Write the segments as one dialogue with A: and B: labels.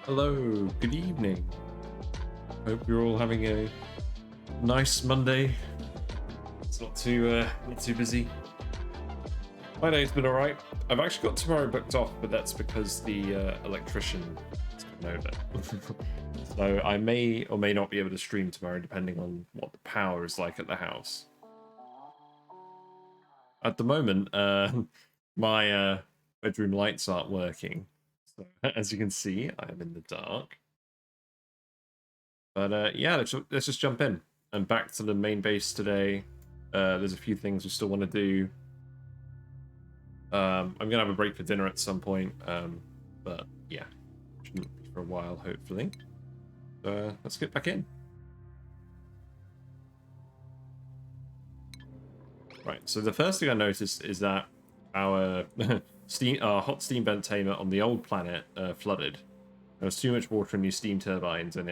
A: Hello, good evening. Hope you're all having a nice Monday. It's not too busy. My day's been alright. I've actually got tomorrow booked off, but that's because the electrician is coming over. So I may or may not be able to stream tomorrow, depending on what the power is like at the house. At the moment, my bedroom lights aren't working. So as you can see, I am in the dark. But yeah, let's just jump in. And back to the main base today. There's a few things we still want to do. I'm going to have a break for dinner at some point. But yeah, shouldn't be for a while, hopefully. Let's get back in. Right, so the first thing I noticed is that our hot steam vent tamer on the old planet flooded. There was too much water in these steam turbines, and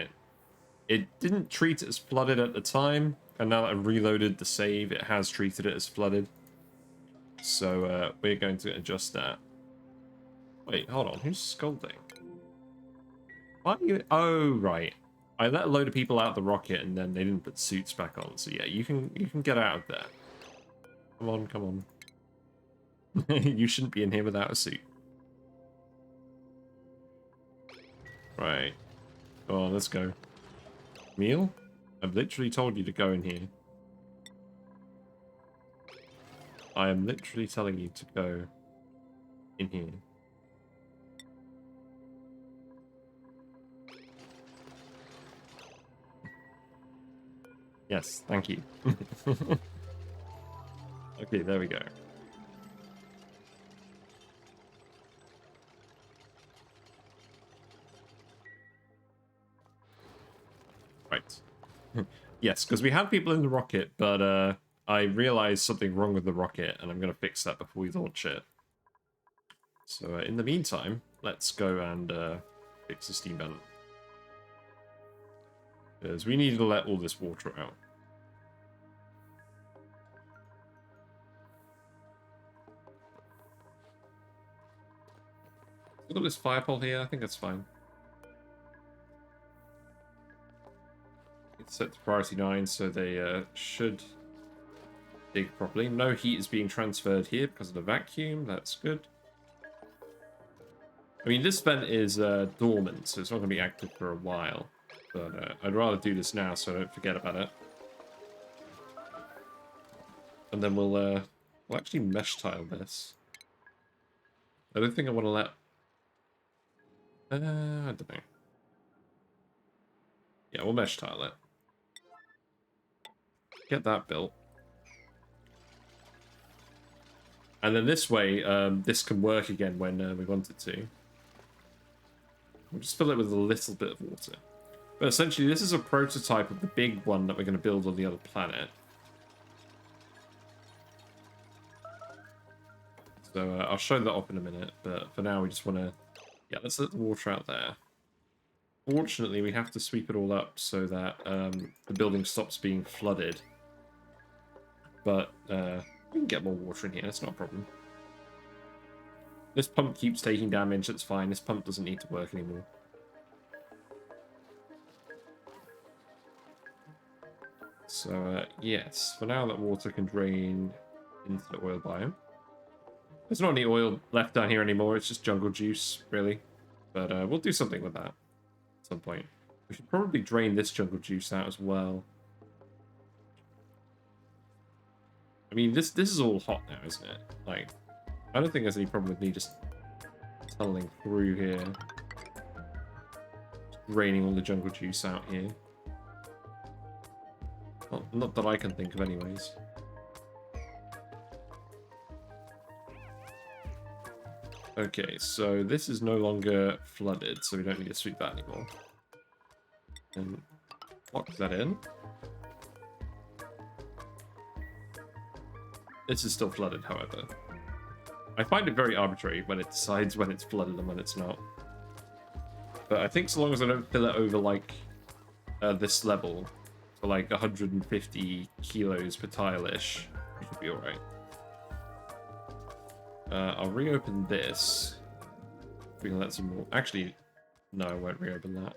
A: it didn't treat it as flooded at the time, and now that I've reloaded the save, it has treated it as flooded. So we're going to adjust that. Wait, hold on, who's scolding? Why are you... Oh, right. I let a load of people out of the rocket, and then they didn't put suits back on. So yeah, you can get out of there. Come on, come on. You shouldn't be in here without a suit. Right. Come on, let's go. Meal? I've literally told you to go in here. I am literally telling you to go in here. Yes, thank you. Okay, there we go. Right. Yes, because we had people in the rocket, but I realized something wrong with the rocket, and I'm going to fix that before we launch it. So in the meantime, let's go and fix the steam vent. Because we need to let all this water out. Look at this fire pole here, I think that's fine. It's set to priority 9, so they should dig properly. No heat is being transferred here because of the vacuum, that's good. I mean, this vent is dormant, so it's not going to be active for a while. But I'd rather do this now so I don't forget about it. And then we'll actually mesh tile this. I don't think I want to let... I don't know. Yeah, we'll mesh tile it. Get that built. And then this way, this can work again when we want it to. We'll just fill it with a little bit of water. But essentially, this is a prototype of the big one that we're going to build on the other planet. So I'll show that off in a minute, but for now we just want to... Yeah, let's let the water out there. Fortunately, we have to sweep it all up so that the building stops being flooded. But we can get more water in here, that's not a problem. This pump keeps taking damage, that's fine. This pump doesn't need to work anymore. So, yes, for now that water can drain into the oil biome. There's not any oil left down here anymore, it's just jungle juice, really. But we'll do something with that at some point. We should probably drain this jungle juice out as well. I mean, this is all hot now, isn't it? Like, I don't think there's any problem with me just tunneling through here. Just draining all the jungle juice out here. Well, not that I can think of anyways. Okay, so this is no longer flooded, so we don't need to sweep that anymore. And lock that in. This is still flooded, however. I find it very arbitrary when it decides when it's flooded and when it's not. But I think so long as I don't fill it over, like, this level, for like 150 kilos per tile-ish, we should be alright. I'll reopen this. We can let some more... Actually, No, I won't reopen that.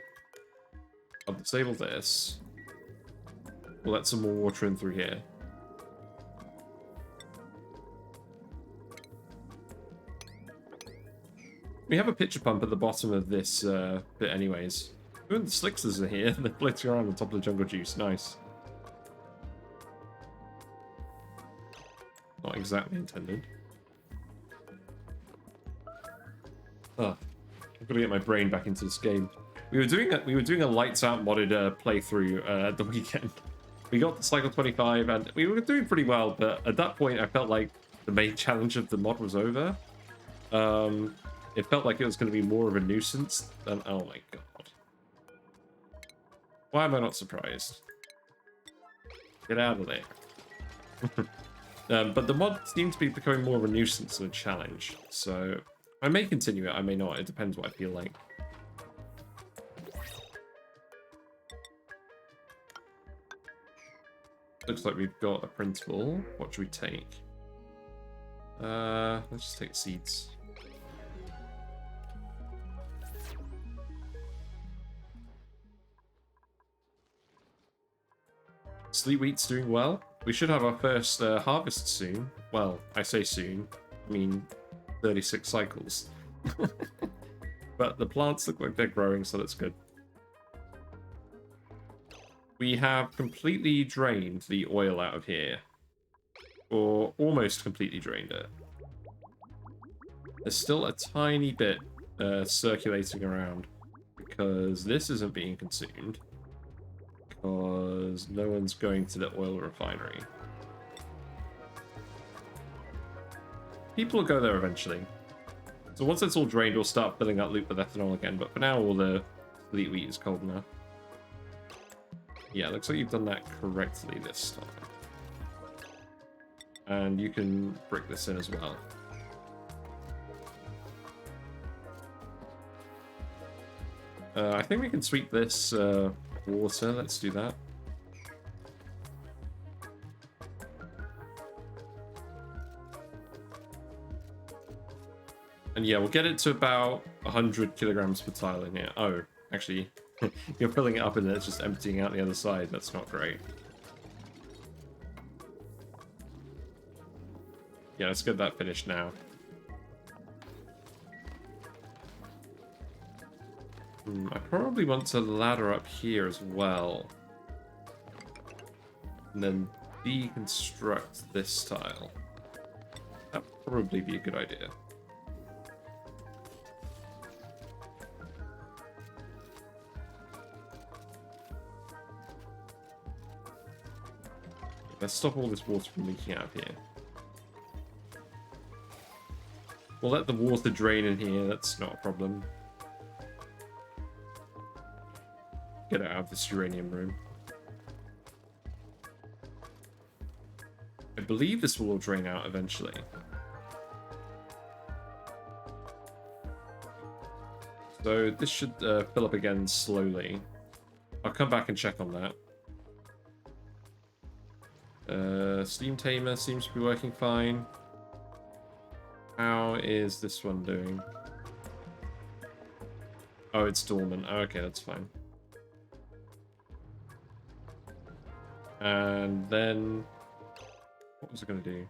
A: I'll disable this. We'll let some more water in through here. We have a pitcher pump at the bottom of this bit anyways. Even the Slicksters are here. They're floating around on top of the jungle juice. Nice. Not exactly intended. Oh, I've got to get my brain back into this game. We were doing a lights out modded playthrough at the weekend. We got to cycle 25 and we were doing pretty well, but at that point I felt like the main challenge of the mod was over. It felt like it was going to be more of a nuisance than... Oh my god. Why am I not surprised? Get out of there. But the mod seemed to be becoming more of a nuisance than a challenge, so I may continue it, I may not. It depends what I feel like. Looks like we've got a printable. What should we take? Let's just take seeds. Sleet wheat's doing well. We should have our first harvest soon. Well, I say soon. I mean 36 cycles. But the plants look like they're growing, so that's good. We have completely drained the oil out of here. Or almost completely drained it. There's still a tiny bit circulating around. Because this isn't being consumed. Because no one's going to the oil refinery. People will go there eventually. So once it's all drained, we'll start filling that loop with ethanol again. But for now, all the fleet wheat is cold enough. Yeah, looks like you've done that correctly this time. And you can brick this in as well. I think we can sweep this water. Let's do that. And yeah, we'll get it to about 100 kilograms per tile in here. Oh, actually, you're filling it up and then it's just emptying out the other side. That's not great. Yeah, let's get that finished now. I probably want to ladder up here as well. And then deconstruct this tile. That'd probably be a good idea. Let's stop all this water from leaking out of here. We'll let the water drain in here, that's not a problem. Get it out of this uranium room. I believe this will all drain out eventually. So this should fill up again slowly. I'll come back and check on that. Steam tamer seems to be working fine. How is this one doing? Oh, it's dormant. Oh, okay, that's fine. And then... what was it going to do?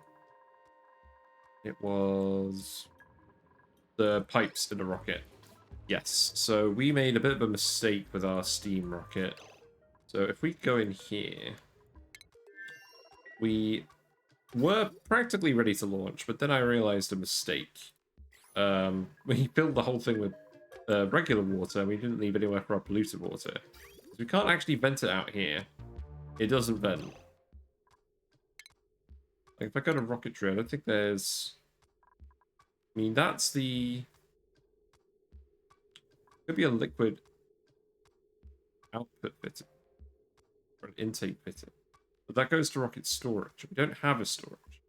A: It was... the pipes in the rocket. Yes, so we made a bit of a mistake with our steam rocket. So if we go in here... we were practically ready to launch, but then I realized a mistake. We filled the whole thing with regular water, and we didn't leave anywhere for our polluted water. So we can't actually vent it out here. It doesn't vent. Like, if I go to rocketry, I don't think there's... I mean, that's the... could be a liquid output fitting. Or an intake fitting. But that goes to rocket storage. We don't have a storage.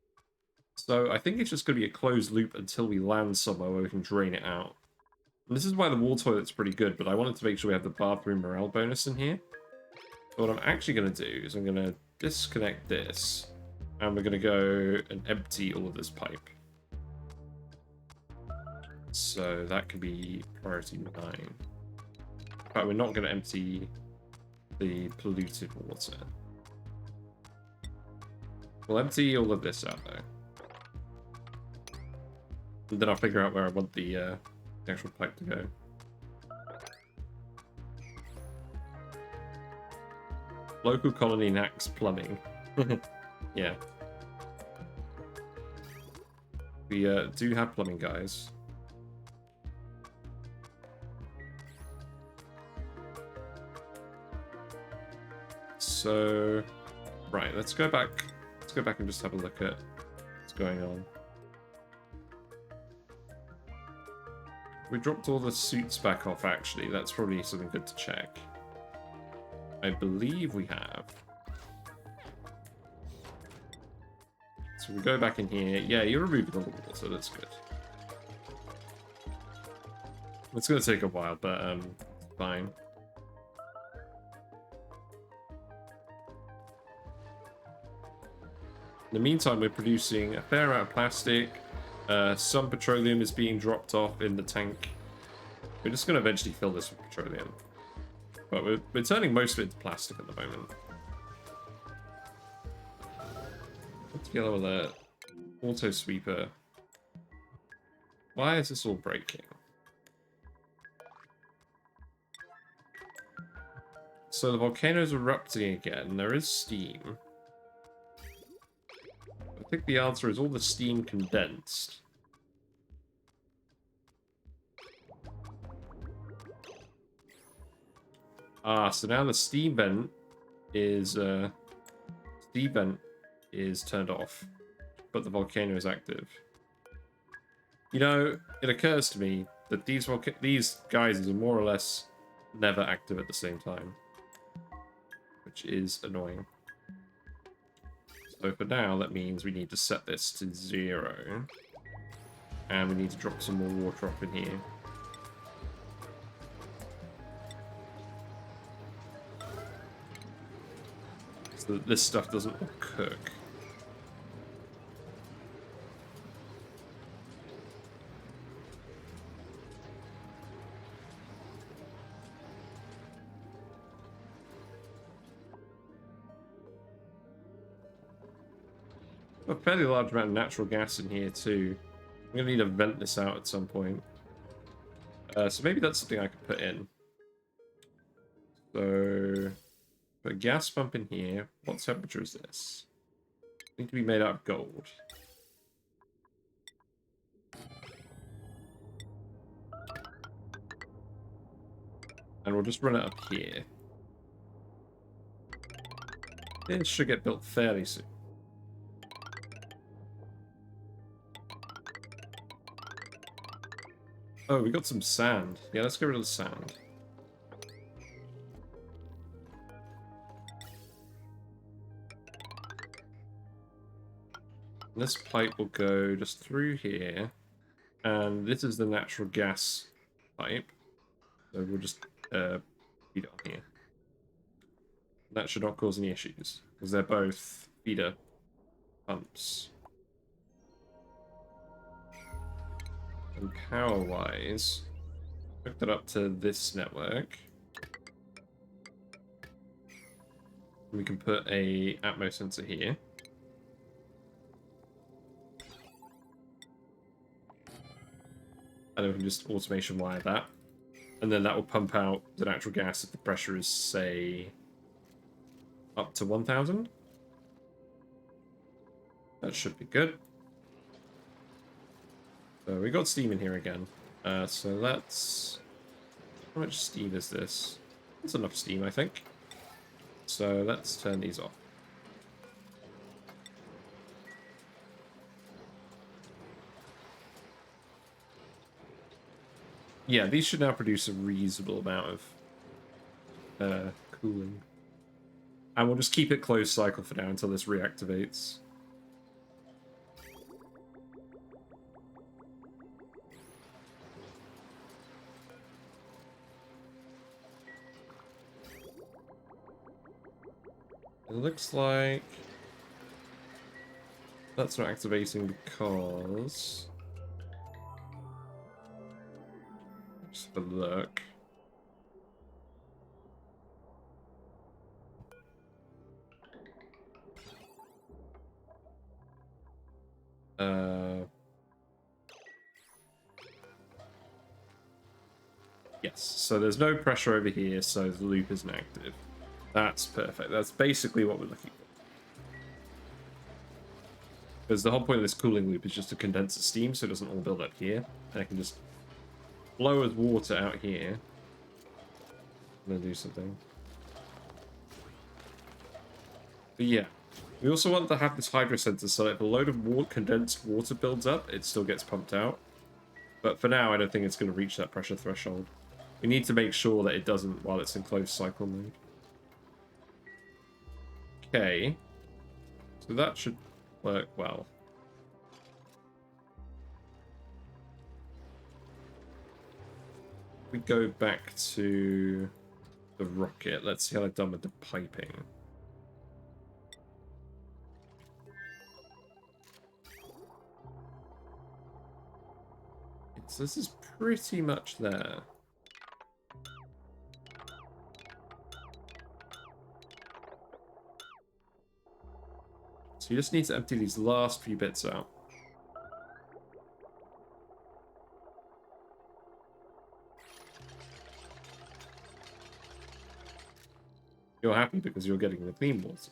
A: So I think it's just going to be a closed loop until we land somewhere where we can drain it out. And this is why the wall toilet's pretty good, but I wanted to make sure we have the bathroom morale bonus in here. So what I'm actually going to do is I'm going to disconnect this, and we're going to go and empty all of this pipe. So that could be priority 9. But we're not going to empty the polluted water. We'll empty all of this out though. And then I'll figure out where I want the actual pipe to go. Local colony knacks plumbing. Yeah. We do have plumbing, guys. So, right, let's go back. Let's go back and just have a look at what's going on. We dropped all the suits back off, actually. That's probably something good to check. I believe we have. So we go back in here. Yeah, you're removing all the water, that's good. It's going to take a while, but fine. In the meantime, we're producing a fair amount of plastic. Some petroleum is being dropped off in the tank. We're just going to eventually fill this with petroleum. But we're turning most of it into plastic at the moment. What's yellow alert? Auto sweeper. Why is this all breaking? So the volcano's erupting again. There is steam. I think the answer is all the steam condensed. Ah, so now the steam vent is turned off, but the volcano is active. You know, it occurs to me that these geysers are more or less never active at the same time, which is annoying. So for now, that means we need to set this to 0, and we need to drop some more water off in here. So that this stuff doesn't all cook. A fairly large amount of natural gas in here too. I'm gonna need to vent this out at some point. So maybe that's something I could put in. So put a gas pump in here. What temperature is this? Need to be made out of gold. And we'll just run it up here. It should get built fairly soon. Oh, we got some sand. Yeah, let's get rid of the sand. This pipe will go just through here. And this is the natural gas pipe. So we'll just feed it on here. That should not cause any issues, because they're both feeder pumps. And power-wise, hook that up to this network. We can put a Atmos sensor here. And then we can just automation wire that. And then that will pump out the natural gas if the pressure is, say, up to 1000. That should be good. So we got steam in here again. So let's... How much steam is this? That's enough steam, I think. So let's turn these off. Yeah, these should now produce a reasonable amount of cooling. And we'll just keep it closed cycle for now until this reactivates. It looks like that's not activating because... Just have a look. Yes, so there's no pressure over here, so the loop isn't active. That's perfect. That's basically what we're looking for. Because the whole point of this cooling loop is just to condense the steam so it doesn't all build up here. And it can just flow as water out here. I'm going to do something. But yeah, we also want to have this hydro sensor so that if a load of condensed water builds up, it still gets pumped out. But for now, I don't think it's going to reach that pressure threshold. We need to make sure that it doesn't while it's in closed cycle mode. Okay. So that should work well. We go back to the rocket. Let's see how I've done with the piping. So this is pretty much there. So you just need to empty these last few bits out. You're happy because you're getting the clean water.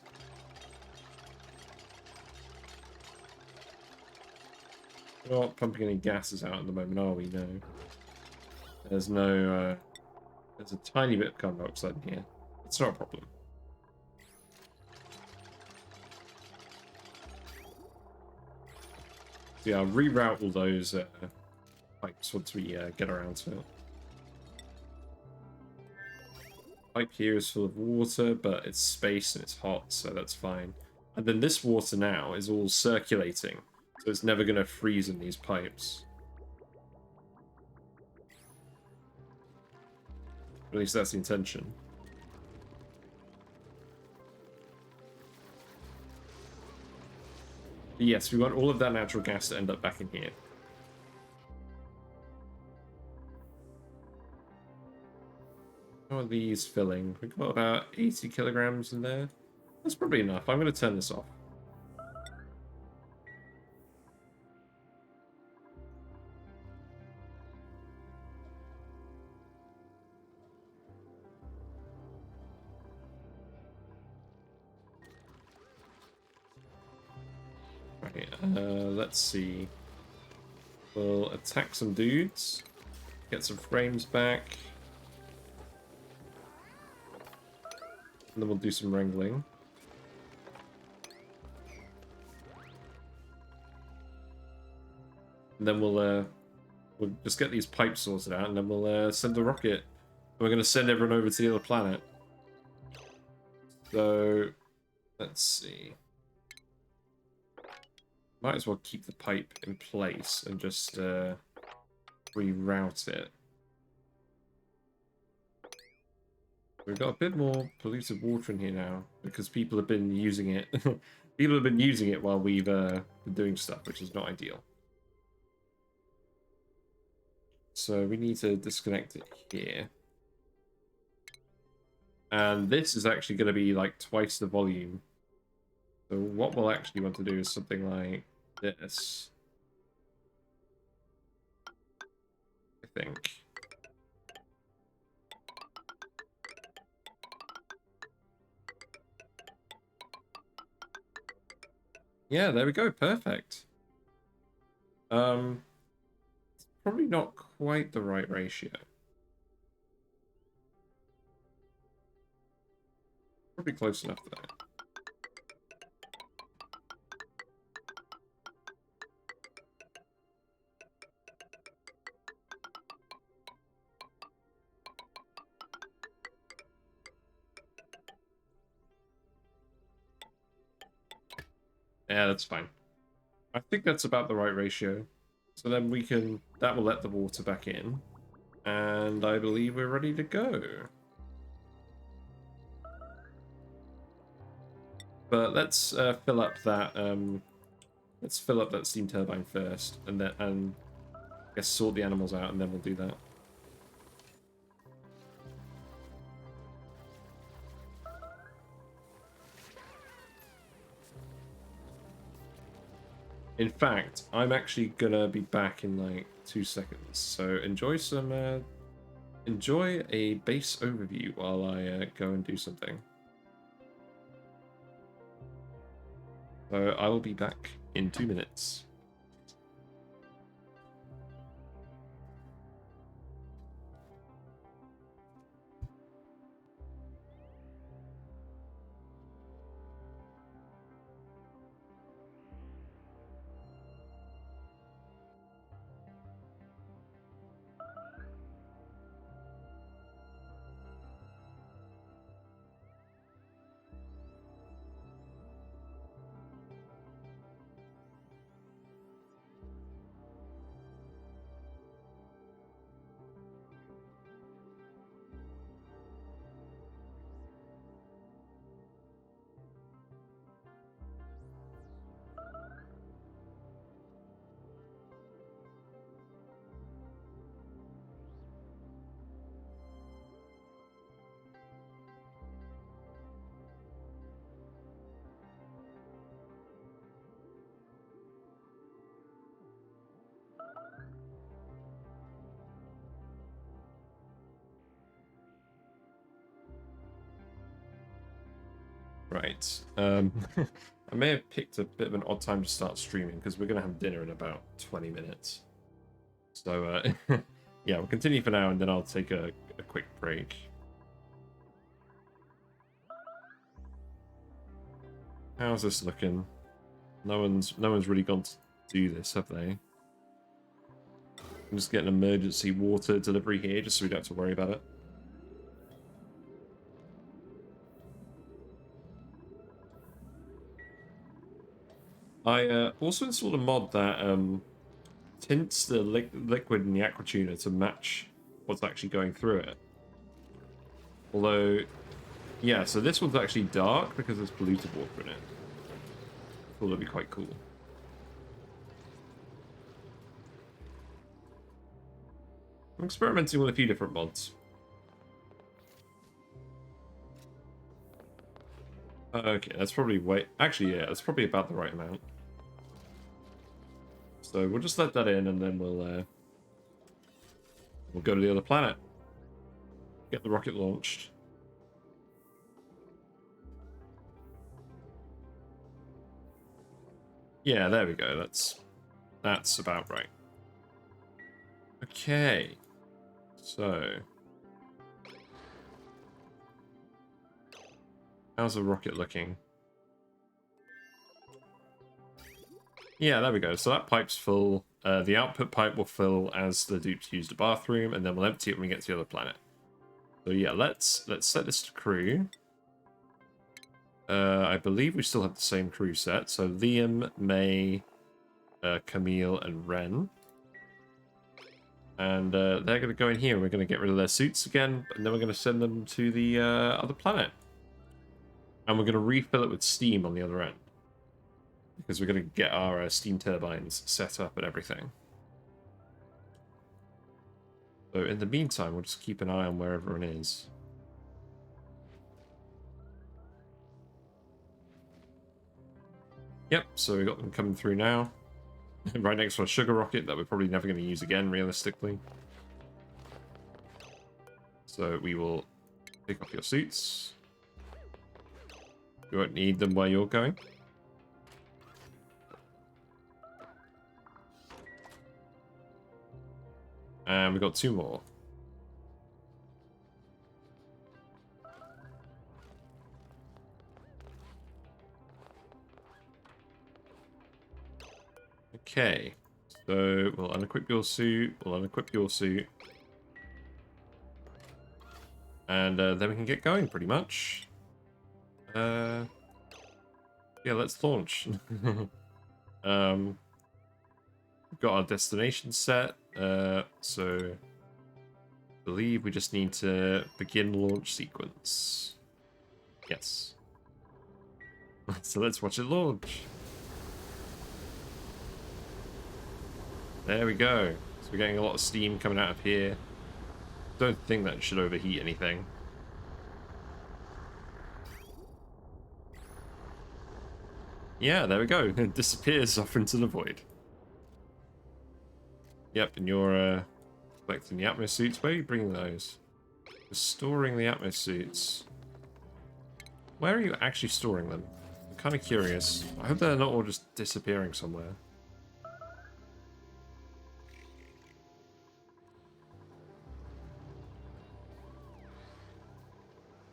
A: We're not pumping any gases out at the moment, are we? No. There's no, there's a tiny bit of carbon dioxide in here. It's not a problem. So yeah, I'll reroute all those pipes once we get around to it. Pipe here is full of water, but it's space and it's hot, so that's fine. And then this water now is all circulating, so it's never going to freeze in these pipes. At least that's the intention. But yes, we want all of that natural gas to end up back in here. How are these filling? We've got about 80 kilograms in there. That's probably enough. I'm going to turn this off. Right, let's see. We'll attack some dudes. Get some frames back. And then we'll do some wrangling. And then we'll just get these pipes sorted out, and then we'll send a rocket. We're going to send everyone over to the other planet. So, let's see. Might as well keep the pipe in place and just reroute it. We've got a bit more polluted water in here now because people have been using it. People have been using it while we've been doing stuff, which is not ideal. So we need to disconnect it here. And this is actually going to be like twice the volume. So what we'll actually want to do is something like this. I think. Yeah, there we go. Perfect. It's probably not quite the right ratio. Probably close enough to that. Yeah, that's fine. I think that's about the right ratio. So then we can, that will let the water back in. And I believe we're ready to go. But let's fill up that steam turbine first, and then I guess sort the animals out, and then we'll do that. In fact, I'm actually gonna be back in like 2 seconds, so enjoy some enjoy a base overview while I go and do something. So I will be back in 2 minutes. Right. I may have picked a bit of an odd time to start streaming because we're going to have dinner in about 20 minutes. So, yeah, we'll continue for now and then I'll take a quick break. How's this looking? No one's really gone to do this, have they? I'm just getting emergency water delivery here just so we don't have to worry about it. I also installed a mod that tints the liquid in the aqua tuner to match what's actually going through it. Although, yeah, so this one's actually dark because there's polluted water in it. I thought that'd be quite cool. I'm experimenting with a few different mods. Okay, that's probably actually, yeah, that's probably about the right amount. So we'll just let that in, and then we'll go to the other planet. Get the rocket launched. Yeah, there we go. That's about right. Okay. So, how's the rocket looking? Yeah, there we go. So that pipe's full. The output pipe will fill as the dupes use the bathroom, and then we'll empty it when we get to the other planet. So yeah, let's set this to crew. I believe we still have the same crew set. So Liam, May, Camille, and Ren. And they're going to go in here, and we're going to get rid of their suits again, and then we're going to send them to the other planet. And we're going to refill it with steam on the other end. Because we're going to get our steam turbines set up and everything. So in the meantime, we'll just keep an eye on where everyone is. Yep, so we got them coming through now. Right next to a sugar rocket that we're probably never going to use again, realistically. So we will take off your suits. You won't need them where you're going. And we've got 2 more. Okay. So we'll unequip your suit. We'll unequip your suit. And then we can get going, pretty much. Yeah, let's launch. We've got our destination set. So I believe we just need to begin launch sequence. Yes. So let's watch it launch. There we go. So we're getting a lot of steam coming out of here. Don't think that should overheat anything. Yeah, there we go. It disappears off into the void. Yep, and Collecting the Atmos suits. Where are you bringing those? Storing the Atmos suits. Where are you actually storing them? I'm kind of curious. I hope they're not all just disappearing somewhere.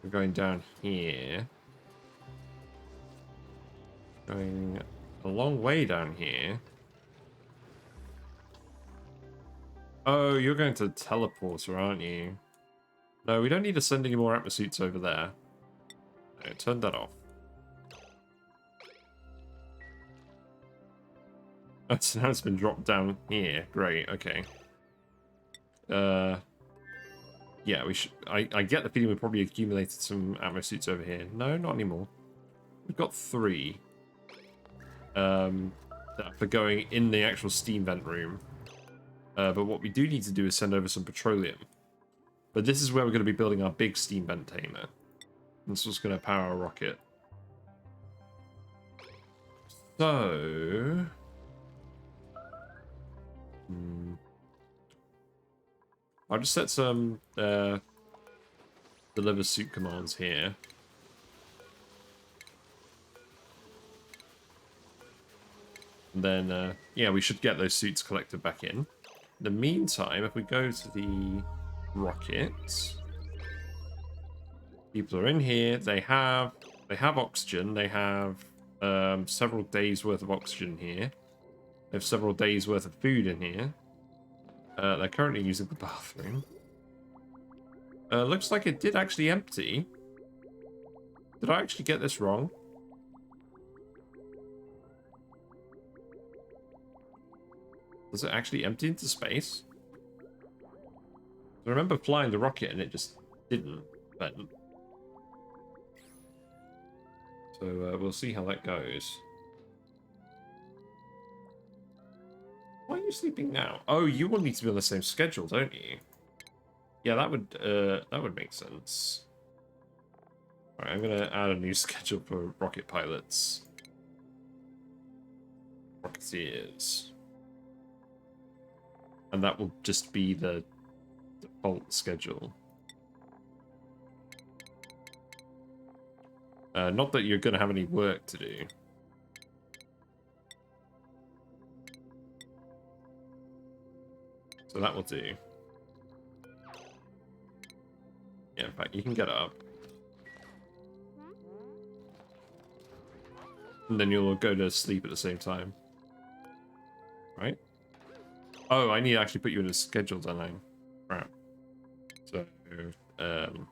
A: We're going down here. Going a long way down here. Oh, you're going to the teleporter, aren't you? No, we don't need to send any more atmosuits over there. No, turn that off. Oh, so now it's been dropped down here. Great, okay. Yeah, we should... I get the feeling we probably accumulated some atmosuits over here. No, not anymore. We've got 3. For going in the actual steam vent room. But what we do need to do is send over some petroleum. But this is where we're going to be building our big steam vent tamer. This is going to power a rocket. So... I'll just set some deliver suit commands here. And then, yeah, we should get those suits collected back in. In the meantime, if we go to the rockets, people are in here. They have oxygen. They have several days worth of oxygen here. They have several days worth of food in here. They're currently using the bathroom. Looks like it did actually empty. Did I actually get this wrong? Does it actually empty into space? I remember flying the rocket and it just didn't. But... So we'll see how that goes. Why are you sleeping now? Oh, you will need to be on the same schedule, don't you? Yeah, that would make sense. Alright, I'm gonna add a new schedule for rocket pilots. Rocketeers. And that will just be the default schedule. Not that you're gonna have any work to do. So that will do. Yeah, in fact, you can get up. And then you'll go to sleep at the same time. Right? Oh, I need to actually put you in a schedule, don't I? Crap. So, so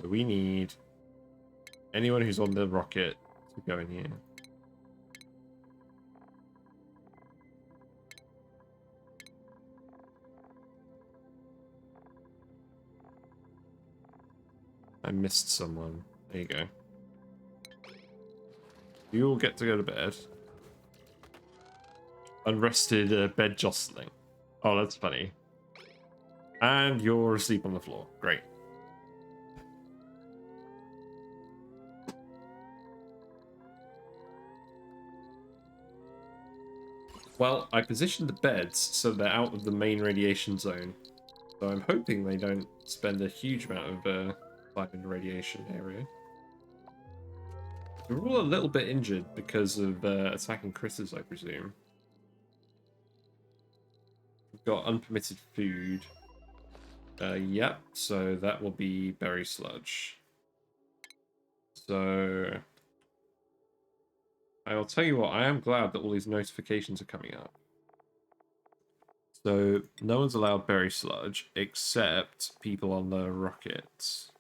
A: we need anyone who's on the rocket to go in here. I missed someone. There you go. You all get to go to bed. Unrested bed jostling. Oh, that's funny. And you're asleep on the floor. Great. Well, I positioned the beds so they're out of the main radiation zone. So I'm hoping they don't spend a huge amount of time in the radiation area. We're all a little bit injured because of attacking critters, I presume. We've got unpermitted food. Yep, so that will be berry sludge. So I'll tell you what, I am glad that all these notifications are coming up. So no one's allowed berry sludge except people on the rockets.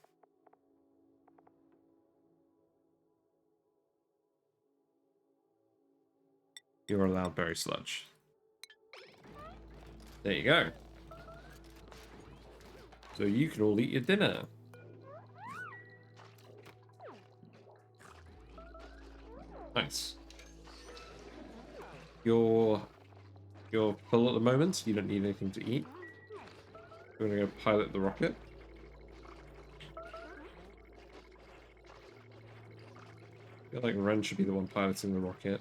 A: You're allowed berry sludge. There you go. So you can all eat your dinner. Nice. You're full at the moment. You don't need anything to eat. We're gonna go pilot the rocket. I feel like Ren should be the one piloting the rocket.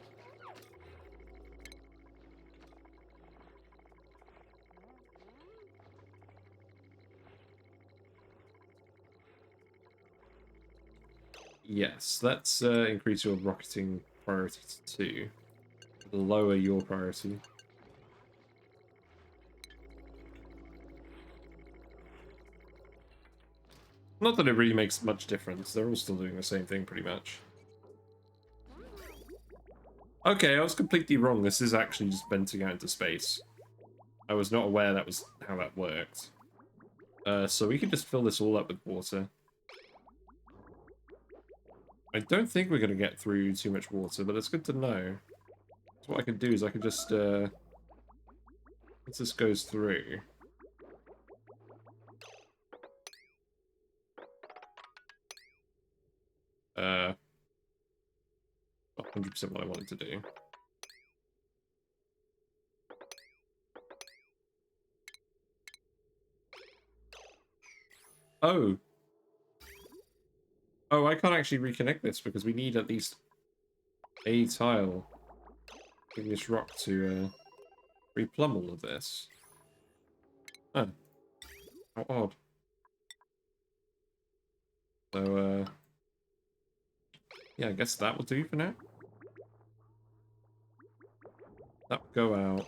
A: Yes, let's increase your rocketing priority to 2. Lower your priority. Not that it really makes much difference. They're all still doing the same thing pretty much. Okay, I was completely wrong. This is actually just venting out into space. I was not aware that was how that worked. So we can just fill this all up with water. I don't think we're going to get through too much water, but it's good to know. So what I can do is I can just... once this goes through... 100% what I wanted to do. Oh! Oh, I can't actually reconnect this because we need at least a tile in this rock to replumb all of this. Oh. How odd. So, yeah, I guess that will do for now. That will go out.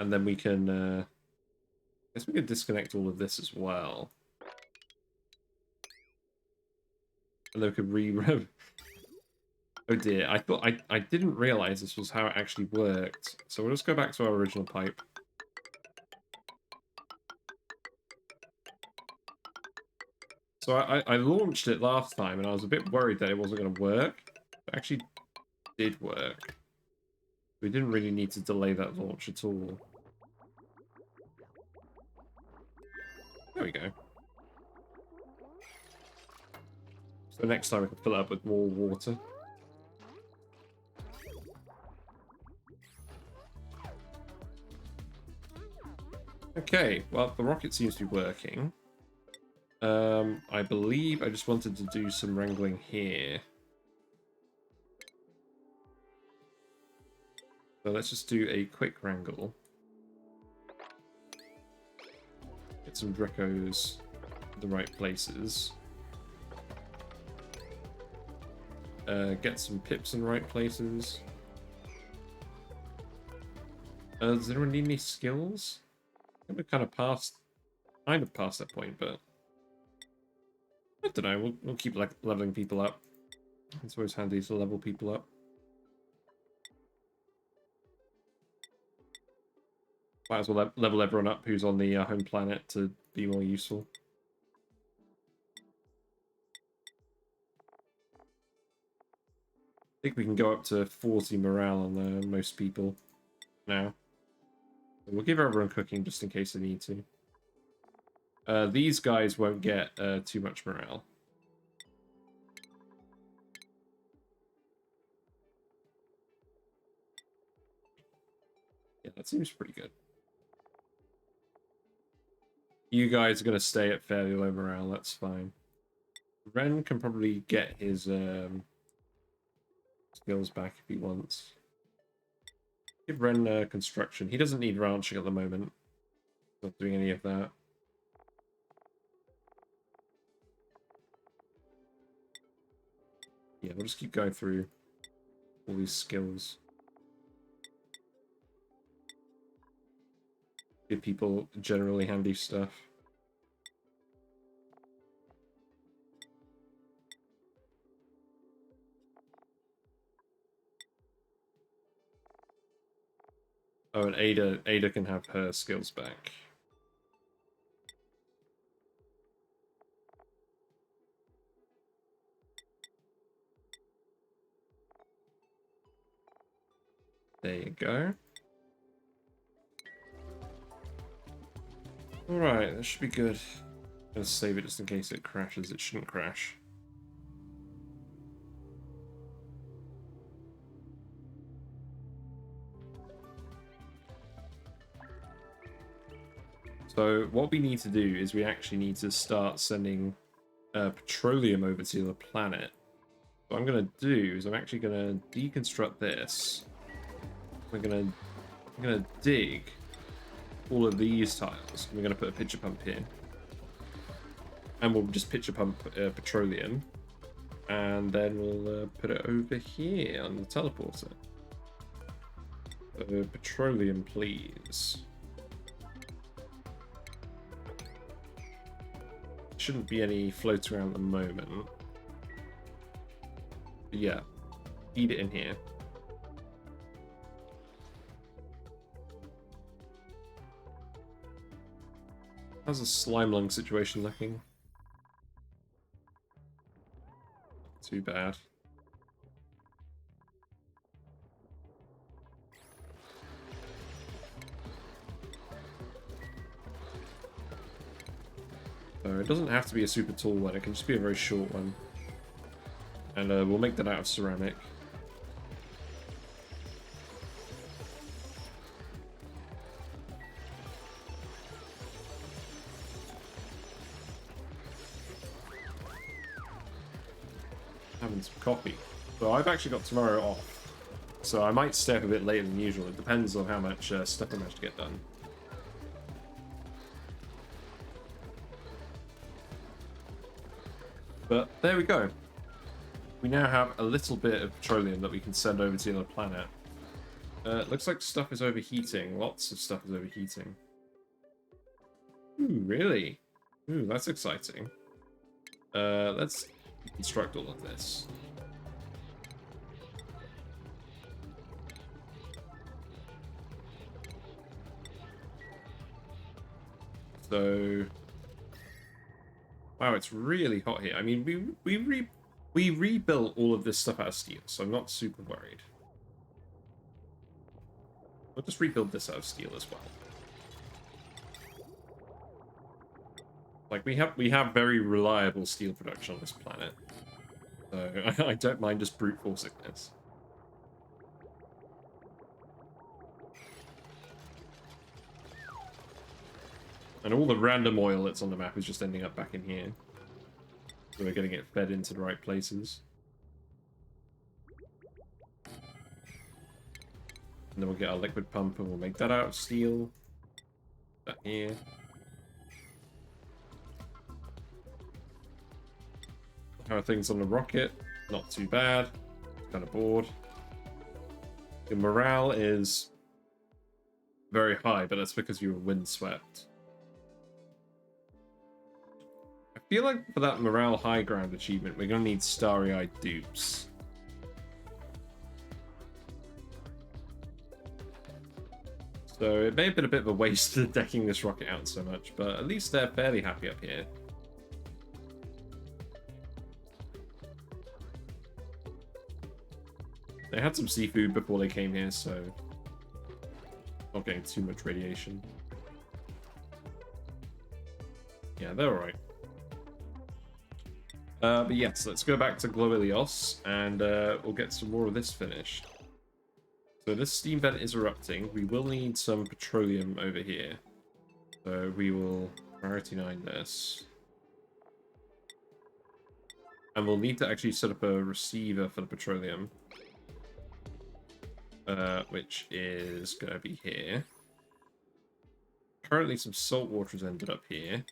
A: And then we can, I guess we can disconnect all of this as well. And then we could re... Oh dear, I thought I didn't realize this was how it actually worked. So we'll just go back to our original pipe. So I launched it last time and I was a bit worried that it wasn't going to work. It actually did work. We didn't really need to delay that launch at all. There we go. So next time we can fill it up with more water. Okay, well, the rocket seems to be working. I believe I just wanted to do some wrangling here. So let's just do a quick wrangle. Get some Drecos in the right places. Get some pips in the right places. Does anyone need any skills? I think we're kind of past that point, but I don't know. We'll keep like leveling people up. It's always handy to level people up. Might as well level everyone up who's on the home planet to be more useful. I think we can go up to 40 morale on most people now. So we'll give everyone cooking just in case they need to. These guys won't get too much morale. Yeah, that seems pretty good. You guys are going to stay at fairly low morale, that's fine. Ren can probably get his skills back if he wants. Give Ren construction. He doesn't need ranching at the moment. Not doing any of that. Yeah, we'll just keep going through all these skills. Give people generally handy stuff. Oh, and Ada can have her skills back. There you go. Alright, that should be good. I'm gonna save it just in case it crashes. It shouldn't crash. So what we need to do is we actually need to start sending petroleum over to the planet. What I'm going to do is I'm actually going to deconstruct this. I'm going to dig all of these tiles. We're going to put a pitcher pump here. And we'll just pitch a pump petroleum. And then we'll put it over here on the teleporter. Petroleum, please. Shouldn't be any floats around at the moment. But yeah, feed it in here. How's the slime lung situation looking? Too bad. So it doesn't have to be a super tall one, it can just be a very short one. And we'll make that out of ceramic. Having some coffee. So I've actually got tomorrow off. So I might stay up a bit later than usual. It depends on how much stuff I manage to get done. But there we go. We now have a little bit of petroleum that we can send over to the other planet. Looks like stuff is overheating. Lots of stuff is overheating. Ooh, really? Ooh, that's exciting. Let's construct all of this. So, wow, it's really hot here. I mean, we rebuilt all of this stuff out of steel, so I'm not super worried. We'll just rebuild this out of steel as well. Like we have very reliable steel production on this planet, so I don't mind just brute forcing this. And all the random oil that's on the map is just ending up back in here. So we're getting it fed into the right places. And then we'll get our liquid pump and we'll make that out of steel. That here. How are things on the rocket? Not too bad. Kind of bored. The morale is very high, but that's because you were windswept. I feel like for that morale high ground achievement, we're going to need starry-eyed dupes. So it may have been a bit of a waste of decking this rocket out so much, but at least they're fairly happy up here. They had some seafood before they came here, so not getting too much radiation. Yeah, they're alright. But yes, let's go back to Gloilios, and we'll get some more of this finished. So this steam vent is erupting. We will need some petroleum over here. So we will priority 9 this. And we'll need to actually set up a receiver for the petroleum. Which is going to be here. Currently some salt water has ended up here.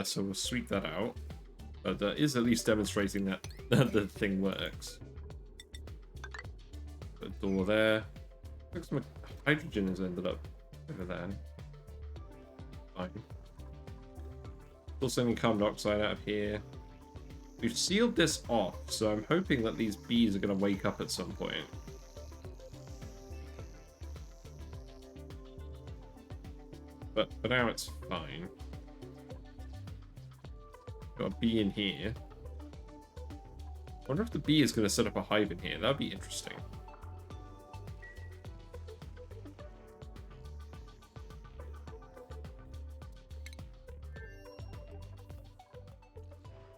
A: So we'll sweep that out. But that is at least demonstrating that the thing works. Put a door there. Looks like hydrogen has ended up over there. Fine. Still sending carbon dioxide out of here. We've sealed this off, so I'm hoping that these bees are going to wake up at some point. But for now, it's fine. Got a bee in here. I wonder if the bee is going to set up a hive in here. That would be interesting.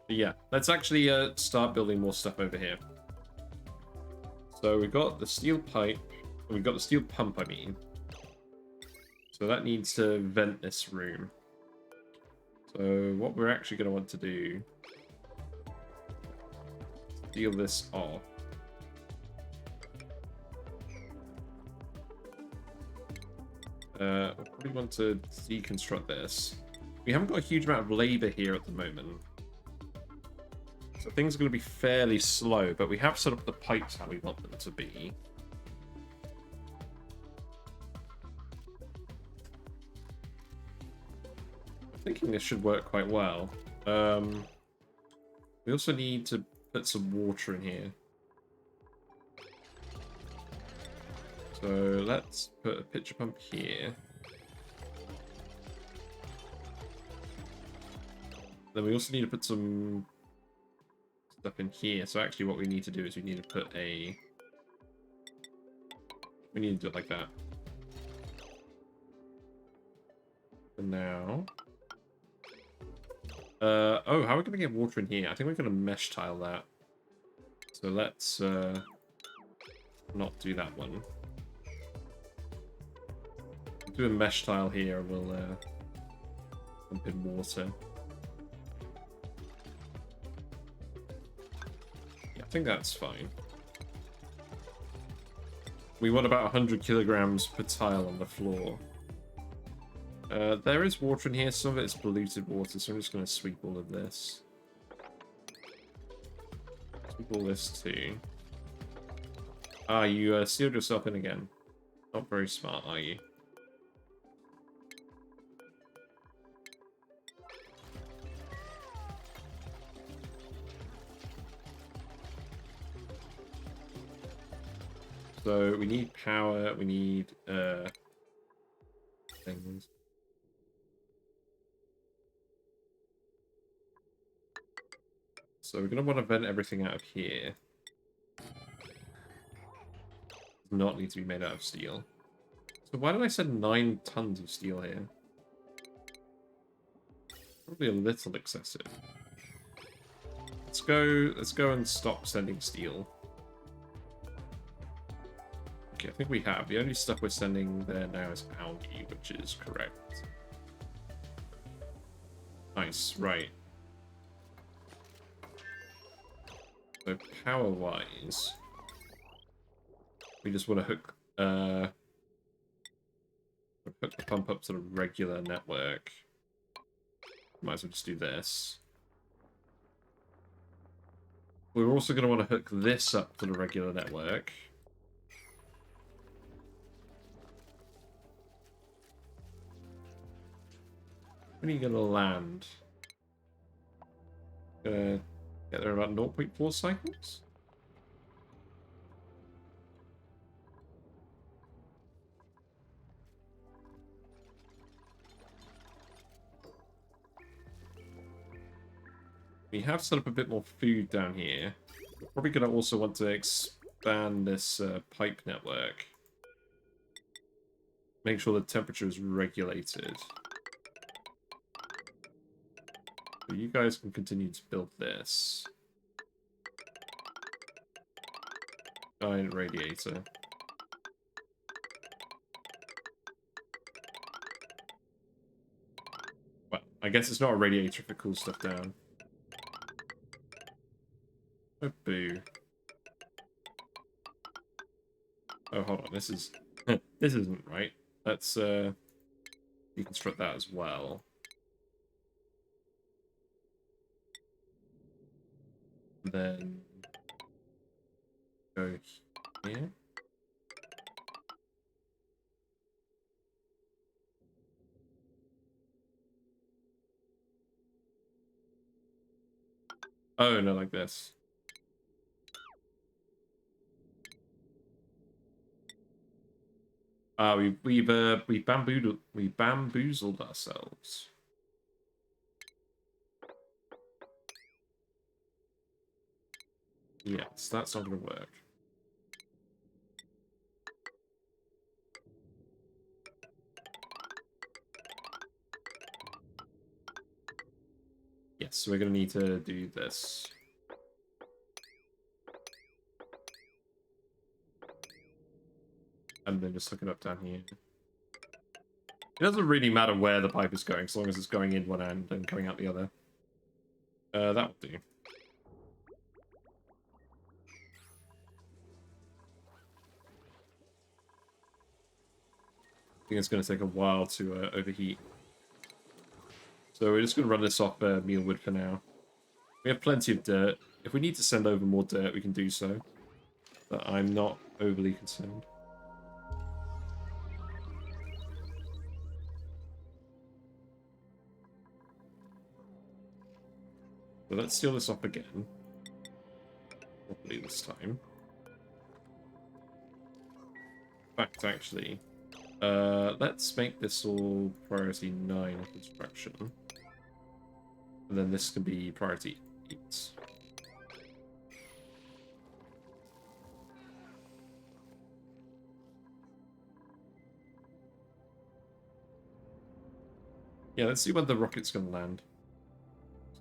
A: But yeah, let's actually start building more stuff over here. So we've got the steel pipe. We've got the steel pump, I mean. So that needs to vent this room. So what we're actually going to want to do is seal this off. We'll probably want to deconstruct this. We haven't got a huge amount of labor here at the moment. So things are going to be fairly slow, but we have set up the pipes how we want them to be. I'm thinking this should work quite well. We also need to put some water in here. So let's put a pitcher pump here. Then we also need to put some stuff in here. So actually what we need to do is we need to put a... We need to do it like that. For now. Oh, how are we going to get water in here? I think we're going to mesh tile that. So let's not do that one. Do a mesh tile here and we'll pump in water. Yeah, I think that's fine. We want about 100 kilograms per tile on the floor. There is water in here. Some of it is polluted water, so I'm just going to sweep all of this. Sweep all this too. Ah, you sealed yourself in again. Not very smart, are you? So we need power, we need things. So we're going to want to vent everything out of here. Does not need to be made out of steel. So why did I send 9 tons of steel here? Probably a little excessive. Let's go and stop sending steel. Okay, I think we have. The only stuff we're sending there now is algae, which is correct. Nice, right. So power-wise, we just want to hook the pump up to the regular network. Might as well just do this. We're also going to want to hook this up to the regular network. When are you going to land? Gonna get there about 0.4 cycles? We have set up a bit more food down here. We're probably going to also want to expand this pipe network. Make sure the temperature is regulated. So you guys can continue to build this. Giant radiator. Well, I guess it's not a radiator if it cools stuff down. Oh, boo. Oh, hold on. This is... this isn't right. Let's deconstruct that as well. Then go here. Oh, no, like this. We bamboozled ourselves. Yes, that's not gonna work. Yes, so we're gonna need to do this. And then just hook it up down here. It doesn't really matter where the pipe is going, as long as it's going in one end and coming out the other. That will do. I think it's going to take a while to overheat. So we're just going to run this off mealwood for now. We have plenty of dirt. If we need to send over more dirt, we can do so. But I'm not overly concerned. So let's seal this off again. Probably this time. In fact, actually, let's make this all priority 9 construction. And then this can be priority 8. Yeah, let's see when the rocket's going to land.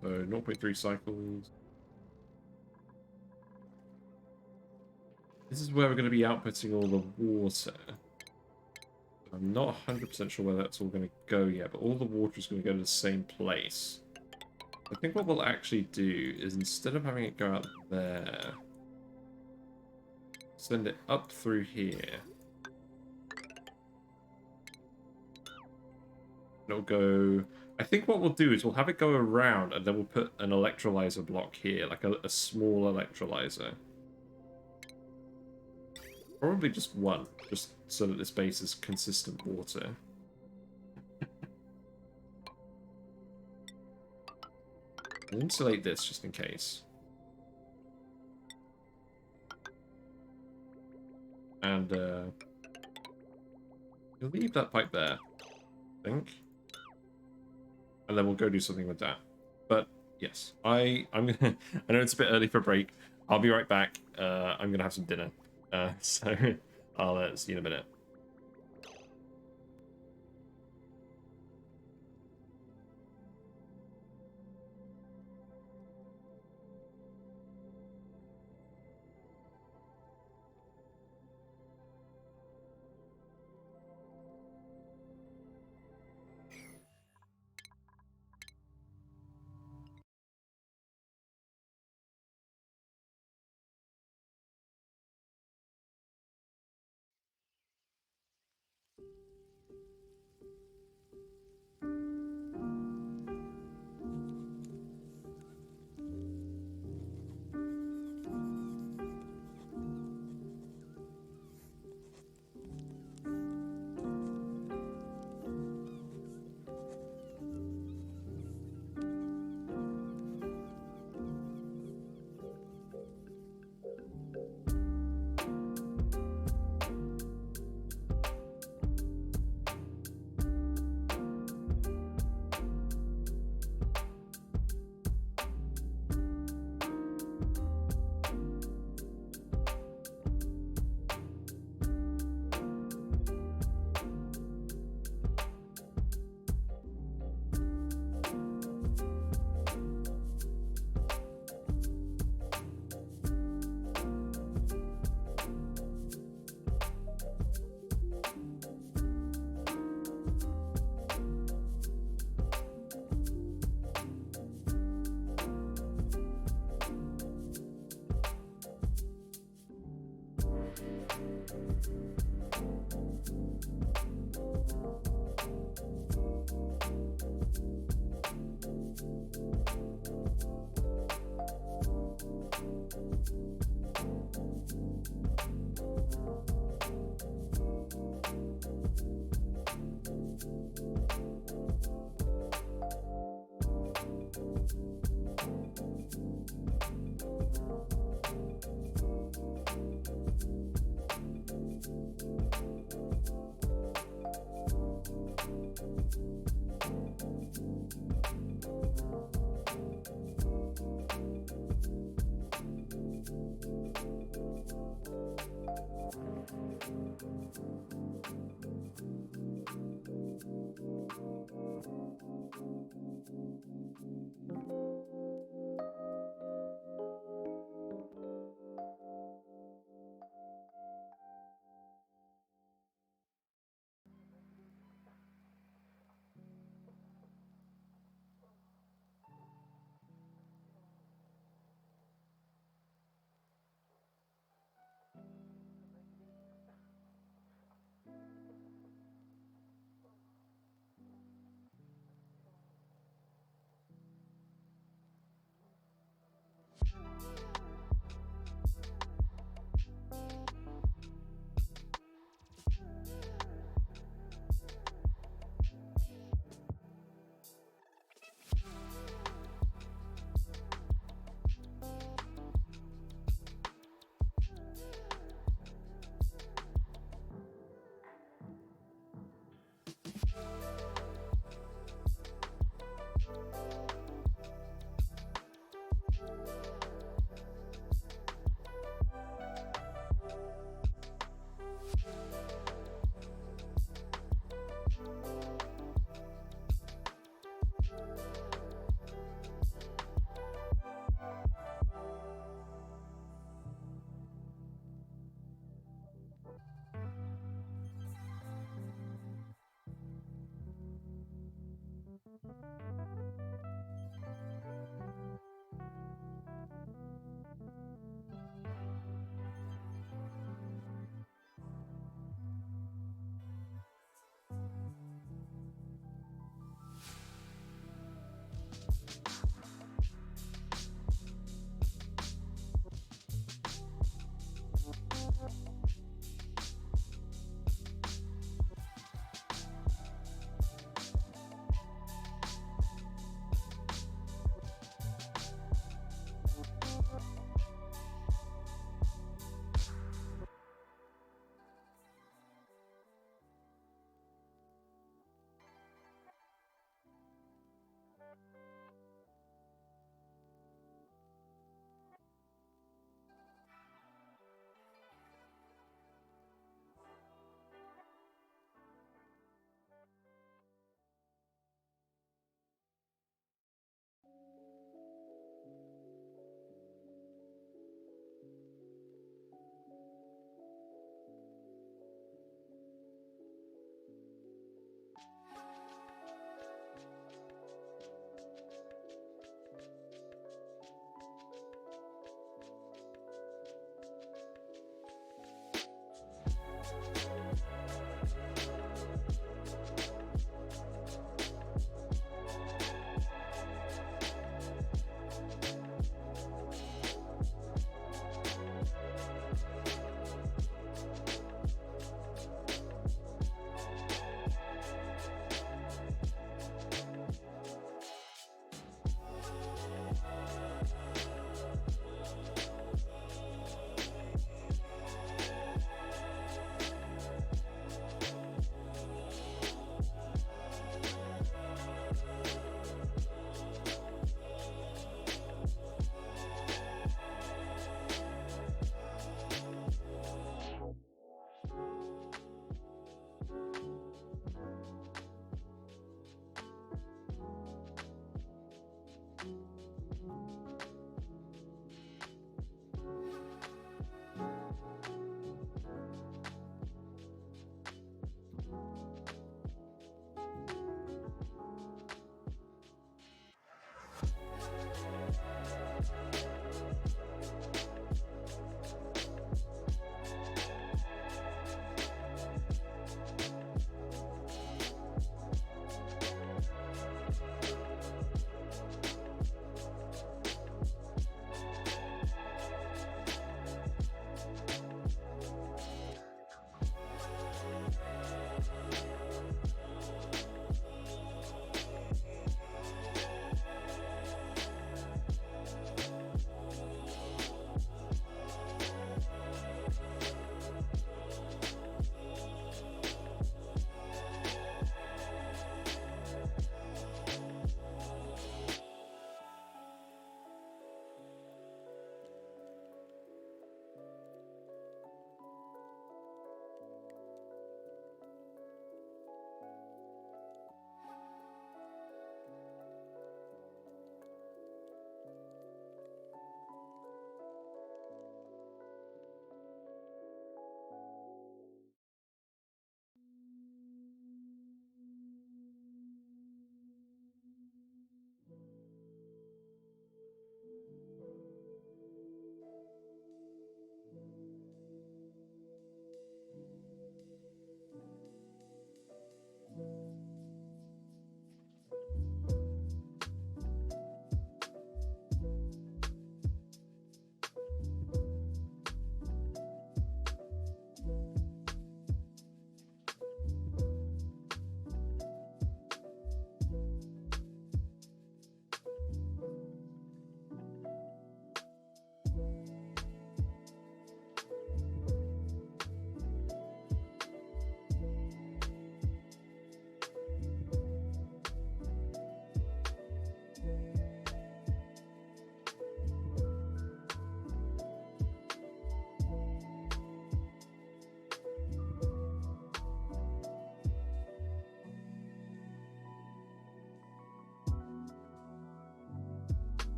A: So 0.3 cycles. This is where we're going to be outputting all the water. I'm not 100% sure where that's all going to go yet, but all the water is going to go to the same place. I think what we'll actually do is instead of having it go out there, send it up through here. It'll go... I think what we'll do is we'll have it go around and then we'll put an electrolyzer block here, like a small electrolyzer. Probably just one, just so that this base is consistent water. I'll insulate this just in case. And we'll leave that pipe there, I think. And then we'll go do something with that. But yes, I'm gonna I know it's a bit early for a break. I'll be right back. I'm gonna have some dinner. So I'll see you in a minute.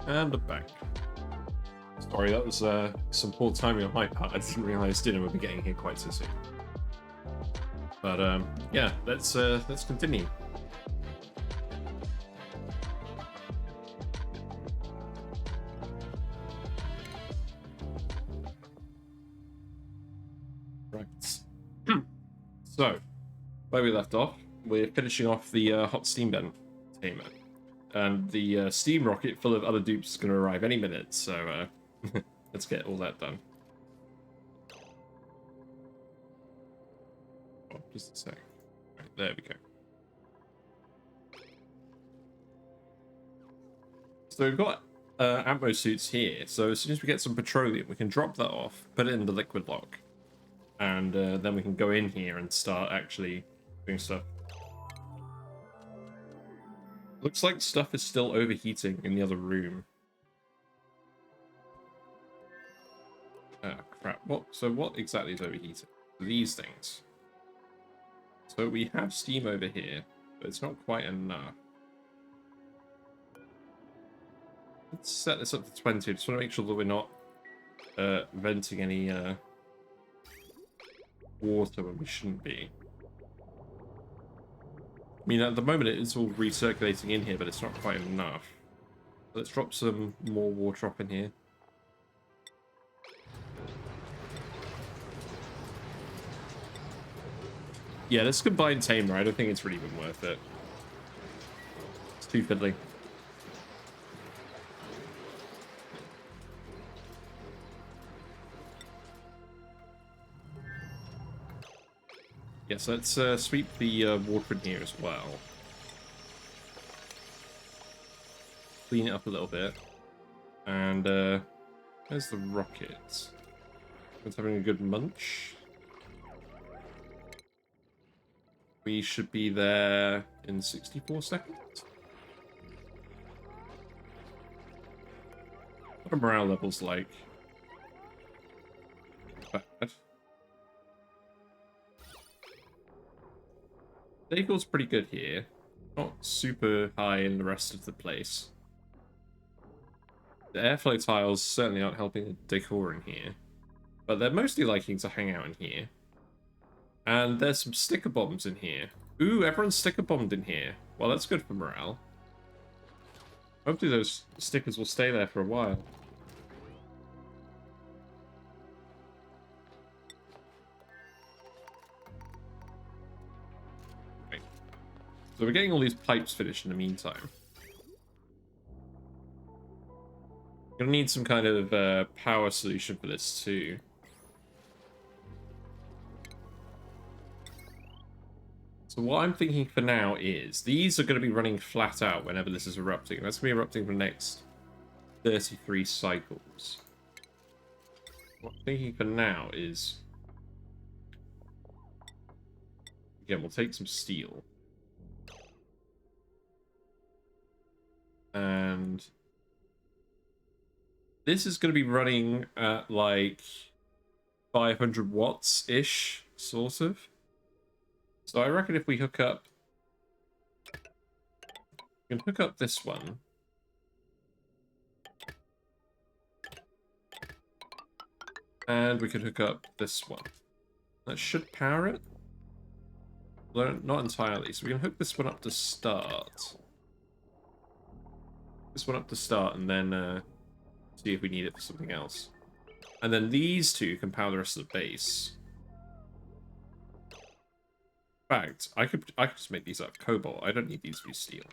A: And I'm back. Sorry, that was some poor timing on my part. I didn't realize dinner would be getting here quite so soon. But yeah, let's continue. Right. So, where we left off, we're finishing off the hot steam vent tamer. And the steam rocket full of other dupes is going to arrive any minute, so let's get all that done. Oh, just a sec. Right, there we go. So we've got ammo suits here, so as soon as we get some petroleum, we can drop that off, put it in the liquid lock, and then we can go in here and start actually doing stuff. Looks like stuff is still overheating in the other room. Ah, crap. What? So what exactly is overheating? These things. So we have steam over here, but it's not quite enough. Let's set this up to 20. Just want to make sure that we're not venting any water when we shouldn't be. I mean, at the moment it's all recirculating in here, but it's not quite enough. Let's drop some more water up in here. Yeah, let's combine tamer. I don't think it's really been worth it. It's too fiddly. Yes, let's sweep the water in here as well. Clean it up a little bit. And where's the rocket? It's having a good munch. We should be there in 64 seconds. What are morale levels like? Bad. Decor's pretty good here. Not super high in the rest of the place. The airflow tiles certainly aren't helping the decor in here. But they're mostly liking to hang out in here. And there's some sticker bombs in here. Ooh, everyone's sticker bombed in here. Well, that's good for morale. Hopefully those stickers will stay there for a while. Okay. So we're getting all these pipes finished in the meantime. Gonna need some kind of power solution for this too. So what I'm thinking for now is these are going to be running flat out whenever this is erupting. That's going to be erupting for the next 33 cycles. What I'm thinking for now is, again, we'll take some steel. And this is going to be running at like 500 watts-ish, sort of. So I reckon if we hook up... We can hook up this one. And we could hook up this one. That should power it. Well, not entirely. So we can hook this one up to start. This one up to start and then see if we need it for something else. And then these two can power the rest of the base. In fact, I could just make these out of cobalt. I don't need these to be steel.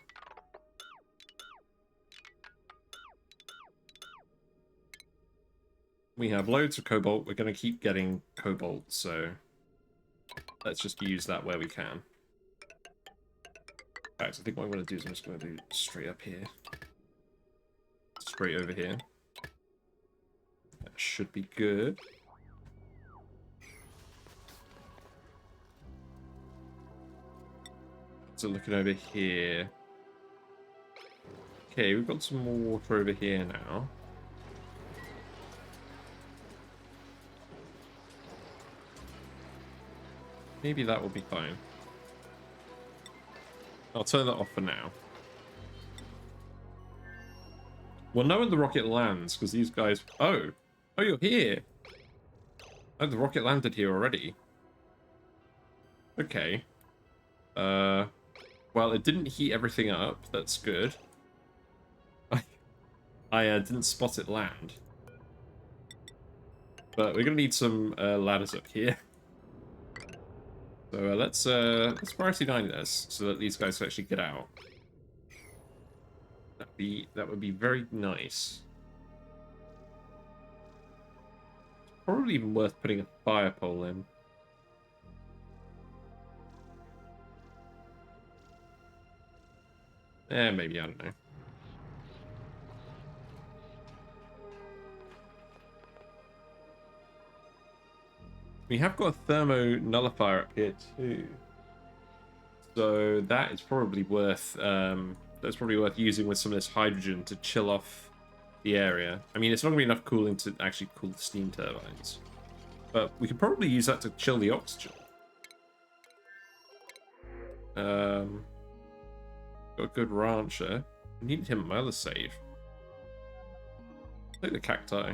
A: We have loads of cobalt. We're going to keep getting cobalt, so let's just use that where we can. In fact, I think what I'm going to do is I'm just going to do straight up here. Straight over here. That should be good. So looking over here. Okay, we've got some more water over here now. Maybe that will be fine. I'll turn that off for now. We'll know when the rocket lands, because these guys... Oh! Oh, you're here! Oh, the rocket landed here already. Okay. Well, it didn't heat everything up. That's good. I didn't spot it land. But we're gonna need some ladders up here. So let's priority 9 this, so that these guys can actually get out. That would be very nice. Probably even worth putting a fire pole in. Maybe, I don't know. We have got a thermo nullifier up here too. So that is probably worth using with some of this hydrogen to chill off the area. I mean, it's not going to be enough cooling to actually cool the steam turbines. But we could probably use that to chill the oxygen. Got a good rancher. I needed him at my other save. Take the cacti.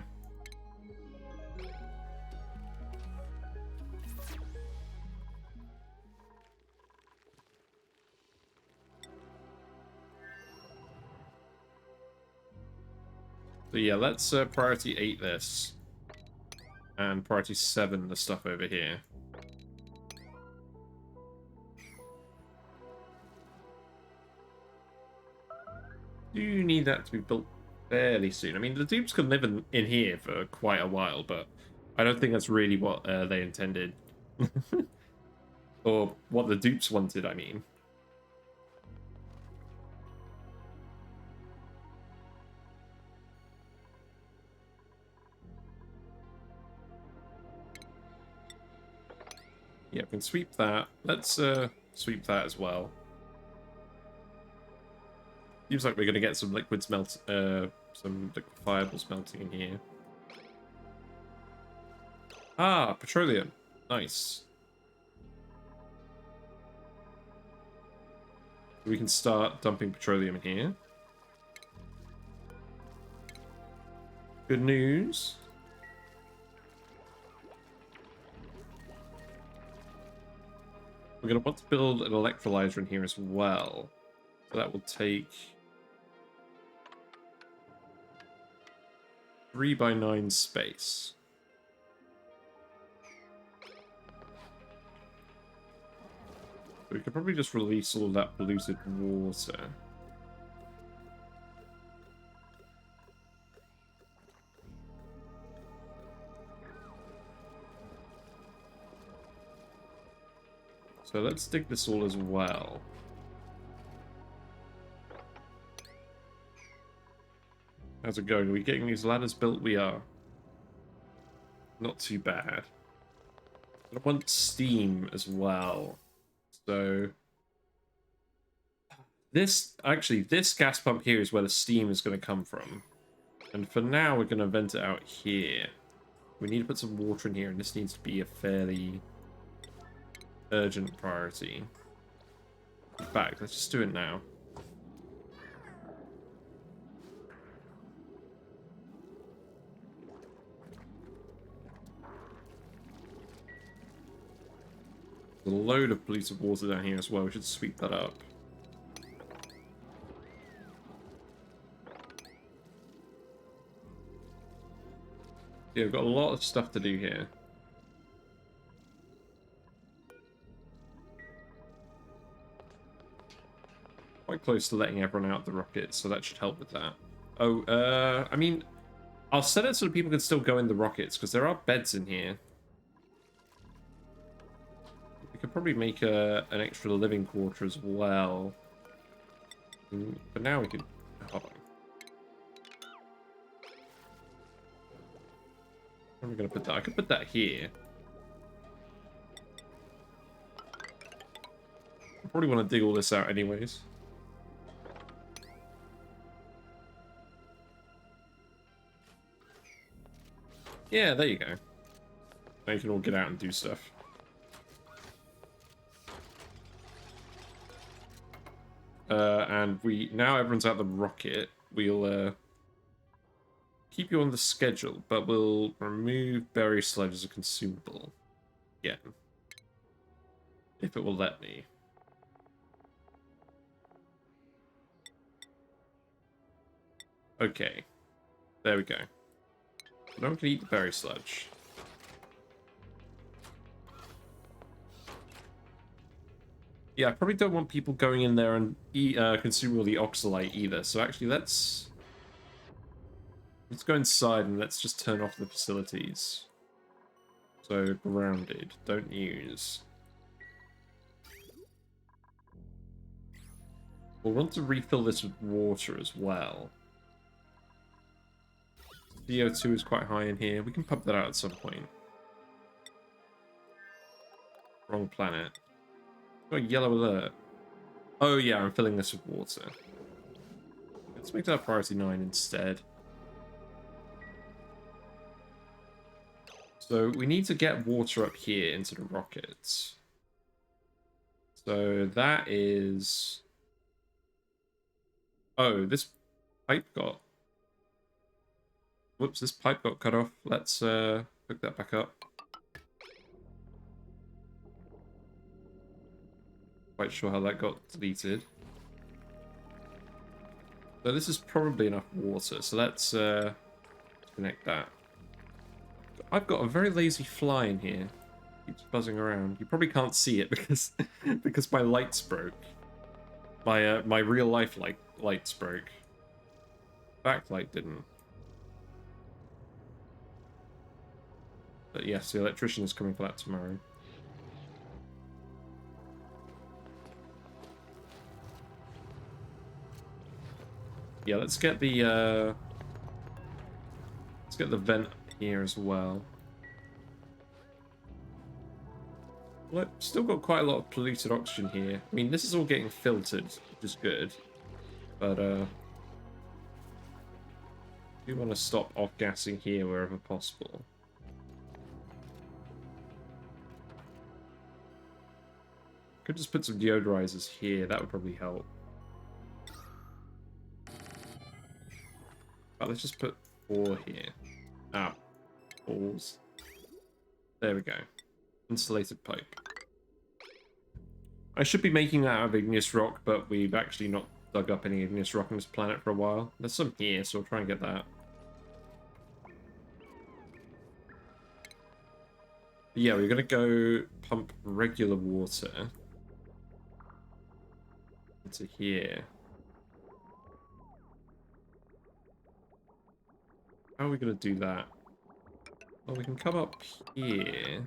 A: So yeah, let's priority 8 this. And priority 7 the stuff over here. Do need that to be built fairly soon. I mean, the dupes can live in here for quite a while, but I don't think that's really what they intended. Or what the dupes wanted, I mean. Yeah, we can sweep that. Let's sweep that as well. Seems like we're going to get some liquids some liquefiables melting in here. Ah, petroleum. Nice. We can start dumping petroleum in here. Good news. We're going to want to build an electrolyzer in here as well. So that will take 3x9 space. We could probably just release all that polluted water. So let's dig this all as well. How's it going? Are we getting these ladders built? We are. Not too bad. I want steam as well. So this gas pump here is where the steam is going to come from. And for now, we're going to vent it out here. We need to put some water in here, and this needs to be a fairly urgent priority. In fact, let's just do it now. There's a load of polluted water down here as well. We should sweep that up. Yeah, we've got a lot of stuff to do here. Quite close to letting everyone out the rockets, so that should help with that. Oh, I mean, I'll set it so that people can still go in the rockets, because there are beds in here. We could probably make an extra living quarter as well. But now we could... Hold on. Where am I going to put that? I could put that here. I probably want to dig all this out anyways. Yeah, there you go. Now you can all get out and do stuff. And now everyone's out the rocket. We'll keep you on the schedule, but we'll remove berry sludge as a consumable again, if it will let me. Okay, there we go. No one can eat the berry sludge. Yeah, I probably don't want people going in there and consume all the oxalite either. So actually, let's go inside and let's just turn off the facilities. So grounded, don't use. We'll want to refill this with water as well. CO2 is quite high in here. We can pump that out at some point. Wrong planet. Got a yellow alert. Oh yeah, I'm filling this with water. Let's make that priority 9 instead. So we need to get water up here into the rockets. So that is... Oh, this pipe got... Whoops, this pipe got cut off. Let's hook that back up. Quite sure how that got deleted. So this is probably enough water. So let's connect that. I've got a very lazy fly in here. Keeps buzzing around. You probably can't see it because because my lights broke. My real life lights broke. Backlight didn't. But yes, the electrician is coming for that tomorrow. Yeah, let's get the vent here as well. Well, still got quite a lot of polluted oxygen here. I mean, this is all getting filtered, which is good. But I do want to stop off-gassing here wherever possible. Could just put some deodorizers here. That would probably help. But let's just put 4 here. Ah, balls. There we go. Insulated pipe. I should be making that out of igneous rock, but we've actually not dug up any igneous rock on this planet for a while. There's some here, so I'll try and get that. But yeah, we're going to go pump regular water into here. How are we going to do that? Well, we can come up here.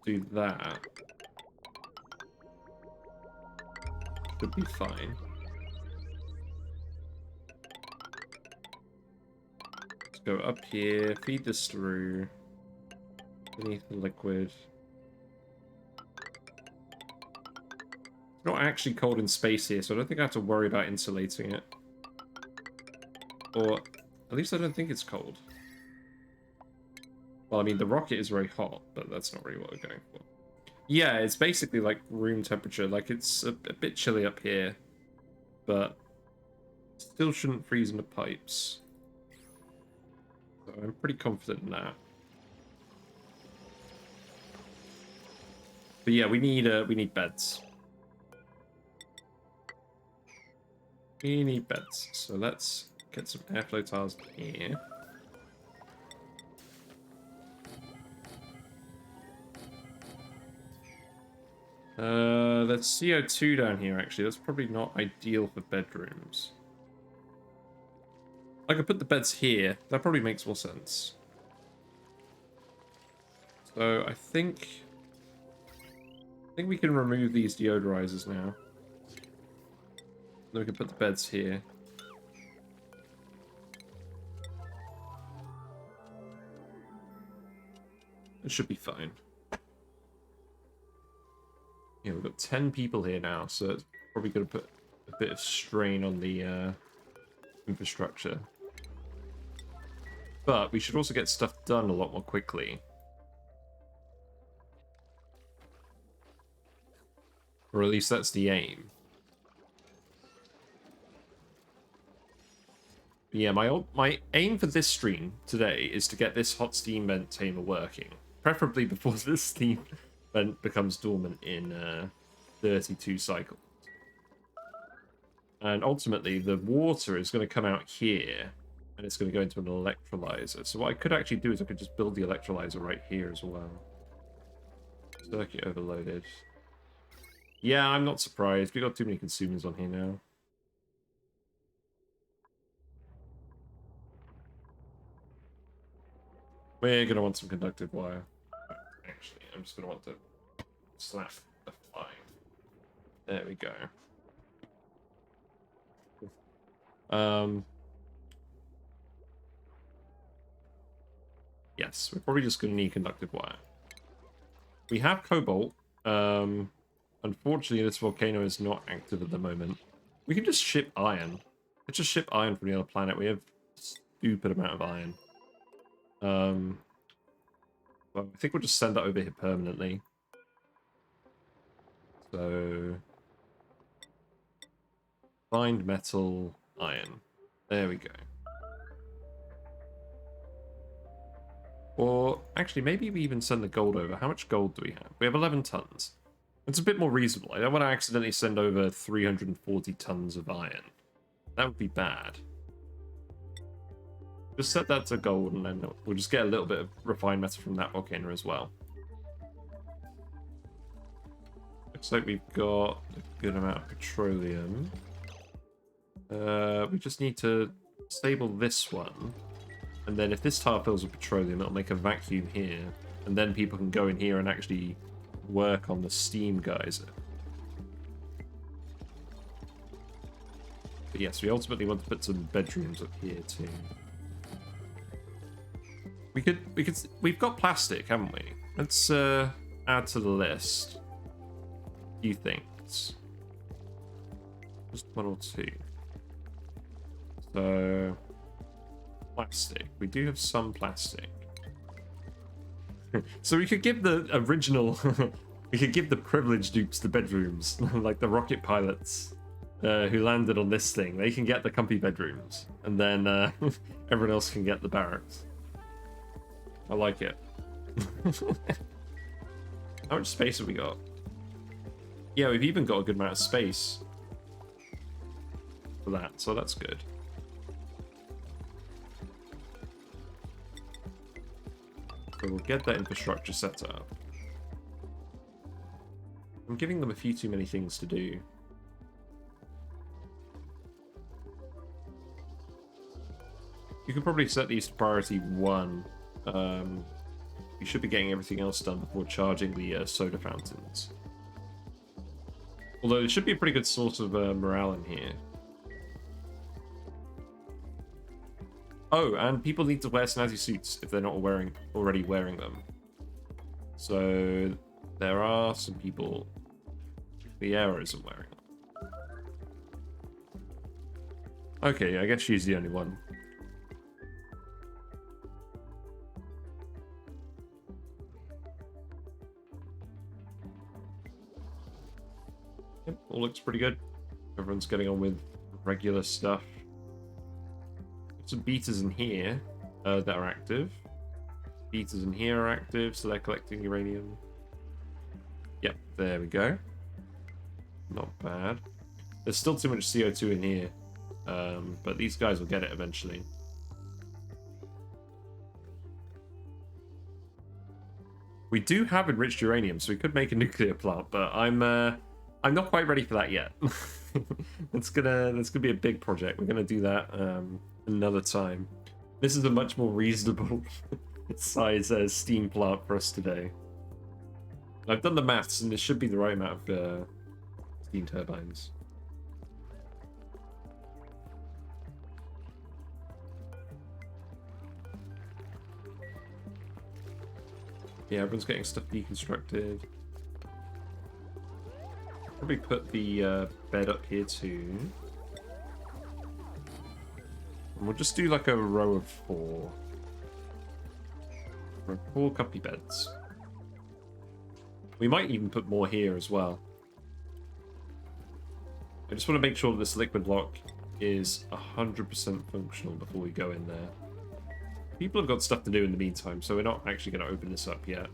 A: Do that. Should be fine. Let's go up here, feed this through. Beneath the liquid. It's not actually cold in space here, so I don't think I have to worry about insulating it. Or, at least I don't think it's cold. Well, I mean, the rocket is very hot, but that's not really what we're going for. Yeah, it's basically like room temperature. Like, it's a bit chilly up here, but still shouldn't freeze in the pipes. So I'm pretty confident in that. But yeah, we need beds. We need beds. So let's get some airflow tiles here. There's CO2 down here, actually. That's probably not ideal for bedrooms. I could put the beds here. That probably makes more sense. So I think we can remove these deodorizers now. Then we can put the beds here. It should be fine. Yeah, we've got 10 people here now, so it's probably going to put a bit of strain on the infrastructure. But we should also get stuff done a lot more quickly. Or at least that's the aim. But yeah, my aim for this stream today is to get this hot steam vent tamer working, preferably before this steam vent becomes dormant in 32 cycles. And ultimately, the water is going to come out here, and it's going to go into an electrolyzer. So what I could actually do is I could just build the electrolyzer right here as well. Circuit overloaded. Yeah, I'm not surprised. We've got too many consumers on here now. We're going to want some conductive wire. Actually, I'm just going to want to slap the fly. There we go. Yes, we're probably just going to need conductive wire. We have cobalt. Unfortunately, this volcano is not active at the moment. We can just ship iron. Let's just ship iron from the other planet. We have a stupid amount of iron. Well, I think we'll just send that over here permanently. So, find metal, iron. There we go. Or, actually, maybe we even send the gold over. How much gold do we have? We have 11 tons. It's a bit more reasonable. I don't want to accidentally send over 340 tons of iron. That would be bad. Just set that to gold, and then we'll just get a little bit of refined metal from that volcano as well. Looks like we've got a good amount of petroleum. We just need to stable this one. And then if this tile fills with petroleum, it'll make a vacuum here. And then people can go in here and actually work on the steam geyser. But yes, we ultimately want to put some bedrooms up here too. We've got plastic, haven't we? Let's add to the list a few things. Just one or two. So, plastic. We do have some plastic. So we could give the original, we could give the privileged dupes the bedrooms, like the rocket pilots who landed on this thing. They can get the comfy bedrooms, and then everyone else can get the barracks. I like it. How much space have we got? Yeah, we've even got a good amount of space for that, so that's good. So we'll get that infrastructure set up. I'm giving them a few too many things to do. You can probably set these to priority 1. You should be getting everything else done before charging the soda fountains. Although it should be a pretty good source of morale in here. Oh, and people need to wear snazzy suits if they're not already wearing them. So there are some people. The Aero isn't wearing them. Okay, I guess she's the only one. Yep, all looks pretty good. Everyone's getting on with regular stuff. Some beaters in here that are active. Beaters in here are active, so they're collecting uranium. Yep, there we go. Not bad. There's still too much CO2 in here, but these guys will get it eventually. We do have enriched uranium, so we could make a nuclear plant, but I'm not quite ready for that yet. That's gonna be a big project. We're gonna do that another time. This is a much more reasonable size steam plant for us today. I've done the maths, and this should be the right amount of steam turbines. Yeah, everyone's getting stuff deconstructed. Probably put the bed up here too. And we'll just do like a row of 4. 4 comfy beds. We might even put more here as well. I just want to make sure that this liquid block is 100% functional before we go in there. People have got stuff to do in the meantime, so we're not actually going to open this up yet.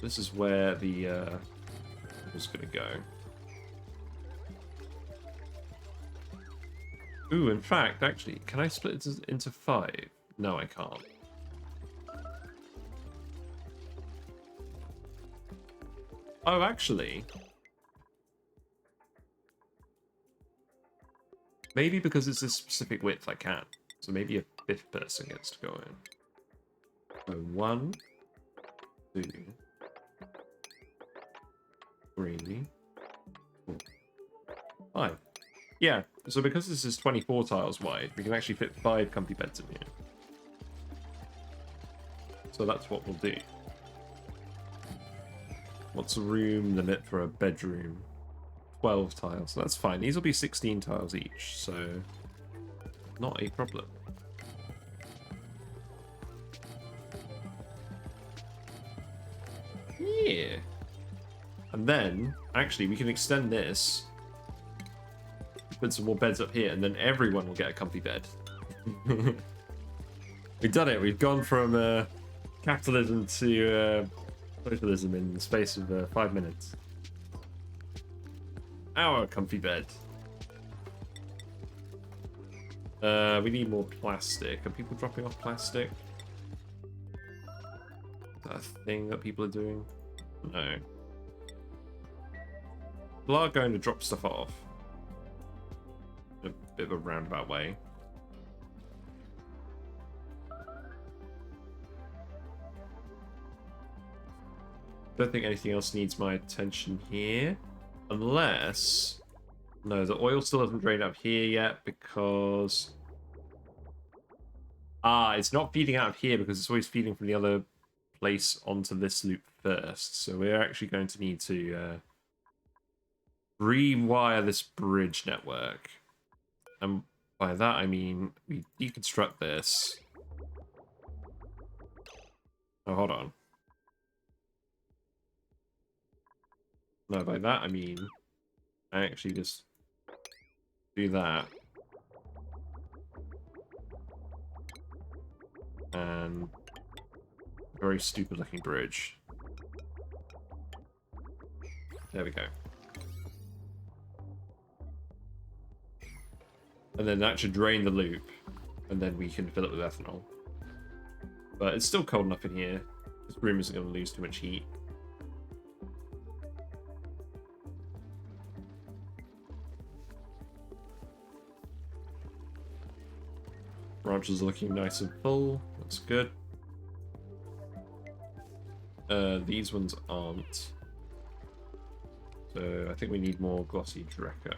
A: This is where the was going to go. Ooh, in fact, actually, can I split it into 5? No, I can't. Oh, actually. Maybe because it's a specific width, I can. So maybe a 5th person gets to go in. So 1, 2, 3, 4, 5. Yeah, so because this is 24 tiles wide, we can actually fit 5 comfy beds in here. So that's what we'll do. What's the room limit for a bedroom? 12 tiles. So that's fine. These will be 16 tiles each, so not a problem. Yeah. And then, actually, we can extend this. Put some more beds up here, and then everyone will get a comfy bed. We've done it. We've gone from capitalism to socialism in the space of 5 minutes. Our comfy bed. We need more plastic. Are people dropping off plastic? Is that a thing that people are doing? No. People are going to drop stuff off. In a bit of a roundabout way. Don't think anything else needs my attention here. Unless... No, the oil still hasn't drained up here yet because... it's not feeding out of here because it's always feeding from the other place onto this loop first. So we're actually going to need to rewire this bridge network. And by that I mean we deconstruct this. Oh, hold on. No, by that I mean I actually just do that. And very stupid looking bridge. There we go. And then that should drain the loop, and then we can fill it with ethanol. But it's still cold enough in here. This room isn't going to lose too much heat. Branches are looking nice and full. That's good. These ones aren't. So I think we need more glossy Dreco.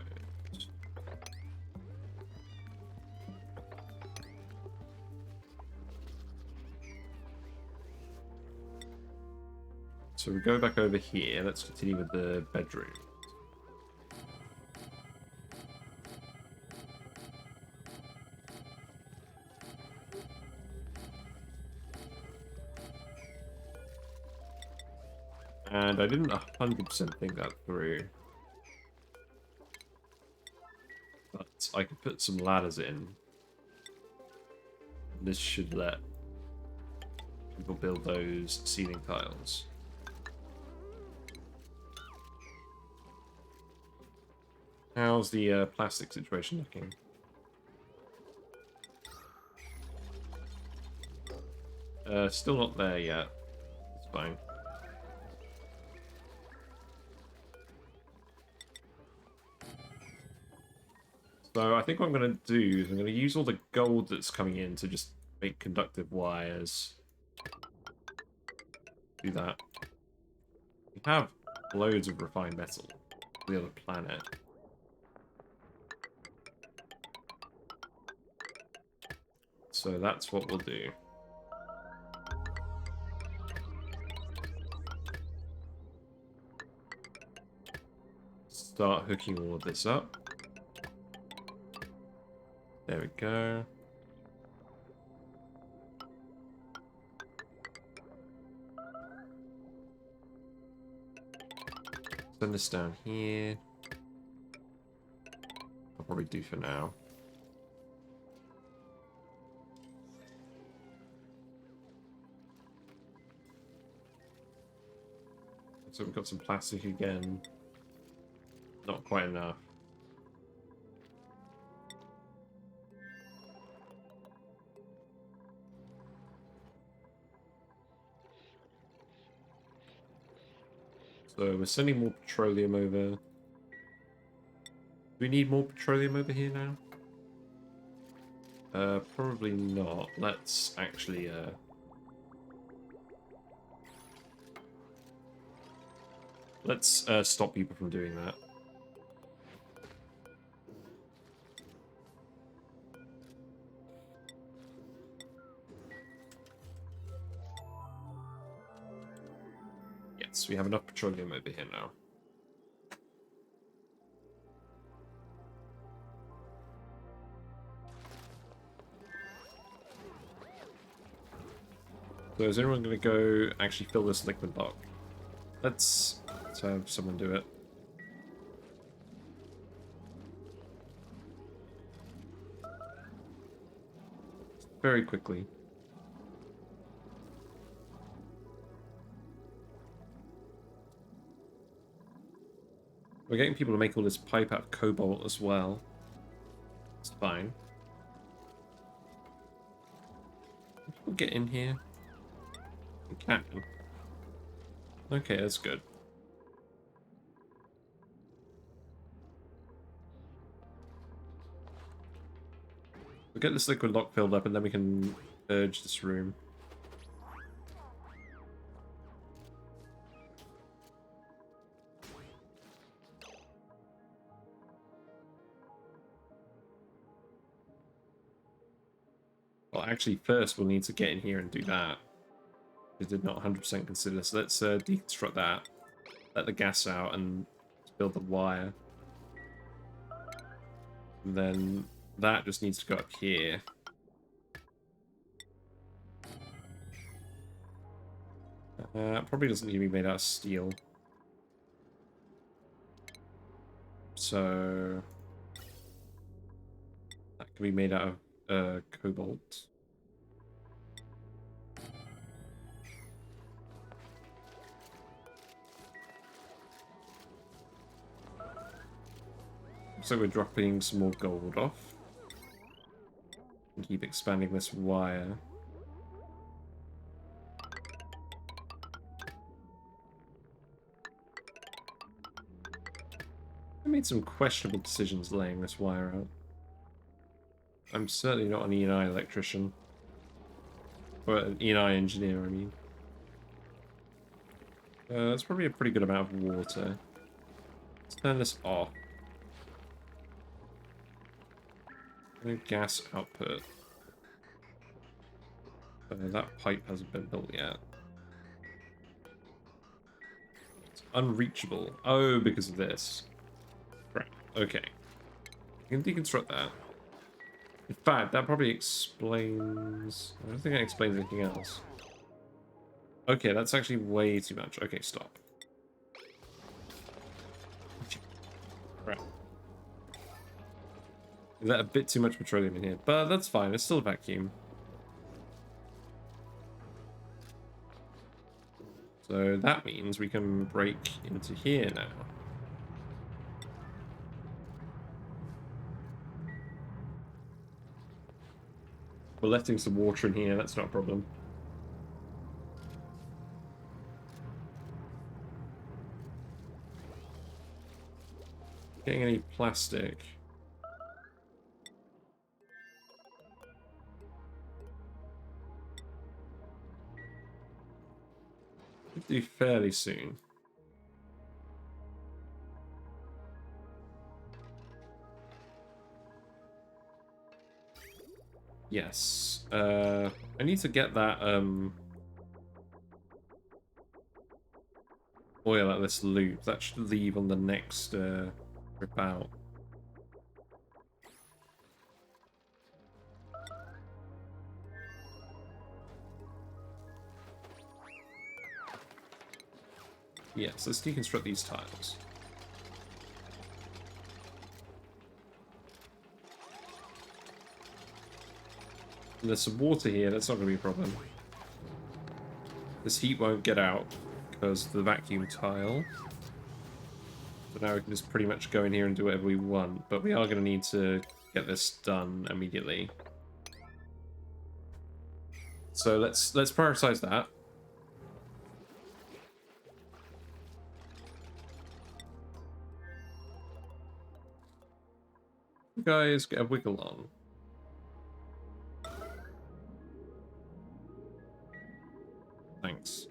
A: So we go back over here. Let's continue with the bedroom. And I didn't 100% think that through. But I could put some ladders in. This should let people build those ceiling tiles. How's the plastic situation looking? Still not there yet. It's fine. So I think what I'm going to do is I'm going to use all the gold that's coming in to just make conductive wires. Do that. We have loads of refined metal on the other planet. So that's what we'll do. Start hooking all of this up. There we go. Send this down here. I'll probably do for now. So we've got some plastic again. Not quite enough. So we're sending more petroleum over. Do we need more petroleum over here now? Probably not. Let's actually let's stop people from doing that. Yes, we have enough petroleum over here now. So is anyone going to go actually fill this liquid lock? Let's have someone do it. Very quickly. We're getting people to make all this pipe out of cobalt as well. It's fine. Can people get in here? We can. Okay, that's good. We'll get this liquid lock filled up and then we can purge this room. Well, actually, first we'll need to get in here and do that. We did not 100% consider. So let's deconstruct that. Let the gas out and build the wire. And then that just needs to go up here. Probably doesn't need to be made out of steel. So that can be made out of cobalt. So we're dropping some more gold off. And keep expanding this wire. I made some questionable decisions laying this wire out. I'm certainly not an ENI electrician. Or an ENI engineer, I mean. That's probably a pretty good amount of water. Let's turn this off. No gas output. That pipe hasn't been built yet. It's unreachable. Oh, because of this. Right. Okay. You can deconstruct that. In fact, that probably explains... I don't think it explains anything else. Okay, that's actually way too much. Okay, stop. Right. Is that a bit too much petroleum in here? But that's fine, it's still a vacuum. So that means we can break into here now. We're letting some water in here, that's not a problem. Getting any plastic. Could do fairly soon. Yes. I need to get that oil out of this loop. That should leave on the next trip out. Yeah, so let's deconstruct these tiles. And there's some water here, that's not going to be a problem. This heat won't get out because of the vacuum tile. So now we can just pretty much go in here and do whatever we want, but we are going to need to get this done immediately. So let's prioritize that. You guys get a wiggle on. Thanks.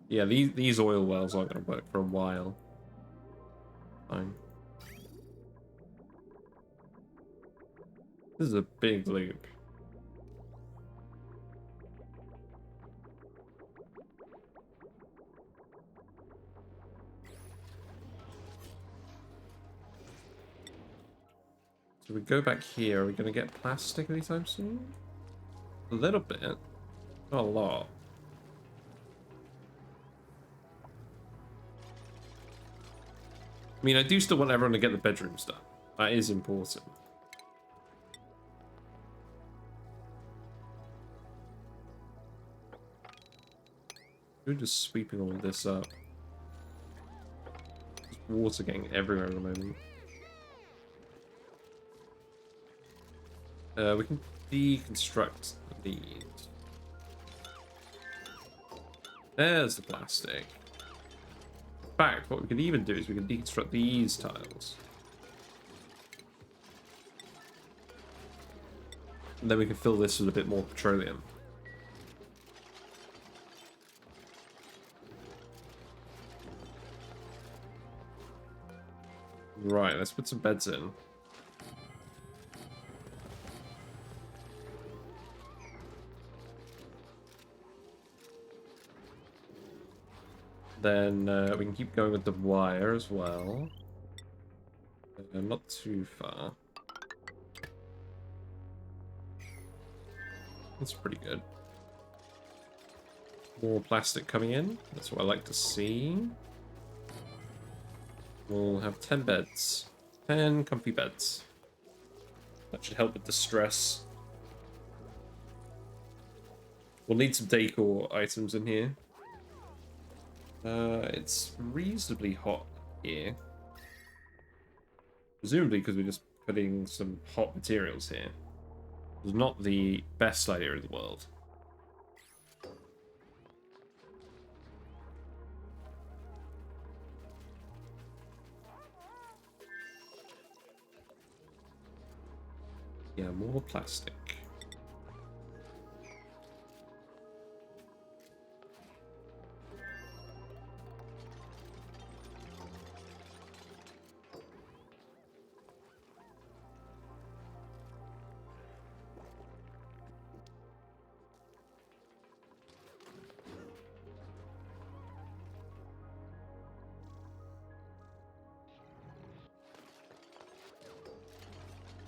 A: Yeah, these oil wells aren't going to work for a while. Fine. This is a big loop. So we go back here. Are we going to get plastic anytime soon? A little bit. Not a lot. I mean, I do still want everyone to get the bedrooms done. That is important. We're just sweeping all of this up. There's water getting everywhere at the moment. We can deconstruct these. There's the plastic. In fact, what we could even do is we can deconstruct these tiles. And then we can fill this with a bit more petroleum. Right, let's put some beds in. Then we can keep going with the wire as well. Not too far. That's pretty good. More plastic coming in. That's what I like to see. We'll have 10 beds. 10 comfy beds. That should help with the stress. We'll need some decor items in here. It's reasonably hot here. Presumably because we're just putting some hot materials here. It's not the best idea in the world. Yeah, more plastic.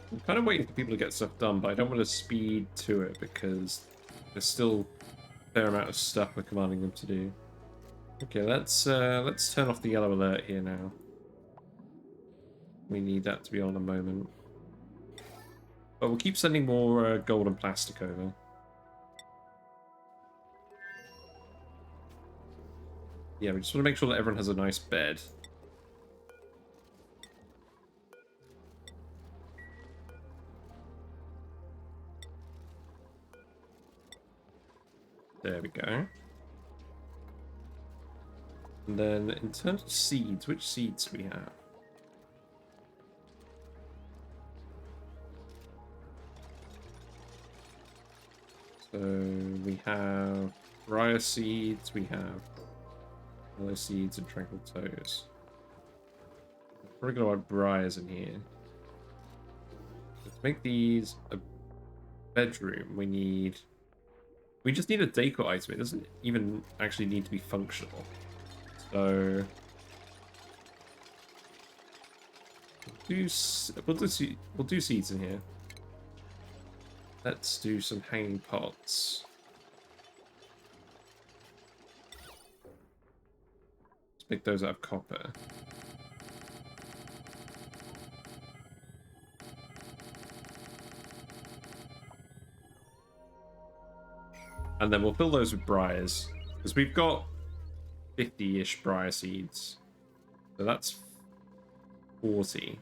A: I'm kind of waiting for people to get stuff done, but I don't want to speed to it because there's still a fair amount of stuff we're commanding them to do. Okay, let's turn off the yellow alert here now. We need that to be on a moment. But we'll keep sending more gold and plastic over. Yeah, we just want to make sure that everyone has a nice bed. There we go. And then in terms of seeds, which seeds do we have? So we have briar seeds, we have yellow seeds and tranquil toes. We're going to want briars in here. So to make these a bedroom, we just need a decor item. It doesn't even actually need to be functional. So we'll do seeds in here. Let's do some hanging pots. Let's make those out of copper. And then we'll fill those with briars. Because we've got 50-ish briar seeds. So that's 40.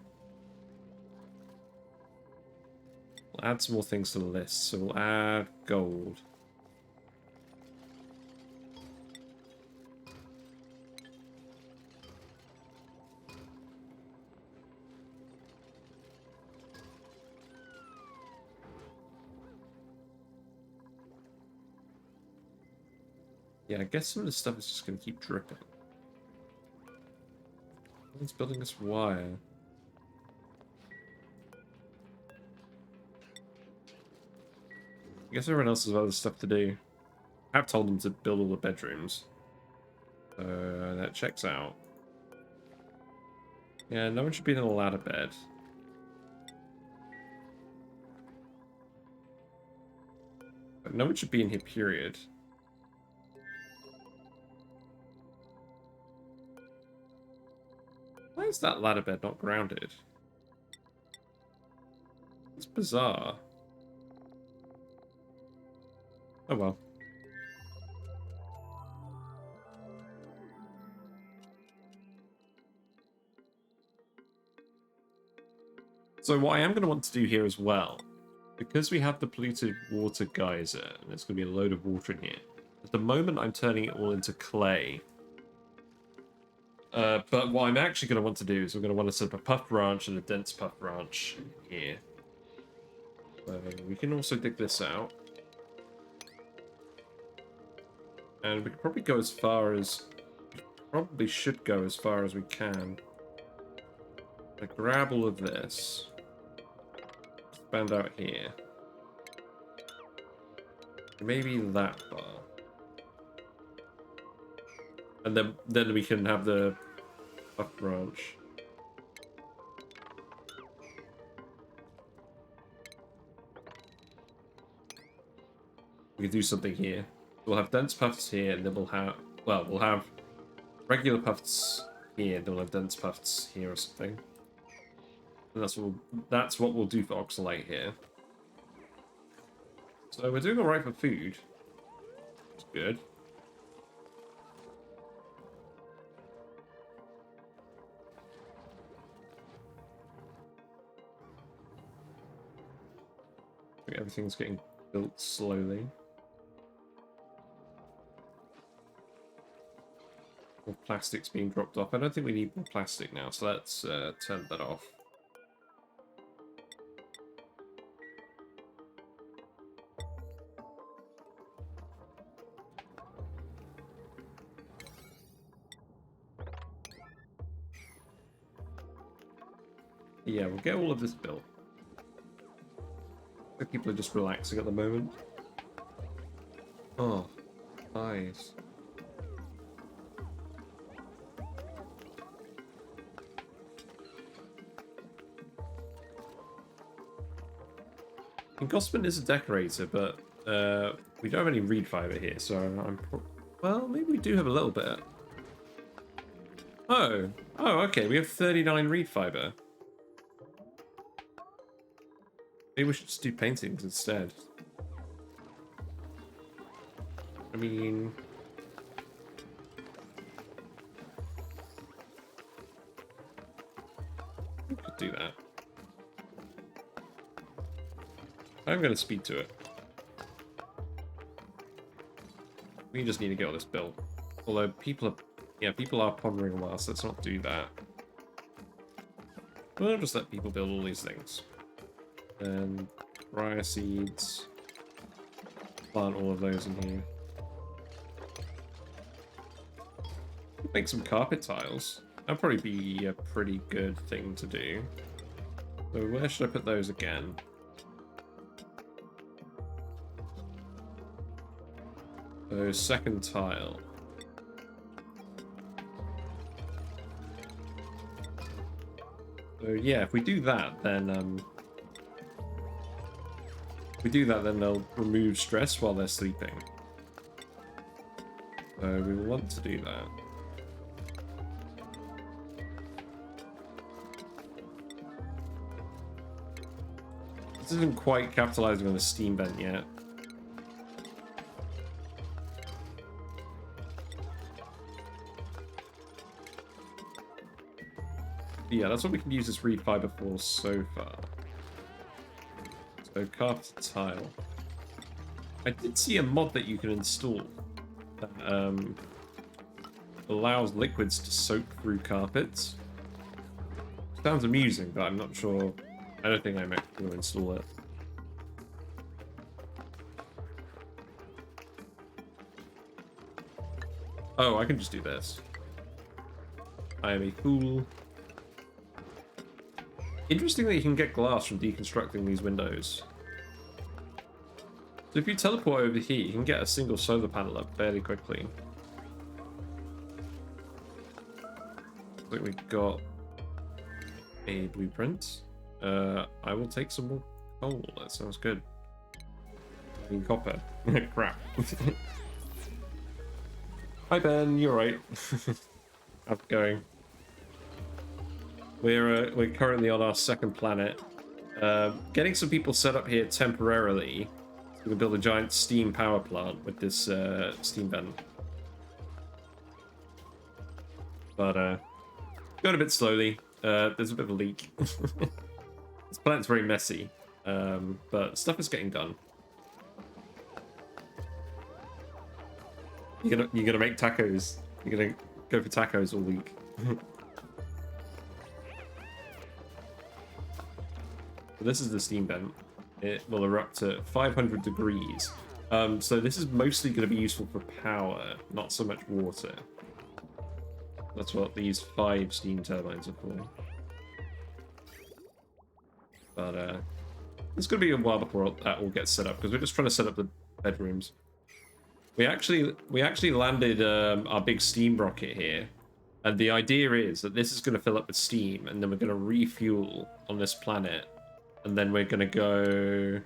A: We'll add some more things to the list. So we'll add gold. Yeah, I guess some of this stuff is just going to keep dripping. Someone's building this wire. I guess everyone else has other stuff to do. I have told them to build all the bedrooms. That checks out. Yeah, no one should be in a ladder bed. But no one should be in here, period. Why is that ladder bed not grounded? It's bizarre. Oh well. So what I am going to want to do here as well, because we have the polluted water geyser, and there's going to be a load of water in here, at the moment I'm turning it all into clay. But what I'm actually going to want to do is we're going to want to set up a puff branch and a dense puff branch here. So we can also dig this out. And we could probably go as far as... Probably should go as far as we can. I grab all of this. Expand out here. Maybe that far. And then we can have the puff branch. We can do something here. We'll have dense puffs here, and then we'll have... Well, we'll have regular puffs here, and then we'll have dense puffs here or something. And that's what we'll do for oxalate here. So we're doing alright for food. It's good. Everything's getting built slowly. More plastic's being dropped off. I don't think we need more plastic now, so let's turn that off. Yeah, we'll get all of this built. People are just relaxing at the moment. Oh, nice. And Gossman is a decorator, but we don't have any reed fiber here, so well, maybe we do have a little bit. Oh, okay, we have 39 reed fiber. Maybe we should just do paintings instead. I mean... we could do that. I'm going to speed to it. We just need to get all this built. Although people are pondering a while, so let's not do that. We'll just let people build all these things. And briar seeds. Plant all of those in here. Make some carpet tiles. That'd probably be a pretty good thing to do. So where should I put those again? So second tile. So yeah, if we do that, then we do that, then they'll remove stress while they're sleeping. So we will want to do that. This isn't quite capitalizing on the steam vent yet. Yeah, that's what we can use this reed fiber for so far. So carpet tile. I did see a mod that you can install that allows liquids to soak through carpets. Sounds amusing, but I'm not sure. I don't think I'm actually going to install it. Oh, I can just do this. I am a fool. Interesting that you can get glass from deconstructing these windows. So if you teleport over here, you can get a single solar panel up fairly quickly. I think we got a blueprint. I will take some more coal. That sounds good. I mean, copper. Crap. Hi Ben, you're right. How's it going? We're currently on our second planet. Getting some people set up here temporarily. We're gonna build a giant steam power plant with this steam vent. But going a bit slowly. There's a bit of a leak. This planet's very messy, but stuff is getting done. You're gonna make tacos. You're gonna go for tacos all week. This is the steam vent. It will erupt at 500 degrees. So this is mostly going to be useful for power, not so much water. That's what these 5 steam turbines are for. But it's going to be a while before that all gets set up, because we're just trying to set up the bedrooms. We actually landed our big steam rocket here, and the idea is that this is going to fill up with steam, and then we're going to refuel on this planet, and then we're going to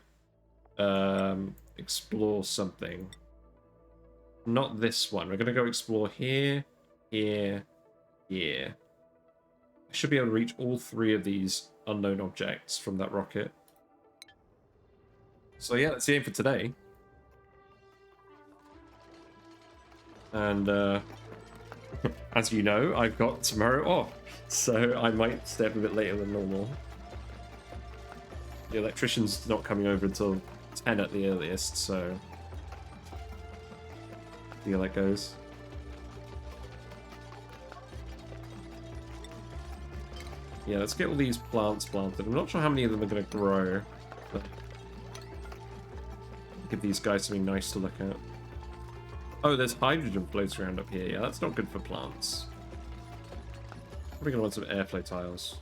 A: go explore something. Not this one. We're going to go explore here, here, here. I should be able to reach all 3 of these unknown objects from that rocket. So yeah, that's the aim for today. And as you know, I've got tomorrow off, so I might stay up a bit later than normal. The electrician's not coming over until 10 at the earliest, so see how that goes. Yeah, let's get all these plants planted. I'm not sure how many of them are going to grow, but give these guys something nice to look at. Oh, there's hydrogen floats around up here. Yeah, that's not good for plants. Probably going to want some airflow tiles.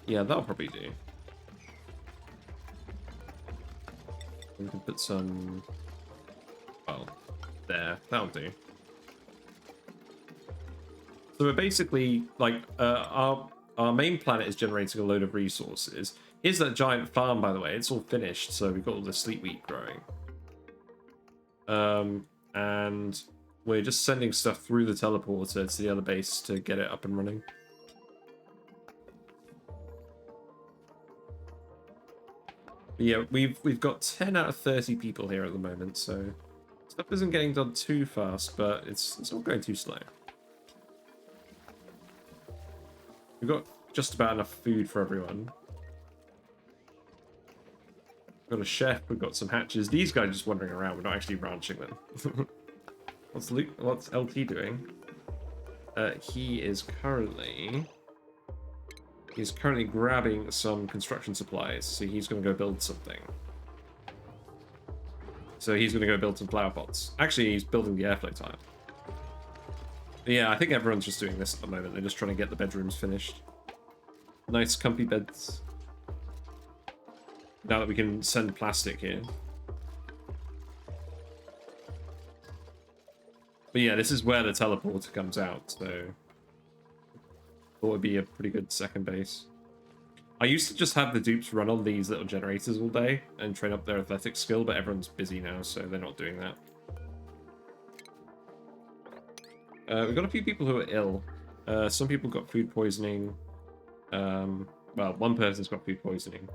A: Yeah, that'll probably do. We can put some... well, there. That'll do. So we're basically, like, our main planet is generating a load of resources. Here's that giant farm, by the way. It's all finished, so we've got all the sleep wheat growing. And we're just sending stuff through the teleporter to the other base to get it up and running. But yeah, we've got 10 out of 30 people here at the moment, so stuff isn't getting done too fast, but it's not going too slow. We've got just about enough food for everyone. We've got a chef, we've got some hatches. These guys are just wandering around, we're not actually ranching them. What's LT doing? He's currently grabbing some construction supplies, so he's going to go build something. So he's going to go build some flower pots. Actually, he's building the airflow tile. But yeah, I think everyone's just doing this at the moment. They're just trying to get the bedrooms finished. Nice, comfy beds. Now that we can send plastic here. But yeah, this is where the teleporter comes out, so thought it'd be a pretty good second base. I used to just have the dupes run on these little generators all day and train up their athletic skill, but everyone's busy now, so they're not doing that. We've got a few people who are ill. Some people got food poisoning. Well, one person's got food poisoning.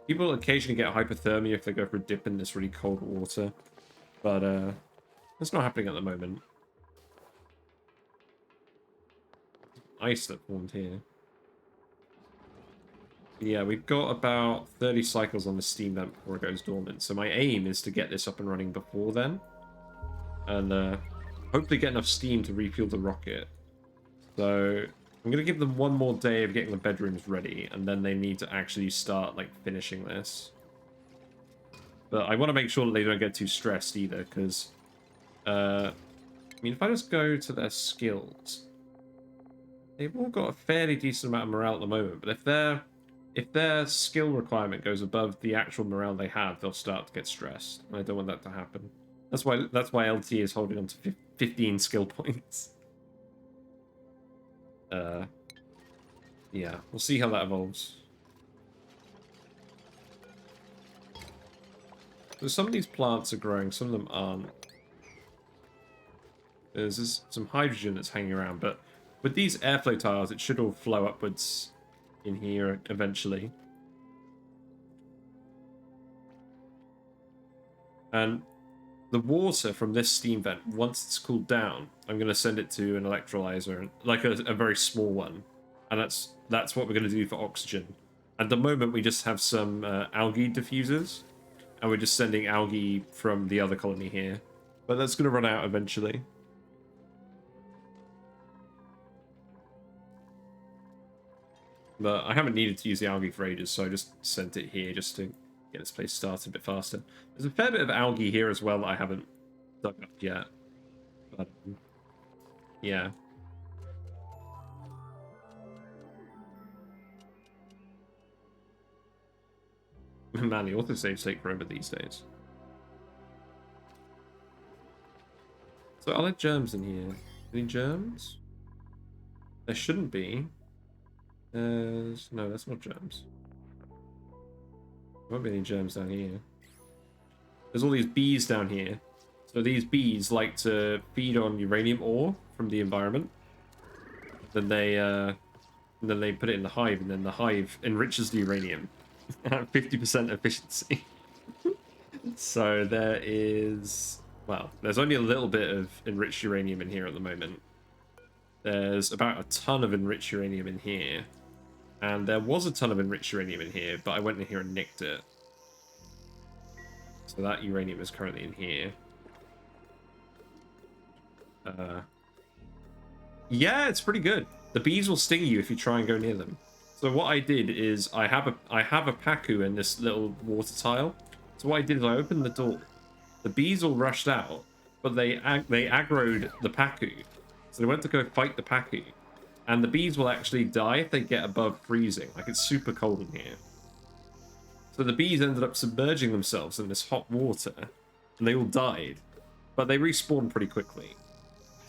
A: People occasionally get hypothermia if they go for a dip in this really cold water, but that's not happening at the moment. Ice that formed here. Yeah, we've got about 30 cycles on the steam vent before it goes dormant, so my aim is to get this up and running before then, and hopefully get enough steam to refuel the rocket. So I'm going to give them one more day of getting the bedrooms ready, and then they need to actually start, like, finishing this. But I want to make sure that they don't get too stressed either, because, I mean, if I just go to their skills, they've all got a fairly decent amount of morale at the moment, but if their skill requirement goes above the actual morale they have, they'll start to get stressed. And I don't want that to happen. That's why LT is holding on to 15 skill points. Yeah, we'll see how that evolves. So some of these plants are growing, some of them aren't. There's some hydrogen that's hanging around, but with these airflow tiles, it should all flow upwards in here eventually. And the water from this steam vent, once it's cooled down, I'm going to send it to an electrolyzer, like a very small one. And that's what we're going to do for oxygen. At the moment, we just have some algae diffusers, and we're just sending algae from the other colony here. But that's going to run out eventually. But I haven't needed to use the algae for ages, so I just sent it here just to get this place started a bit faster. There's a fair bit of algae here as well that I haven't dug up yet. But, yeah. Man, the autosaves take forever these days. So are there germs in here? Any germs? There shouldn't be. No, that's not germs. There won't be any germs down here. There's all these bees down here. So these bees like to feed on uranium ore from the environment. Then they put it in the hive, and then the hive enriches the uranium at 50% efficiency. So there is, well, there's only a little bit of enriched uranium in here at the moment. There's about a ton of enriched uranium in here. And there was a ton of enriched uranium in here, but I went in here and nicked it. So that uranium is currently in here. Yeah, it's pretty good. The bees will sting you if you try and go near them. So what I did is I have a Pacu in this little water tile. So what I did is I opened the door. The bees all rushed out, but they aggroed the Pacu. So they went to go fight the Pacu. And the bees will actually die if they get above freezing. Like, it's super cold in here. So the bees ended up submerging themselves in this hot water. And they all died. But they respawn pretty quickly.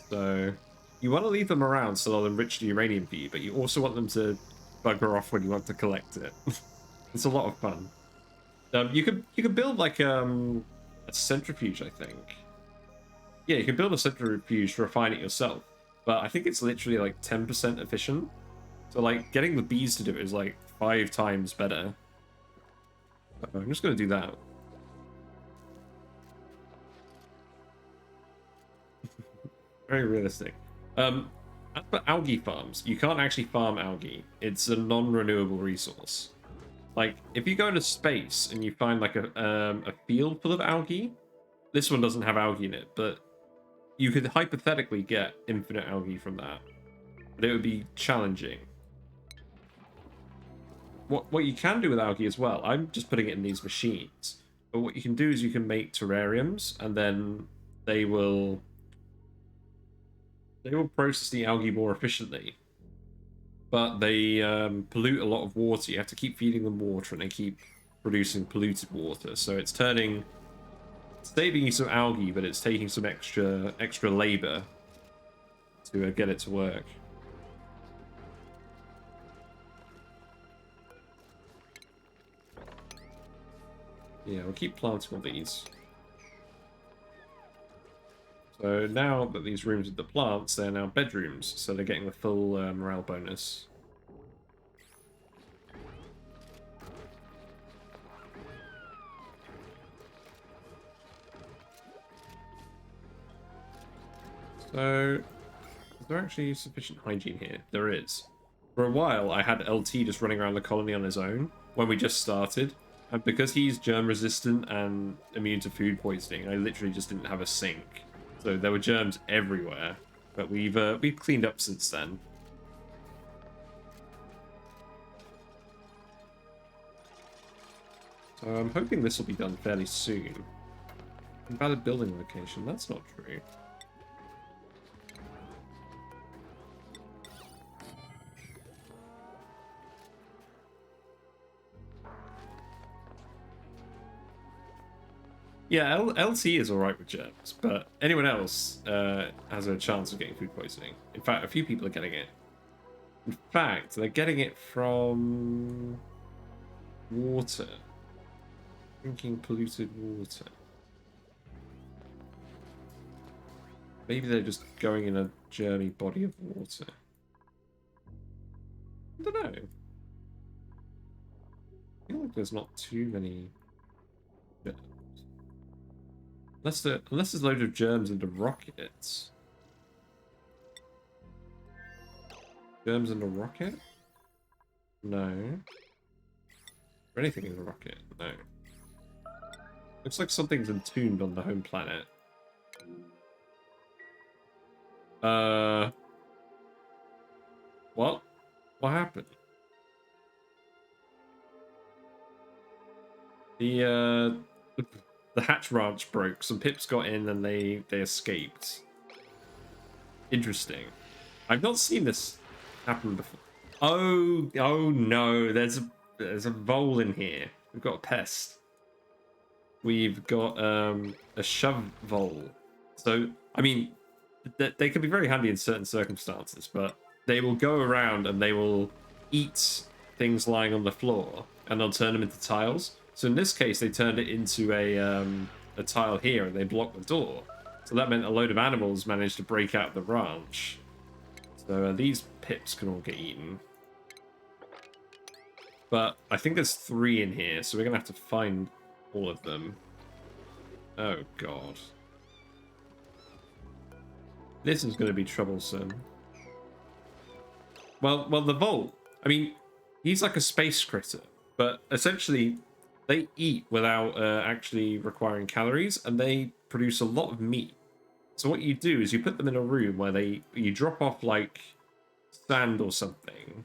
A: So you want to leave them around so they'll enrich the uranium for you. But you also want them to bugger off when you want to collect it. It's a lot of fun. You could build like a centrifuge, I think. Yeah, you can build a centrifuge to refine it yourself. But I think it's literally like 10% efficient. So like getting the bees to do it is like 5 times better. I'm just going to do that. Very realistic. As for algae farms, you can't actually farm algae. It's a non-renewable resource. Like, if you go into space and you find like a field full of algae, this one doesn't have algae in it, but you could hypothetically get infinite algae from that, but it would be challenging. What you can do with algae as well, I'm just putting it in these machines, but what you can do is you can make terrariums, and then they will process the algae more efficiently. But they pollute a lot of water. You have to keep feeding them water, and they keep producing polluted water. So it's saving you some algae, but it's taking some extra labor to get it to work. Yeah, we'll keep planting all these. So now that these rooms with the plants, they're now bedrooms, so they're getting the full morale bonus. So, is there actually sufficient hygiene here? There is. For a while, I had LT just running around the colony on his own when we just started. And because he's germ resistant and immune to food poisoning, I literally just didn't have a sink. So there were germs everywhere. But we've cleaned up since then. So I'm hoping this will be done fairly soon. Invalid building location, that's not true. Yeah, LT is alright with germs, but anyone else has a chance of getting food poisoning. In fact, a few people are getting it. In fact, they're getting it from water. Drinking polluted water. Maybe they're just going in a germy body of water. I don't know. I feel like there's not too many germs. Unless there's loads of germs in the rockets. Germs in the rocket? No. Or anything in the rocket? No. Looks like something's entombed on the home planet. What? What happened? The hatch ranch broke. Some pips got in and they escaped. Interesting. I've not seen this happen before. Oh no! There's a vole in here. We've got a pest. We've got a shove vole. So I mean, they can be very handy in certain circumstances, but they will go around and they will eat things lying on the floor and they'll turn them into tiles. So in this case, they turned it into a tile here and they blocked the door. So that meant a load of animals managed to break out of the ranch. So these pips can all get eaten. But I think there's 3 in here, so we're going to have to find all of them. Oh, God. This is going to be troublesome. Well, the Volt, I mean, he's like a space critter, but essentially they eat without actually requiring calories, and they produce a lot of meat. So what you do is you put them in a room where you drop off like sand or something,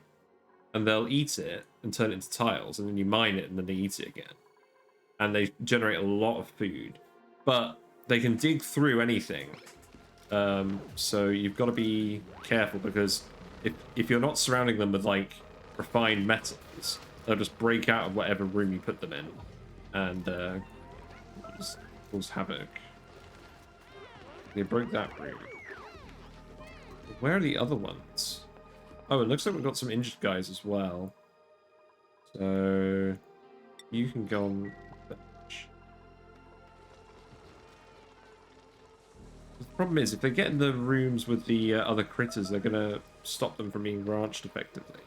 A: and they'll eat it and turn it into tiles, and then you mine it and then they eat it again. And they generate a lot of food, but they can dig through anything. So you've got to be careful, because if you're not surrounding them with like refined metals, they'll just break out of whatever room you put them in and just cause havoc. They broke that room. Where are the other ones? Oh, it looks like we've got some injured guys as well. So you can go on the bench. The problem is, if they get in the rooms with the other critters, they're going to stop them from being branched effectively.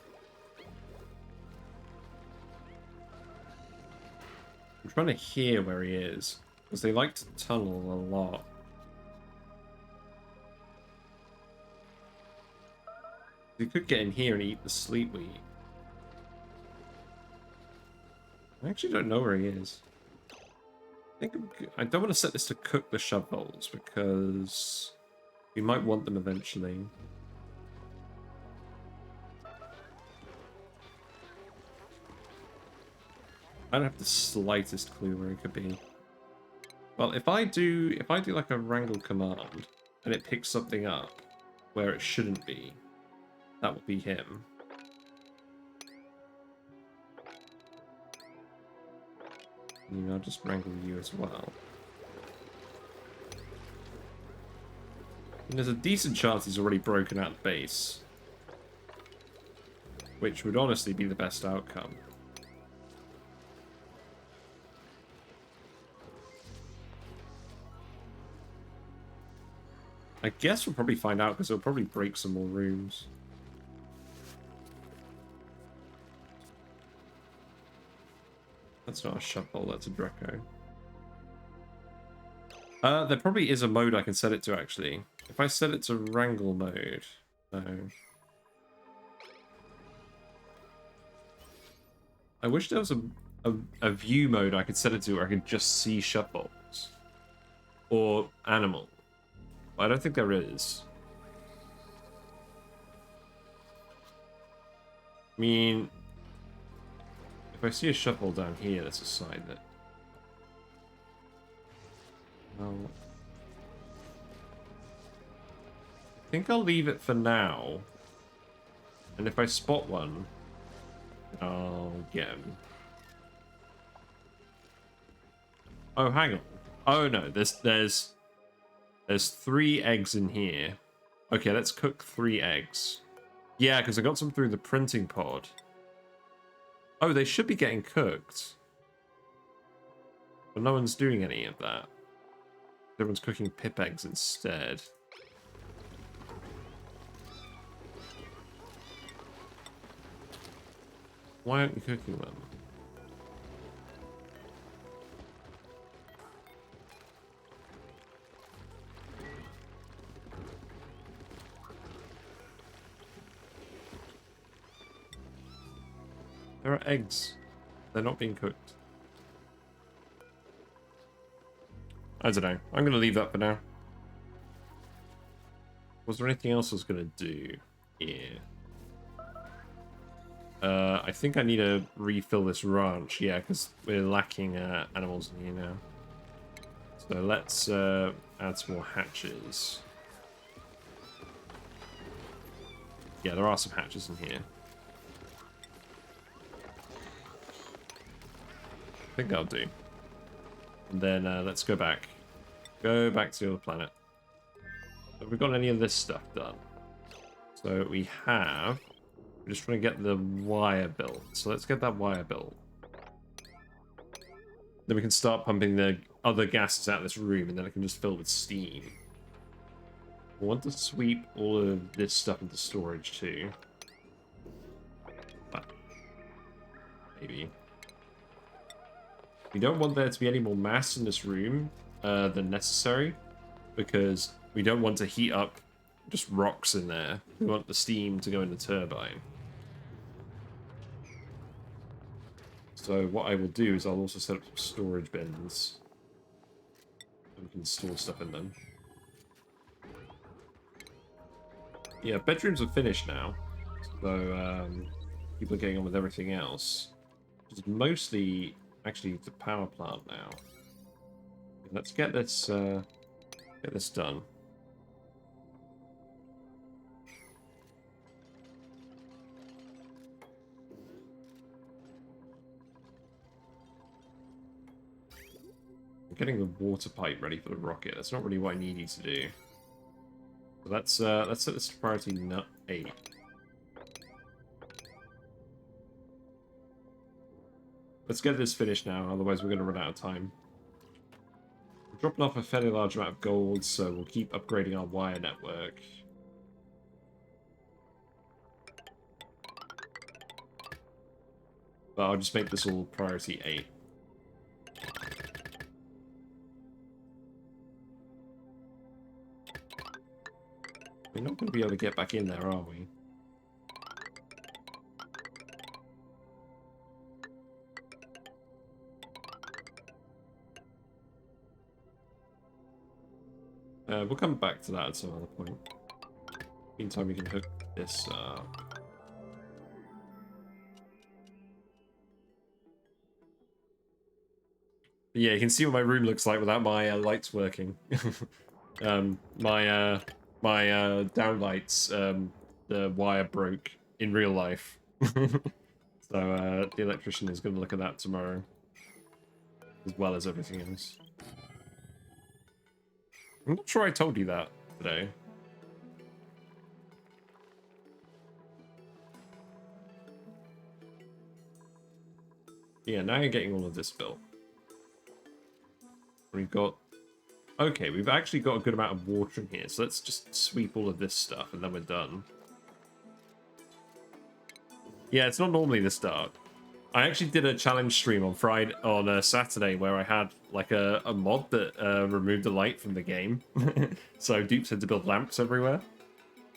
A: I'm trying to hear where he is, because they like to tunnel a lot. He could get in here and eat the sleepweed. I actually don't know where he is. I don't want to set this to cook the shove bowls, because we might want them eventually. I don't have the slightest clue where it could be. Well, if I do like a wrangle command and it picks something up where it shouldn't be, that would be him. And I'll just wrangle you as well. And there's a decent chance he's already broken out the base, which would honestly be the best outcome. I guess we'll probably find out because it'll probably break some more rooms. That's not a shovel, that's a Dreco. There probably is a mode I can set it to, actually. If I set it to wrangle mode, no. I wish there was a view mode I could set it to where I could just see shovels. Or animal. I don't think there is. I mean, if I see a shovel down here, that's a sign that... Oh. I think I'll leave it for now. And if I spot one, I'll get him. Oh, hang on. Oh no, there's 3 eggs in here. Okay, let's cook 3 eggs. Yeah, because I got some through the printing pod. Oh, they should be getting cooked. But no one's doing any of that. Everyone's cooking pip eggs instead. Why aren't you cooking them? There are eggs. They're not being cooked. I don't know. I'm going to leave that for now. Was there anything else I was going to do here? I think I need to refill this ranch. Yeah, because we're lacking animals in here now. So let's add some more hatches. Yeah, there are some hatches in here. I think that'll do. And then let's go back. Go back to the other planet. Have we got any of this stuff done? So we have... We're just trying to get the wire built. So let's get that wire built. Then we can start pumping the other gases out of this room, and then it can just fill with steam. I want to sweep all of this stuff into storage too. But maybe. We don't want there to be any more mass in this room than necessary, because we don't want to heat up just rocks in there. We want the steam to go in the turbine. So what I will do is I'll also set up some storage bins. We can store stuff in them. Yeah, bedrooms are finished now. So people are getting on with everything else. It's mostly actually the power plant now. Let's get this done. I'm getting the water pipe ready for the rocket. That's not really what I need you to do. So let's set this to priority 8. Let's get this finished now, otherwise we're going to run out of time. We're dropping off a fairly large amount of gold, so we'll keep upgrading our wire network. But I'll just make this all priority 8. We're not going to be able to get back in there, are we? We'll come back to that at some other point. Meantime, we can hook this up. Yeah, you can see what my room looks like without my lights working. My downlights, the wire broke in real life. So the electrician is going to look at that tomorrow, as well as everything else. I'm not sure I told you that today. Yeah, now you're getting all of this built. We've got Okay, we've actually got a good amount of water in here, so let's just sweep all of this stuff and then we're done. Yeah, it's not normally this dark. I actually did a challenge stream on Saturday where I had like a mod that removed the light from the game. So dupes had to build lamps everywhere.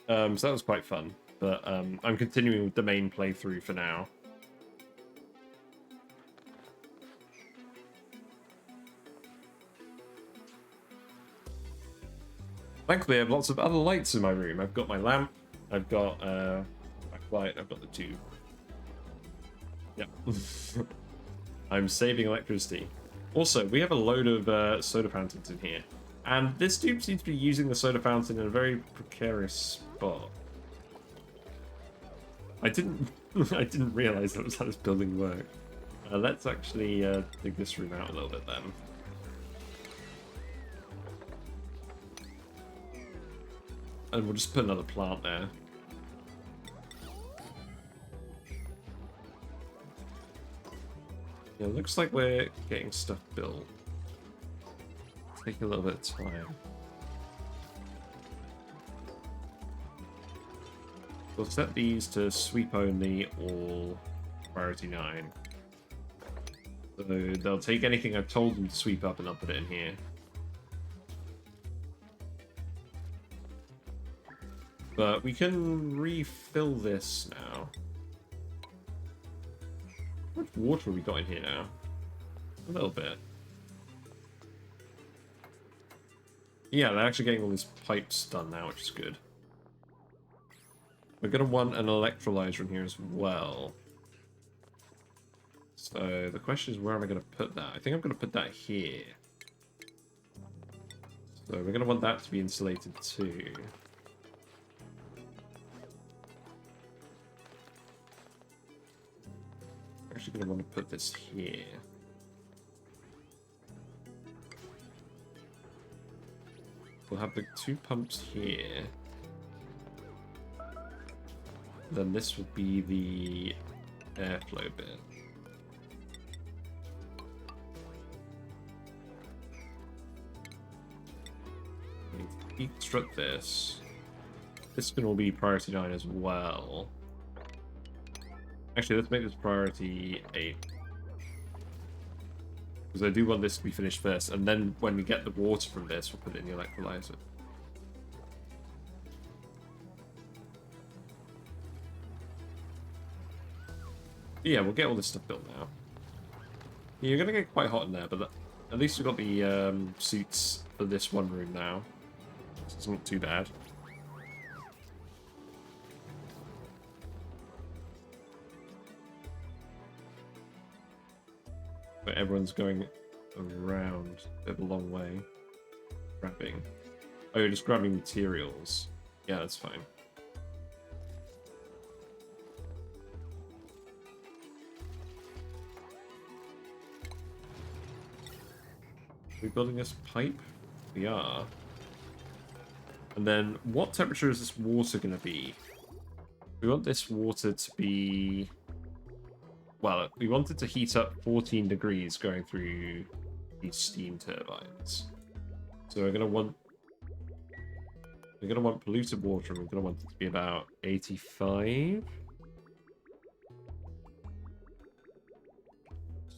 A: So that was quite fun. But I'm continuing with the main playthrough for now. Thankfully, I have lots of other lights in my room. I've got my lamp, I've got backlight, I've got the tube. Yep. I'm saving electricity. Also, we have a load of soda fountains in here. And this dupe seems to be using the soda fountain in a very precarious spot. I didn't I didn't realize that was how this building worked. Let's actually dig this room out a little bit then. And we'll just put another plant there. Yeah, looks like we're getting stuff built. Take a little bit of time. We'll set these to sweep only or priority 9. So they'll take anything I've told them to sweep up and I'll put it in here. But we can refill this now. How much water have we got in here now? A little bit. Yeah, they're actually getting all these pipes done now, which is good. We're going to want an electrolyzer in here as well. So the question is, where am I going to put that? I think I'm going to put that here. So we're going to want that to be insulated too. I'm actually going to want to put this here. We'll have the 2 pumps here. Then this would be the airflow bit. We need to deconstruct this. This can all be priority 9 as well. Actually, let's make this priority 8. Because I do want this to be finished first, and then when we get the water from this, we'll put it in the electrolyzer. Yeah, we'll get all this stuff built now. You're gonna get quite hot in there, but at least we've got the suits for this one room now. So it's not too bad. But everyone's going around a long way. Grabbing. Oh, you're just grabbing materials. Yeah, that's fine. Are we building this pipe? We are. And then, what temperature is this water going to be? We want this water to be... Well, we want it to heat up 14 degrees going through these steam turbines. So we're going to want polluted water, and we're going to want it to be about 85.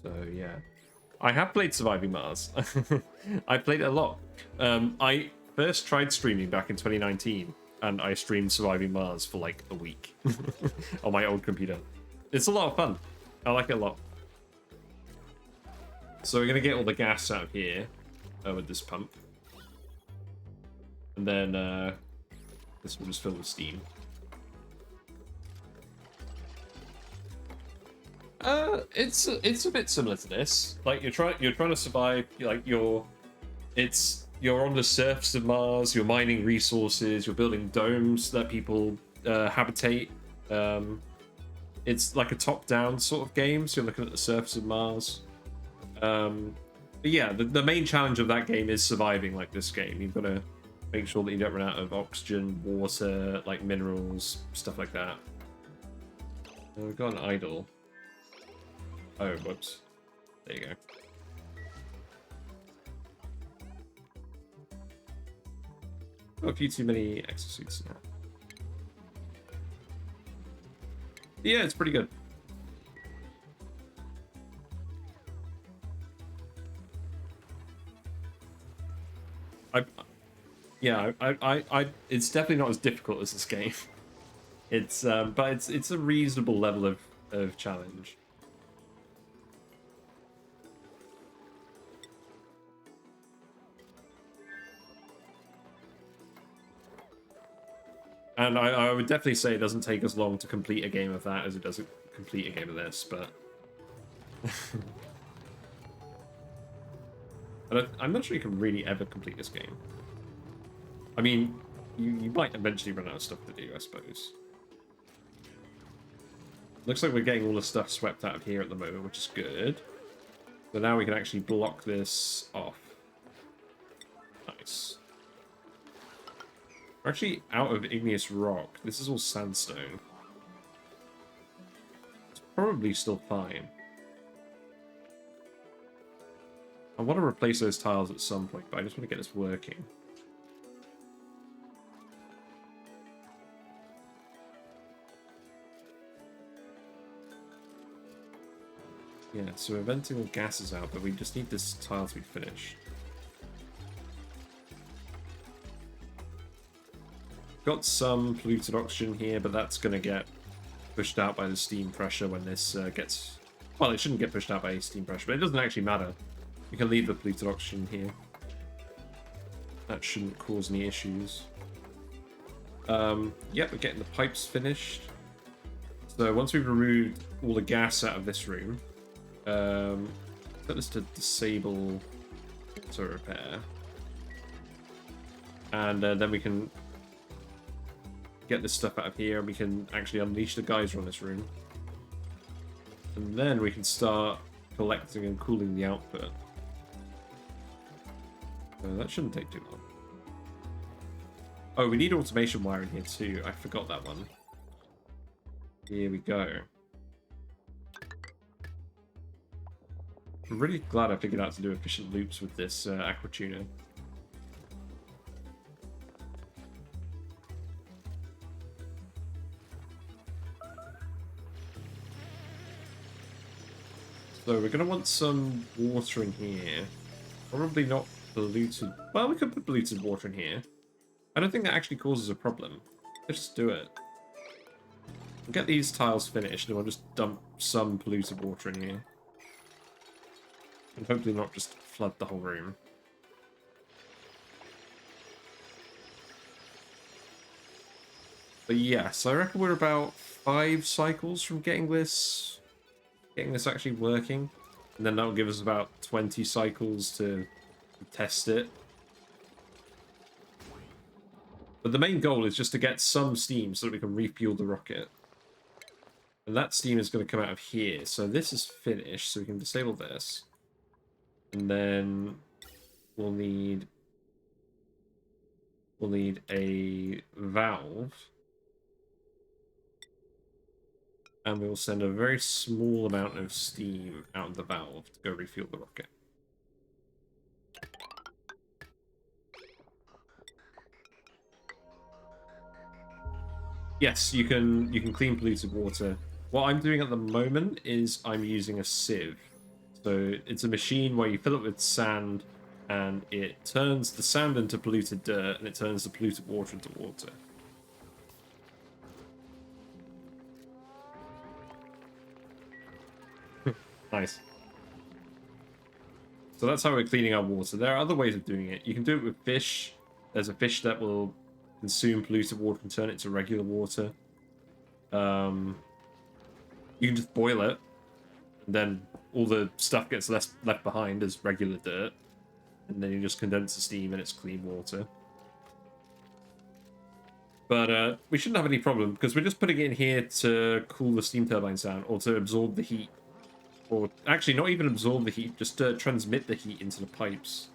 A: So, yeah. I have played Surviving Mars. I played it a lot. I first tried streaming back in 2019, and I streamed Surviving Mars for like a week on my old computer. It's a lot of fun. I like it a lot. So we're going to get all the gas out here with this pump. And then this will just fill with steam. It's a bit similar to this. Like you're trying to survive. Like you're on the surface of Mars. You're mining resources. You're building domes that people habitate. It's like a top-down sort of game. So you're looking at the surface of Mars. But yeah, the main challenge of that game is surviving. Like this game, you've got to make sure that you don't run out of oxygen, water, like minerals, stuff like that. We've got an idol. Oh, whoops. There you go. Got a few too many exosuits now. Yeah, it's pretty good. It's definitely not as difficult as this game. It's but it's a reasonable level of challenge. And I would definitely say it doesn't take as long to complete a game of that as it does complete a game of this, but I'm not sure you can really ever complete this game. I mean, you might eventually run out of stuff to do, I suppose. Looks like we're getting all the stuff swept out of here at the moment, which is good. So now we can actually block this off. Nice. We're actually out of igneous rock. This is all sandstone. It's probably still fine. I want to replace those tiles at some point, but I just want to get this working. Yeah, so we're venting all gases out, but we just need this tile to be finished. Got some polluted oxygen here, but that's going to get pushed out by the steam pressure when this gets... Well, it shouldn't get pushed out by steam pressure, but it doesn't actually matter. We can leave the polluted oxygen here. That shouldn't cause any issues. Yep, we're getting the pipes finished. So once we've removed all the gas out of this room, set this to disable to repair. And then we can get this stuff out of here, and we can actually unleash the geyser on this room. And then we can start collecting and cooling the output. That shouldn't take too long. Oh, we need automation wire in here too. I forgot that one. Here we go. I'm really glad I figured out to do efficient loops with this aqua tuner. So we're going to want some water in here. Probably not polluted. Well, we could put polluted water in here. I don't think that actually causes a problem. Let's just do it. We'll get these tiles finished, and we'll just dump some polluted water in here. And hopefully not just flood the whole room. But yes, I reckon we're about 5 cycles from getting this actually working. And then that'll give us about 20 cycles to test it. But the main goal is just to get some steam so that we can refuel the rocket. And that steam is going to come out of here. So this is finished, so we can disable this. And then we'll need a valve. And we'll send a very small amount of steam out of the valve to go refuel the rocket. Yes, you can clean polluted water. What I'm doing at the moment is I'm using a sieve. So it's a machine where you fill it with sand, and it turns the sand into polluted dirt, and it turns the polluted water into water. Nice. So that's how we're cleaning our water. There are other ways of doing it. You can do it with fish. There's a fish that will consume polluted water and turn it to regular water. You can just boil it, and then all the stuff gets left behind as regular dirt, and then you just condense the steam and it's clean water. But we shouldn't have any problem, because we're just putting it in here to cool the steam turbines down, or to absorb the heat. Or actually, not even absorb the heat, just to transmit the heat into the pipes.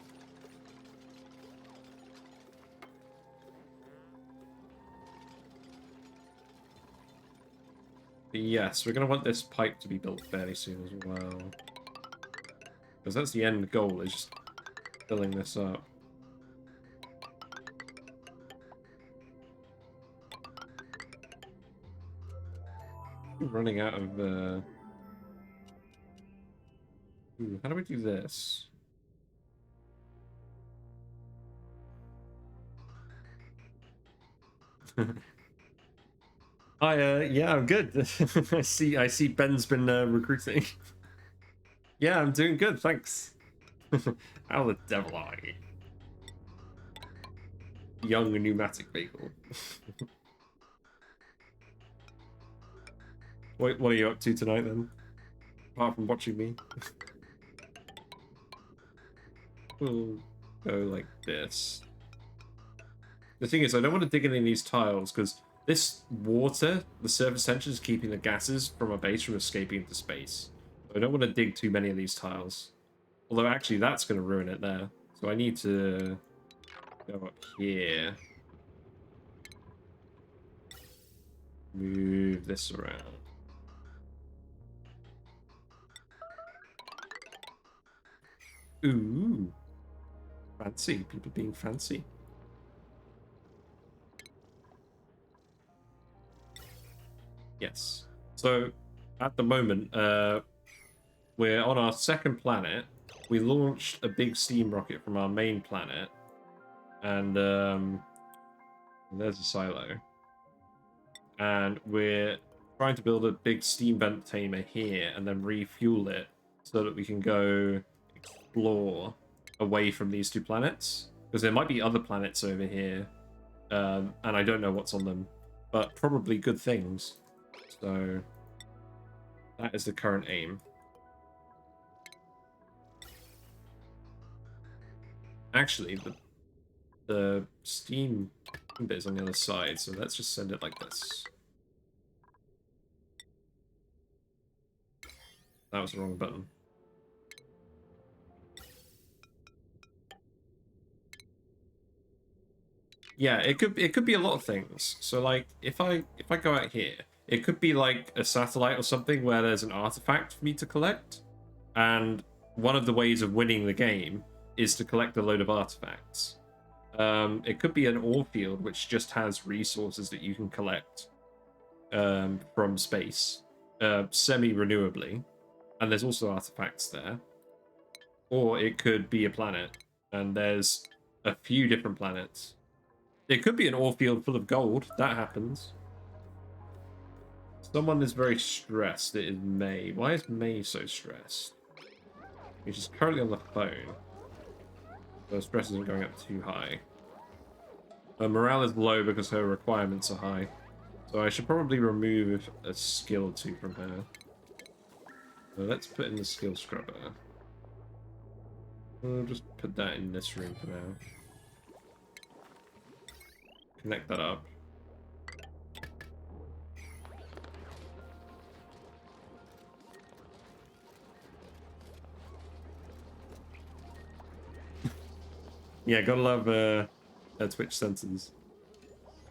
A: But yes, we're going to want this pipe to be built fairly soon as well. Because that's the end goal, is just filling this up. I'm running out of... Ooh, how do we do this? Yeah, I'm good. I see Ben's been recruiting. Yeah, I'm doing good, thanks. How the devil are you? Young pneumatic vehicle. What are you up to tonight then? Apart from watching me. We'll go like this. The thing is, I don't want to dig in any of these tiles because this water, the surface tension, is keeping the gases from our base from escaping into space. I don't want to dig too many of these tiles. Although actually that's going to ruin it there. So I need to go up here. Move this around. Ooh. Fancy. People being fancy. Yes. So at the moment, we're on our second planet. We launched a big steam rocket from our main planet. And there's a silo. And we're trying to build a big steam vent tamer here and then refuel it so that we can go explore away from these two planets. Because there might be other planets over here. And I don't know what's on them. But probably good things. So that is the current aim. Actually, the steam bit is on the other side, so let's just send it like this. That was the wrong button. Yeah, it could be a lot of things. So like if I go out here, it could be like a satellite or something where there's an artifact for me to collect. And one of the ways of winning the game is to collect a load of artifacts. It could be an ore field which just has resources that you can collect from space semi-renewably. And there's also artifacts there. Or it could be a planet. And there's a few different planets. It could be an ore field full of gold. That happens. Someone is very stressed. It is May. Why is May so stressed? She's currently on the phone. Her stress isn't going up too high. Her morale is low because her requirements are high. So I should probably remove a skill or two from her. So let's put in the skill scrubber. We'll just put that in this room for now. Connect that up. Yeah, gotta love Twitch sentences.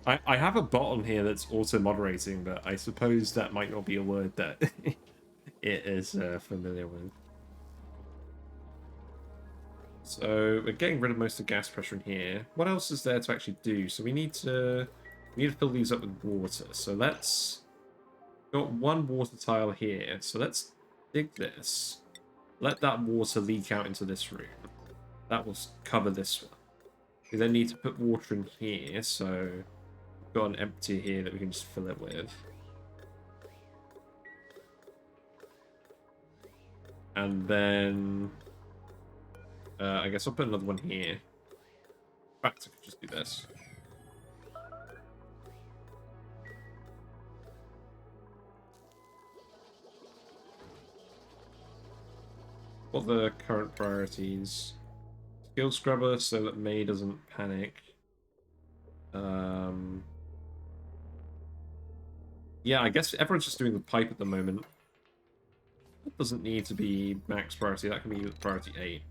A: I have a bot on here that's auto-moderating, but I suppose that might not be a word that it is familiar with. So we're getting rid of most of the gas pressure in here. What else is there to actually do? So we need to fill these up with water. So let's got one water tile here. So let's dig this. Let that water leak out into this room. That will cover this one. We then need to put water in here. So we've got an empty here that we can just fill it with. And then I guess I'll put another one here. In fact, I could just do this. What are the current priorities? Skill scrubber so that May doesn't panic. Yeah, I guess everyone's just doing the pipe at the moment. That doesn't need to be max priority. That can be priority 8.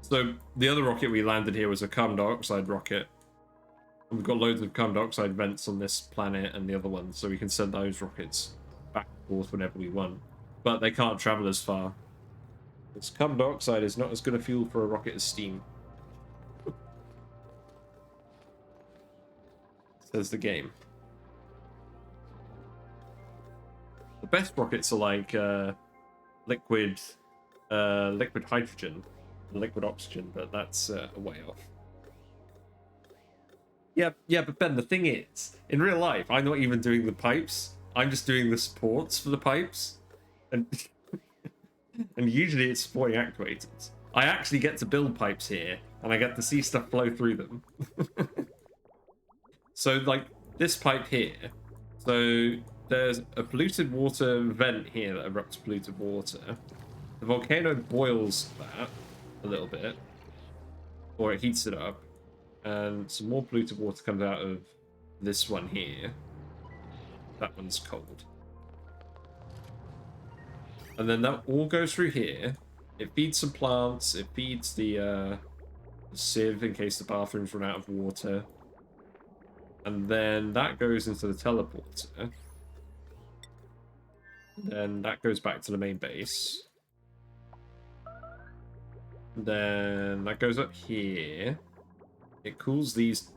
A: So the other rocket we landed here was a carbon dioxide rocket. And we've got loads of carbon dioxide vents on this planet and the other one, so we can send those rockets back and forth whenever we want. But they can't travel as far. Because carbon dioxide is not as good a fuel for a rocket as steam. says the game. The best rockets are like liquid hydrogen, liquid oxygen, but that's a way off. Yeah, but Ben, the thing is, in real life, I'm not even doing the pipes. I'm just doing the supports for the pipes, and and usually it's supporting actuators. I actually get to build pipes here, and I get to see stuff flow through them. So, like, this pipe here. So, there's a polluted water vent here that erupts polluted water. The volcano boils that a little bit, or it heats it up, and some more polluted water comes out of this one here. That one's cold. And then that all goes through here. It feeds some plants, it feeds the sieve in case the bathrooms run out of water. And then that goes into the teleporter. Then that goes back to the main base. Then that goes up here. It cools these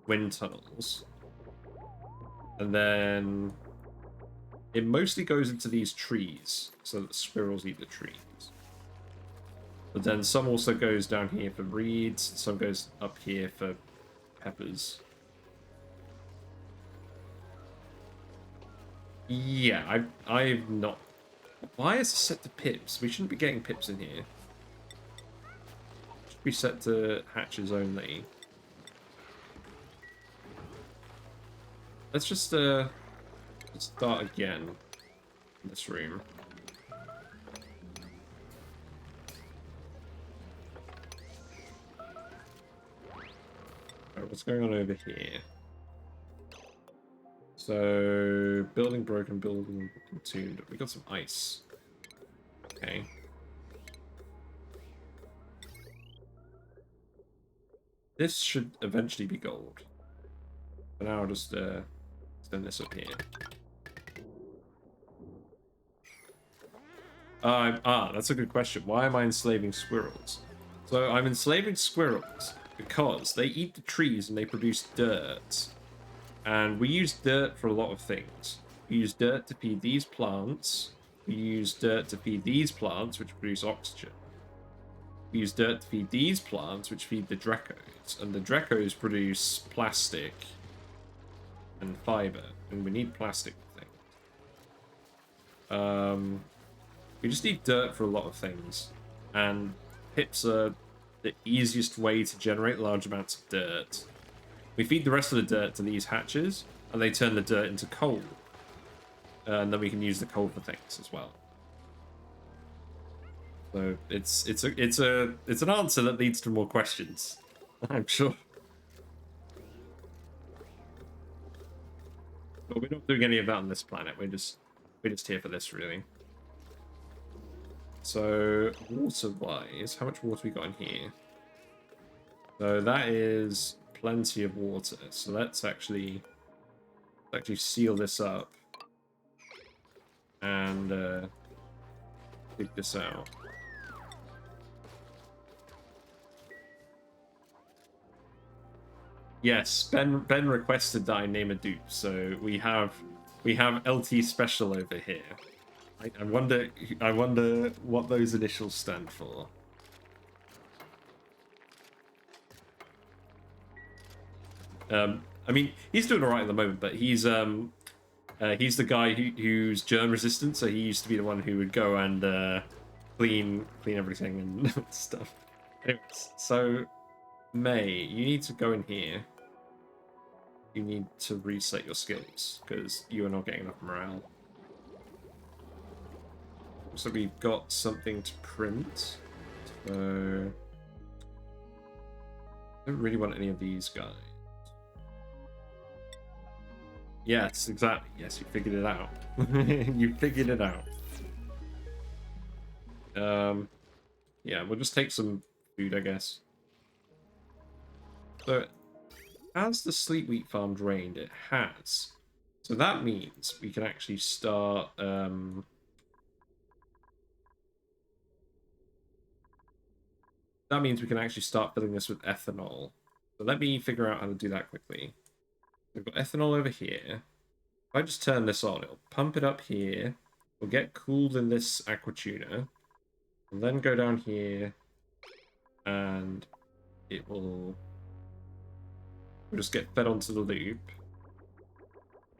A: wind tunnels. And then it mostly goes into these trees so that the squirrels eat the trees. But then some also goes down here for reeds, and some goes up here for peppers. Yeah, I've not... Why is it set to pips? We shouldn't be getting pips in here. It should be set to hatches only. Let's just start again in this room. Alright, what's going on over here? So, building broken, building consumed. We got some ice. Okay. This should eventually be gold. For now, I'll just send this up here. That's a good question. Why am I enslaving squirrels? So I'm enslaving squirrels because they eat the trees and they produce dirt. And we use dirt for a lot of things. We use dirt to feed these plants. We use dirt to feed these plants, which produce oxygen. We use dirt to feed these plants, which feed the Drecos. And the Drecos produce plastic and fiber. And we need plastic things. We just need dirt for a lot of things. And pips are the easiest way to generate large amounts of dirt. We feed the rest of the dirt to these hatches, and they turn the dirt into coal. And then we can use the coal for things as well. So it's an answer that leads to more questions, I'm sure. But we're not doing any of that on this planet. We're just here for this, really. So water-wise, how much water we got in here? So that is plenty of water. So let's actually seal this up and dig this out. Yes, Ben requested that I name a dupe, so we have LT Special over here. I wonder what those initials stand for. I mean, he's doing alright at the moment, but he's the guy who's germ resistant, so he used to be the one who would go and clean everything and stuff. Anyways, so May, you need to go in here. You need to reset your skills because you are not getting enough morale. So we've got something to print. So I don't really want any of these guys. Yes, exactly. Yes, you figured it out. You figured it out. Yeah, we'll just take some food, I guess. So, has the sleep wheat farm drained? It has. So that means we can actually start... That means we can actually start filling this with ethanol. So let me figure out how to do that quickly. We've got ethanol over here. If I just turn this on, it'll pump it up here. We'll get cooled in this aqua tuner. And then go down here. And it will just get fed onto the loop.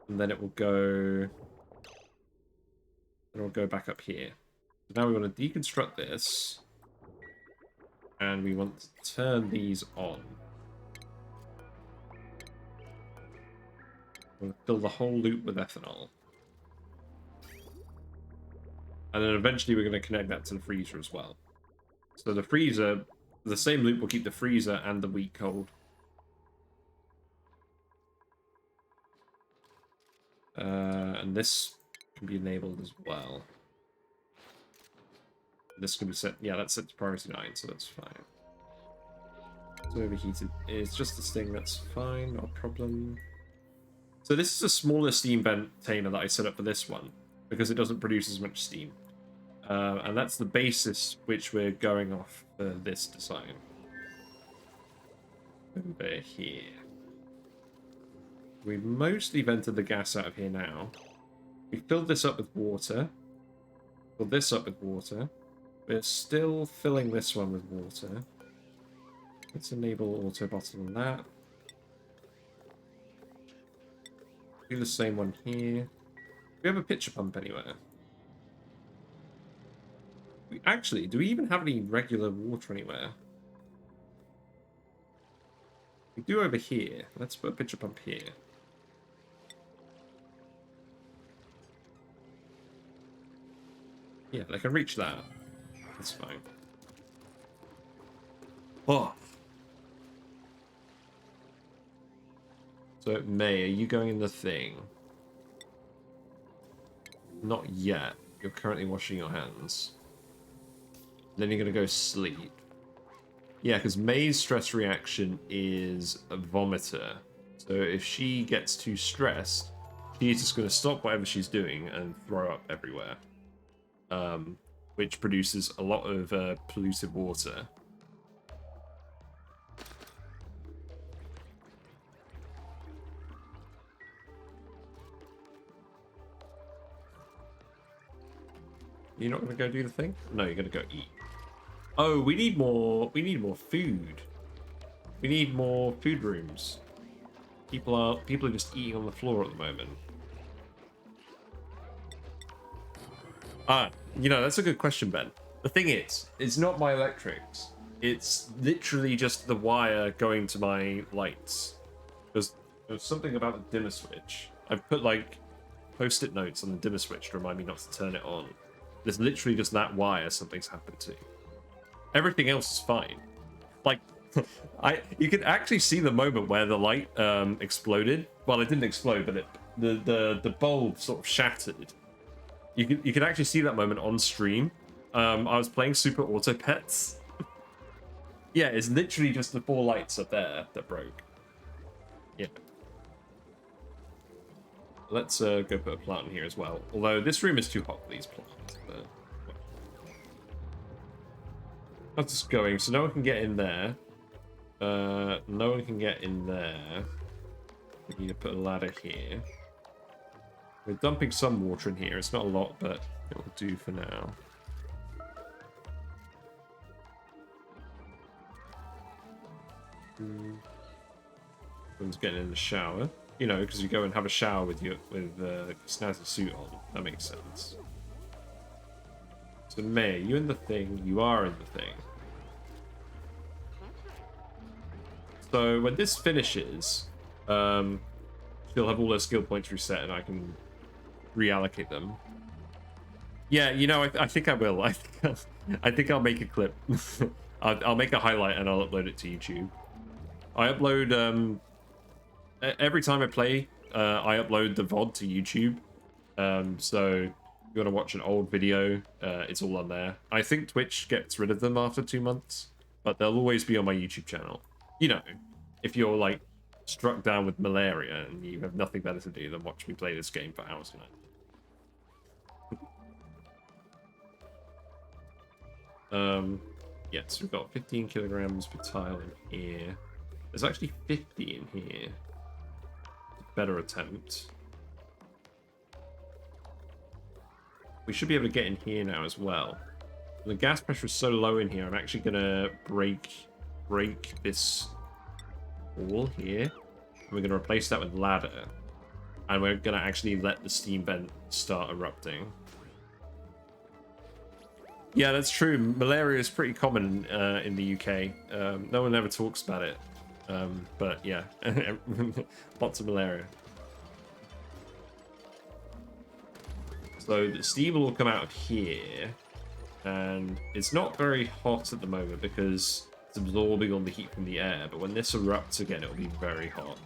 A: And then it will go... Then it'll go back up here. So now we want to deconstruct this. And we want to turn these on. We'll fill the whole loop with ethanol. And then eventually we're going to connect that to the freezer as well. So the freezer, the same loop will keep the freezer and the wheat cold. And this can be enabled as well. This can be set, yeah, that's set to priority 9, so that's fine. It's overheated. It's just this thing, that's fine, no problem. So this is a smaller steam vent tamer that I set up for this one, because it doesn't produce as much steam. And that's the basis which we're going off for this design. Over here. We've mostly vented the gas out of here now. We filled this up with water. Filled this up with water. We're still filling this one with water. Let's enable auto bottle on that. Do the same one here. Do we have a pitcher pump anywhere? Actually, do we even have any regular water anywhere? We do over here. Let's put a pitcher pump here. Yeah, they can reach that. That's fine. Oh. So, May, are you going in the thing? Not yet. You're currently washing your hands. Then you're going to go sleep. Yeah, because May's stress reaction is a vomiter. So if she gets too stressed, she's just going to stop whatever she's doing and throw up everywhere. Which produces a lot of polluted water. You're not going to go do the thing? No, you're going to go eat. Oh, we need more food. We need more food rooms. People are just eating on the floor at the moment. You know, that's a good question, Ben. The thing is, it's not my electrics. It's literally just the wire going to my lights. There's something about the dimmer switch. I've put like post-it notes on the dimmer switch to remind me not to turn it on. There's literally just that wire something's happened to. Everything else is fine. Like, you could actually see the moment where the light exploded. Well, it didn't explode, but the bulb sort of shattered. You can actually see that moment on stream. I was playing Super Auto Pets. Yeah, it's literally just the 4 lights up there that broke. Yeah. Let's go put a plant in here as well. Although this room is too hot for these plants. But... How's this going? So no one can get in there. No one can get in there. We need to put a ladder here. We're dumping some water in here. It's not a lot, but it will do for now. Everyone's getting in the shower. You know, because you go and have a shower with snazzy suit on. That makes sense. So May, you in the thing, you are in the thing. So when this finishes, she'll have all her skill points reset and I can reallocate them. Yeah, you know, I think I will. I think I'll make a clip. I'll make a highlight and I'll upload it to YouTube. I upload every time I play, I upload the VOD to YouTube. So if you want to watch an old video, it's all on there. I think Twitch gets rid of them after 2 months, but they'll always be on my YouTube channel. You know, if you're like struck down with malaria and you have nothing better to do than watch me play this game for hours tonight. Yes, we've got 15 kilograms per tile in here. There's actually 50 in here. better attempt. We should be able to get in here now as well. The gas pressure is so low in here, I'm actually gonna break this wall here. And we're gonna replace that with ladder. And we're gonna actually let the steam vent start erupting. Yeah, that's true. Malaria is pretty common in the UK. No one ever talks about it. But yeah, lots of malaria. So the steam will all come out of here. And it's not very hot at the moment because it's absorbing all the heat from the air. But when this erupts again, it'll be very hot.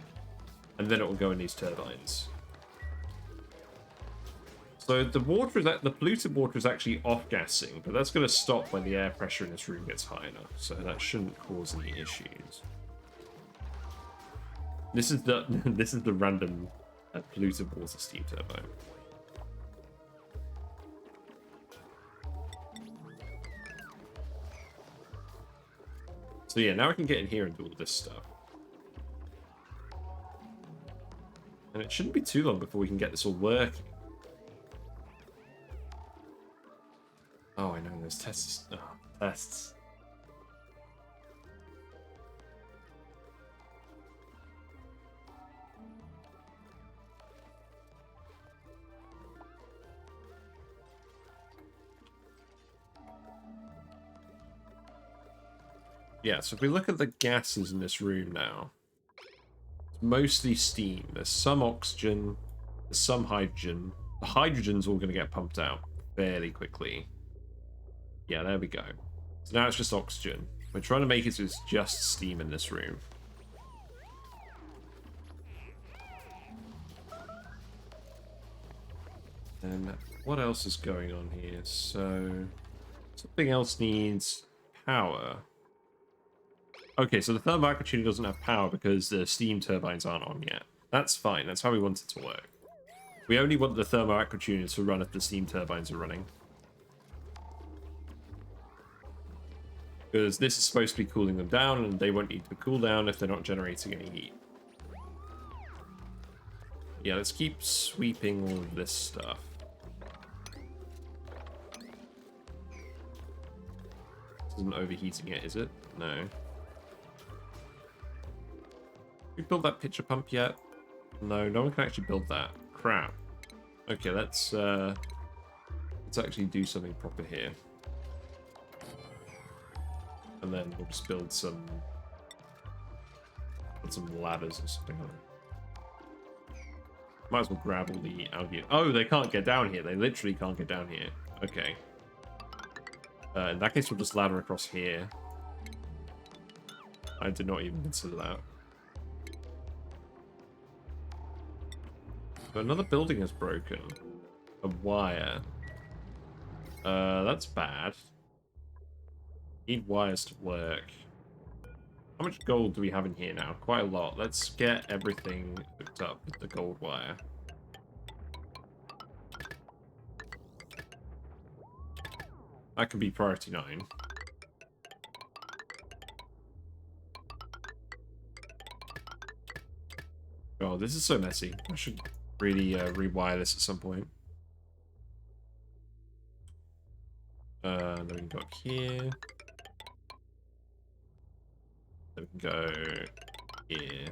A: And then it will go in these turbines. So the water is the polluted water is actually off-gassing, but that's going to stop when the air pressure in this room gets high enough. So that shouldn't cause any issues. This is the random polluted water steam turbine. So yeah, now I can get in here and do all this stuff. And it shouldn't be too long before we can get this all working. Oh, I know, there's tests. Oh, tests. Yeah, so if we look at the gases in this room now, it's mostly steam. There's some oxygen, there's some hydrogen. The hydrogen's all going to get pumped out fairly quickly. Yeah, there we go. So now it's just oxygen. We're trying to make it so it's just steam in this room. And what else is going on here? So something else needs power. Okay, so the thermal vacuum tuner doesn't have power because the steam turbines aren't on yet. That's fine. That's how we want it to work. We only want the thermal vacuum tuner to run if the steam turbines are running. Because this is supposed to be cooling them down, and they won't need to cool down if they're not generating any heat. Yeah, let's keep sweeping all of this stuff. This isn't overheating it, is it? No. We built that pitcher pump yet? No, no one can actually build that. Crap. Okay, let's actually do something proper here. And then we'll just build some ladders or something on it. Might as well grab all the algae. Oh, they can't get down here. They literally can't get down here. Okay. In that case, we'll just ladder across here. I did not even consider that. So another building is broken. A wire. That's bad. Need wires to work. How much gold do we have in here now? Quite a lot. Let's get everything hooked up with the gold wire. That could be priority 9. Oh, this is so messy. I should really rewire this at some point. Then we can go up here. Then we can go here.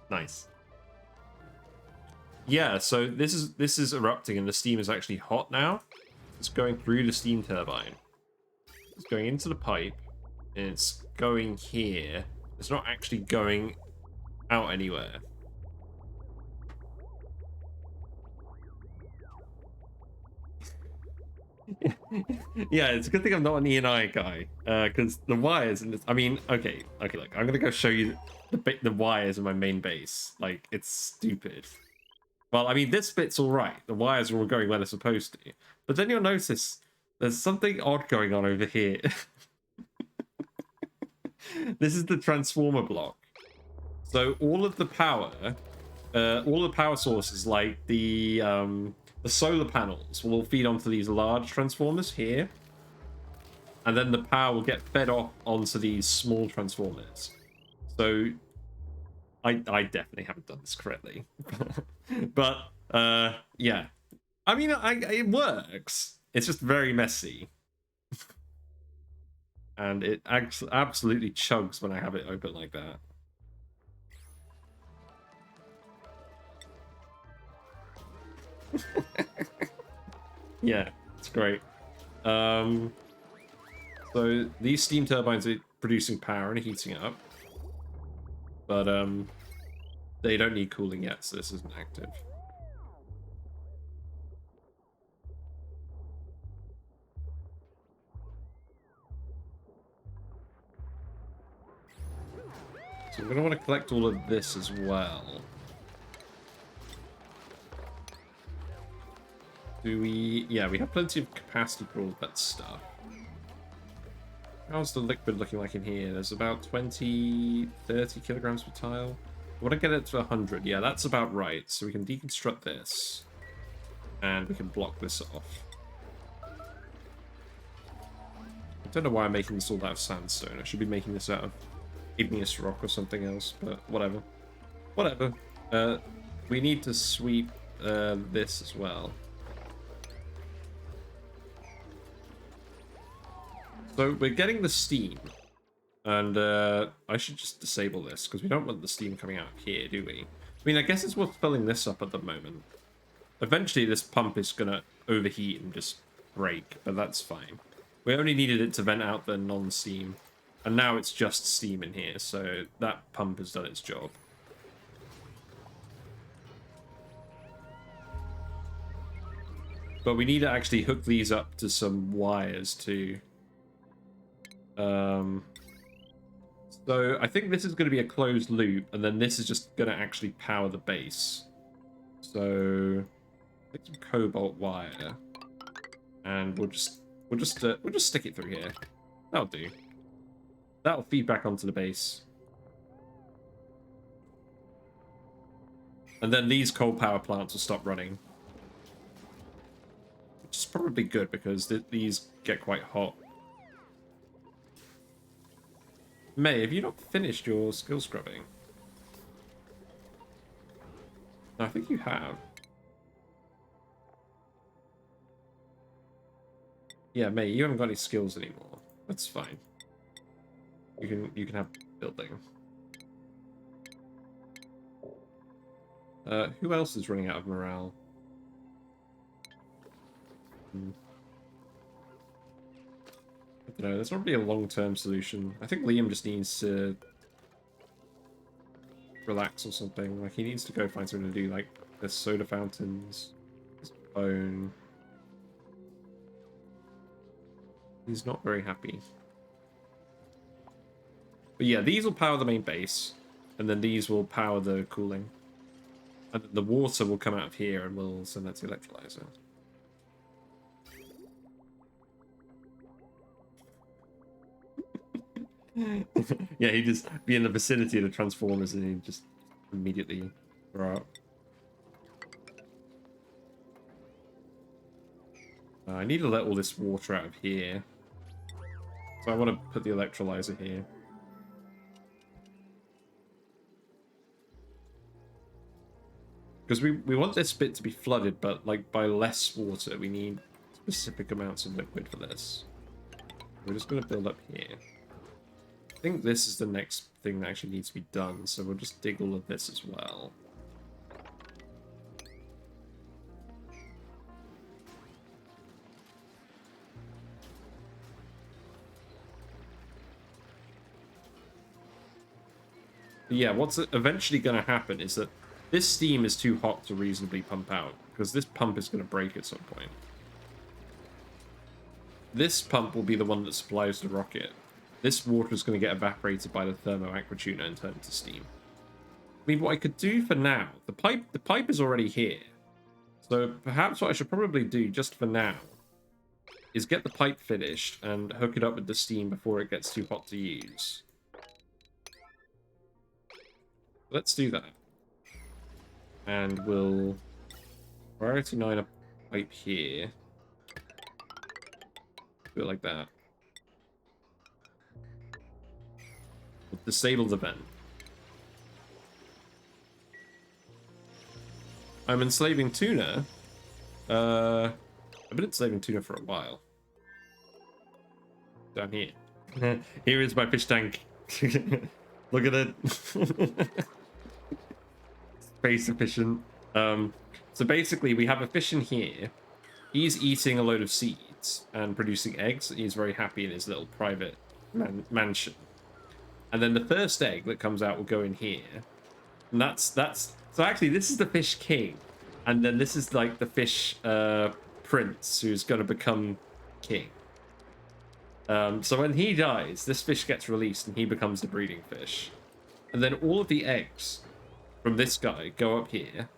A: Nice. Yeah, so this is erupting and the steam is actually hot now. It's going through the steam turbine. It's going into the pipe and it's going here. It's not actually going out anywhere. Yeah, it's a good thing I'm not an E&I guy, because the wires and I mean, okay, look, I'm gonna go show you the wires in my main base. Like, it's stupid. Well, I mean, this bit's all right. The wires are all going where they're supposed to, but then you'll notice there's something odd going on over here. This is the transformer block. So all of the power sources, like the solar panels, will all feed onto these large transformers here. and then the power will get fed off onto these small transformers. So I definitely haven't done this correctly. But yeah, I mean, it works. It's just very messy. And it absolutely chugs when I have it open like that. Yeah, it's great. So these steam turbines are producing power and heating up. But they don't need cooling yet, so this isn't active. So we're going to want to collect all of this as well. Do we... Yeah, we have plenty of capacity for all of that stuff. How's the liquid looking like in here? There's about 20, 30 kilograms per tile. I want to get it to 100. Yeah, that's about right. So we can deconstruct this. And we can block this off. I don't know why I'm making this all out of sandstone. I should be making this out of igneous rock or something else, but whatever. Whatever. We need to sweep this as well. So we're getting the steam. And I should just disable this, because we don't want the steam coming out here, do we? I mean, I guess it's what's filling this up at the moment. Eventually this pump is going to overheat and just break, but that's fine. We only needed it to vent out the non-steam. And now it's just steam in here, so that pump has done its job. But we need to actually hook these up to some wires too. So I think this is going to be a closed loop, and then this is just going to actually power the base. So take some cobalt wire, and we'll just stick it through here. That'll do. That'll feed back onto the base. And then these coal power plants will stop running. Which is probably good, because these get quite hot. May, have you not finished your skill scrubbing? No, I think you have. Yeah, May, you haven't got any skills anymore. That's fine. You can have building. Who else is running out of morale? I don't know, there's not really a long-term solution. I think Liam just needs to relax or something. Like, he needs to go find something to do, like, there's soda fountains, there's bone. He's not very happy. But yeah, these will power the main base, and then these will power the cooling. And then the water will come out of here, and we'll send that to the electrolyzer. Yeah, he'd just be in the vicinity of the transformers and he'd just immediately throw out. I need to let all this water out of here. So I want to put the electrolyzer here. Because we want this bit to be flooded, but like by less water. We need specific amounts of liquid for this. We're just going to build up here. I think this is the next thing that actually needs to be done, so we'll just dig all of this as well. But yeah, what's eventually going to happen is that this steam is too hot to reasonably pump out, because this pump is going to break at some point. This pump will be the one that supplies the rocket. This water is going to get evaporated by the thermo-aquatuner and turned into steam. I mean, what I could do for now, the pipe is already here. So perhaps what I should probably do just for now is get the pipe finished and hook it up with the steam before it gets too hot to use. Let's do that. And we'll priority 9 a pipe here. Do it like that. Disabled event. I'm enslaving tuna. I've been enslaving tuna for a while. Down here. Here is my fish tank. Look at it. Space efficient. So basically we have a fish in here. He's eating a load of seeds and producing eggs. He's very happy in his little private mansion. And then the first egg that comes out will go in here. And that's so actually this is the fish king. And then this is like the fish prince who's going to become king. So when he dies, this fish gets released and he becomes the breeding fish. And then all of the eggs from this guy go up here.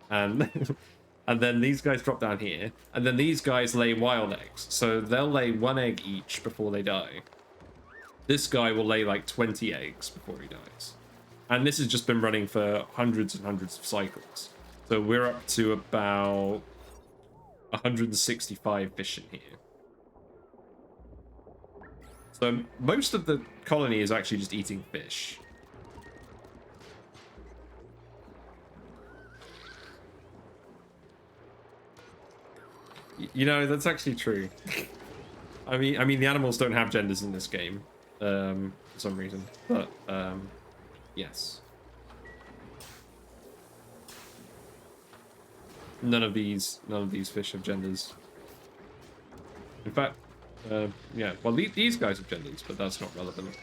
A: And and then these guys drop down here. And then these guys lay wild eggs. So they'll lay 1 egg each before they die. This guy will lay like 20 eggs before he dies. And this has just been running for hundreds and hundreds of cycles. So we're up to about 165 fish in here. So most of the colony is actually just eating fish. You know, that's actually true. I mean, the animals don't have genders in this game, for some reason. But yes, none of these fish have genders. In fact, yeah. Well, these guys have genders, but that's not relevant.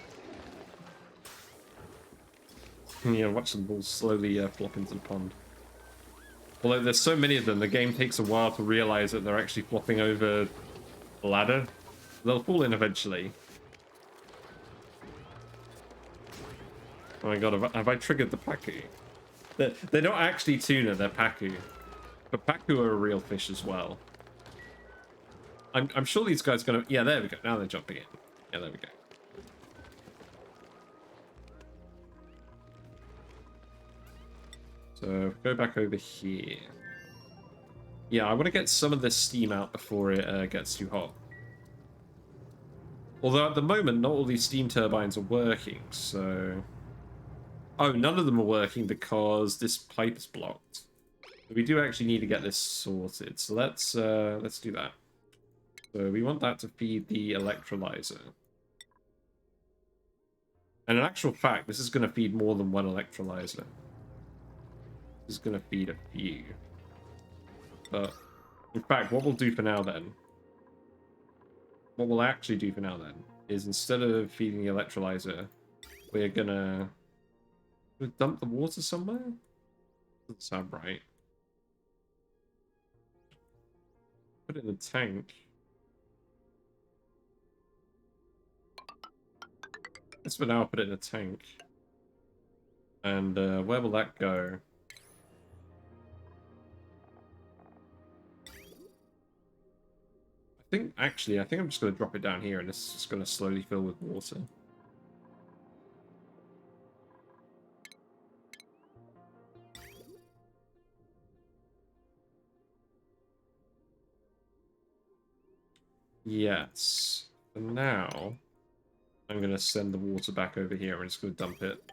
A: Yeah, watch them all slowly flop into the pond. Although there's so many of them, the game takes a while to realize that they're actually flopping over the ladder. They'll fall in eventually. Oh my god, have I triggered the pacu? They're not actually tuna, they're pacu. But pacu are a real fish as well. I'm sure these guys are gonna... Yeah, there we go. Now they're jumping in. Yeah, there we go. So, go back over here. Yeah, I want to get some of this steam out before it gets too hot. Although at the moment, not all these steam turbines are working, so... Oh, none of them are working because this pipe is blocked. We do actually need to get this sorted, so let's do that. So we want that to feed the electrolyzer. And in actual fact, this is going to feed more than one electrolyzer. This is going to feed a few. But in fact, what we'll do for now then, what we'll actually do for now then, is instead of feeding the electrolyzer, we're gonna dump the water somewhere? Doesn't sound right. Put it in the tank. Let's for now put it in a tank. And where will that go? I think I'm just going to drop it down here and it's just going to slowly fill with water. Yes. For now, I'm going to send the water back over here and just going to dump it.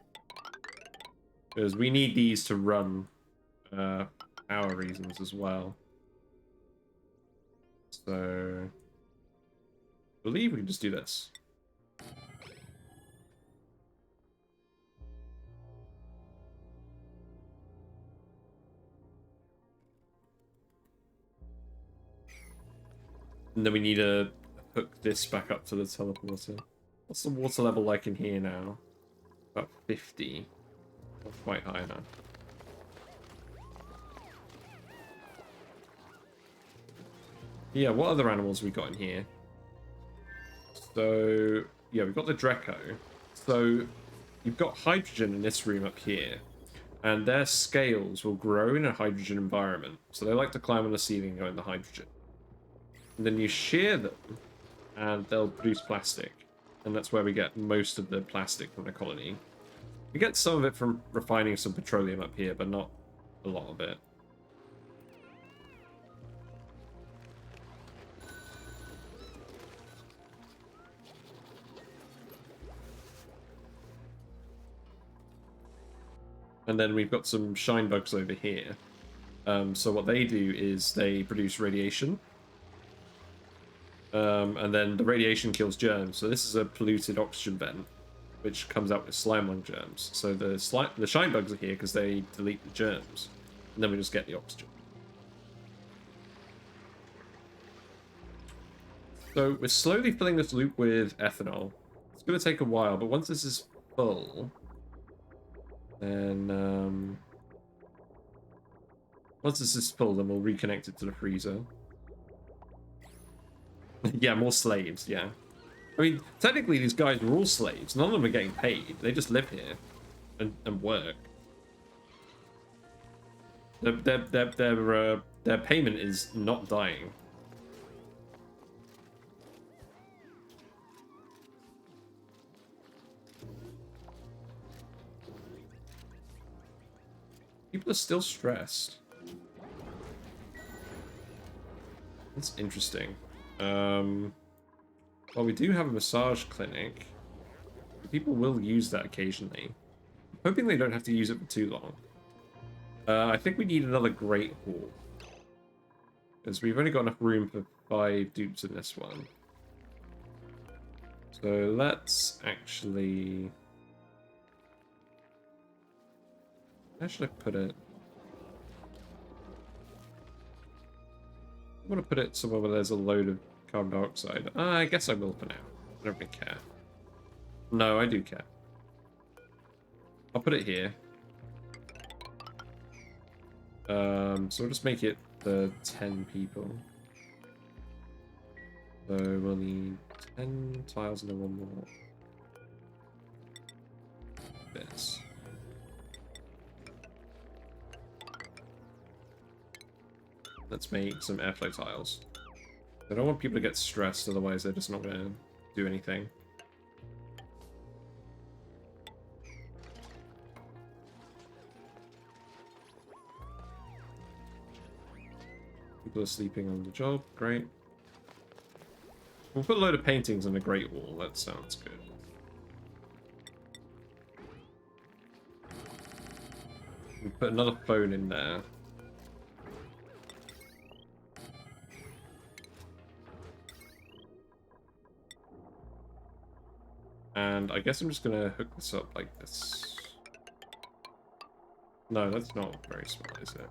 A: Because we need these to run our reasons as well. So, I believe we can just do this. And then we need to hook this back up to the teleporter. What's the water level like in here now? About 50. Not quite high enough. Yeah, what other animals we got in here? So, yeah, we've got the Dreco. So, you've got hydrogen in this room up here. And their scales will grow in a hydrogen environment. So they like to climb on the ceiling and go in the hydrogen. And then you shear them, and they'll produce plastic. And that's where we get most of the plastic from the colony. We get some of it from refining some petroleum up here, but not a lot of it. And then we've got some shine bugs over here. So what they do is they produce radiation. And then the radiation kills germs. So this is a polluted oxygen vent, which comes out with slime lung germs. So the shine bugs are here because they delete the germs. And then we just get the oxygen. So we're slowly filling this loop with ethanol. It's going to take a while, but once this is full, then once this is full, then we'll reconnect it to the freezer. Yeah, more slaves, yeah. I mean, technically these guys are all slaves. None of them are getting paid. They just live here and work. Their payment is not dying. People are still stressed. That's interesting. Well, we do have a massage clinic. People will use that occasionally. I'm hoping they don't have to use it for too long. I think we need another Great Hall. Because we've only got enough room for 5 dupes in this one. So let's actually... Where should I put it? I want to put it somewhere where there's a load of carbon dioxide. I guess I will for now. I don't really care. No, I do care. I'll put it here. So we'll just make it the 10 people. So we'll need 10 tiles and then one more. This. Let's make some airflow tiles. I don't want people to get stressed, otherwise they're just not going to do anything. People are sleeping on the job, great. We'll put a load of paintings on the Great Wall, that sounds good. We'll put another phone in there. And I guess I'm just going to hook this up like this. No, that's not very smart, is it?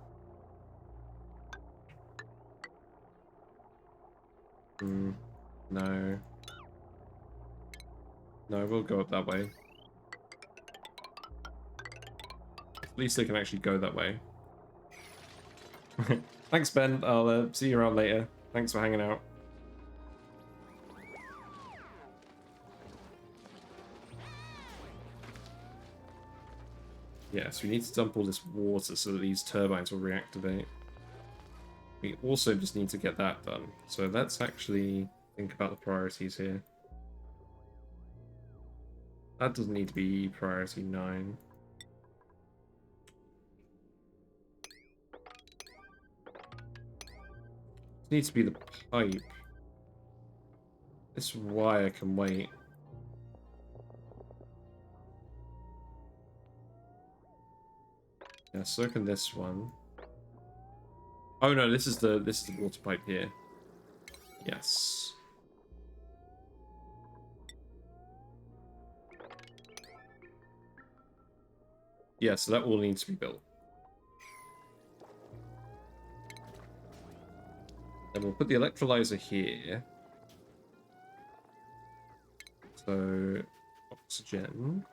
A: No. No, we'll go up that way. At least they can actually go that way. Thanks, Ben. I'll see you around later. Thanks for hanging out. Yes, we need to dump all this water so that these turbines will reactivate. We also just need to get that done. So let's actually think about the priorities here. That doesn't need to be priority 9. It needs to be the pipe. This wire can wait. Yeah, so can this one. Oh no, this is the water pipe here. Yes. Yeah, so that all needs to be built. Then we'll put the electrolyzer here. So, oxygen.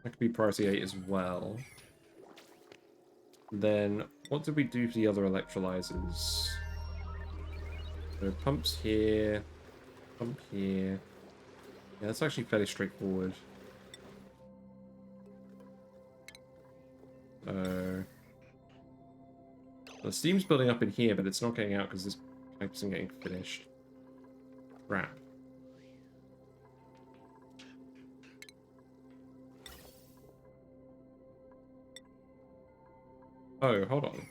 A: That could be priority 8 as well. Then, what did we do for the other electrolyzers? So, pumps here, pump here. Yeah, that's actually fairly straightforward. The steam's building up in here, but it's not getting out because this pipe isn't getting finished. Crap. Oh, hold on.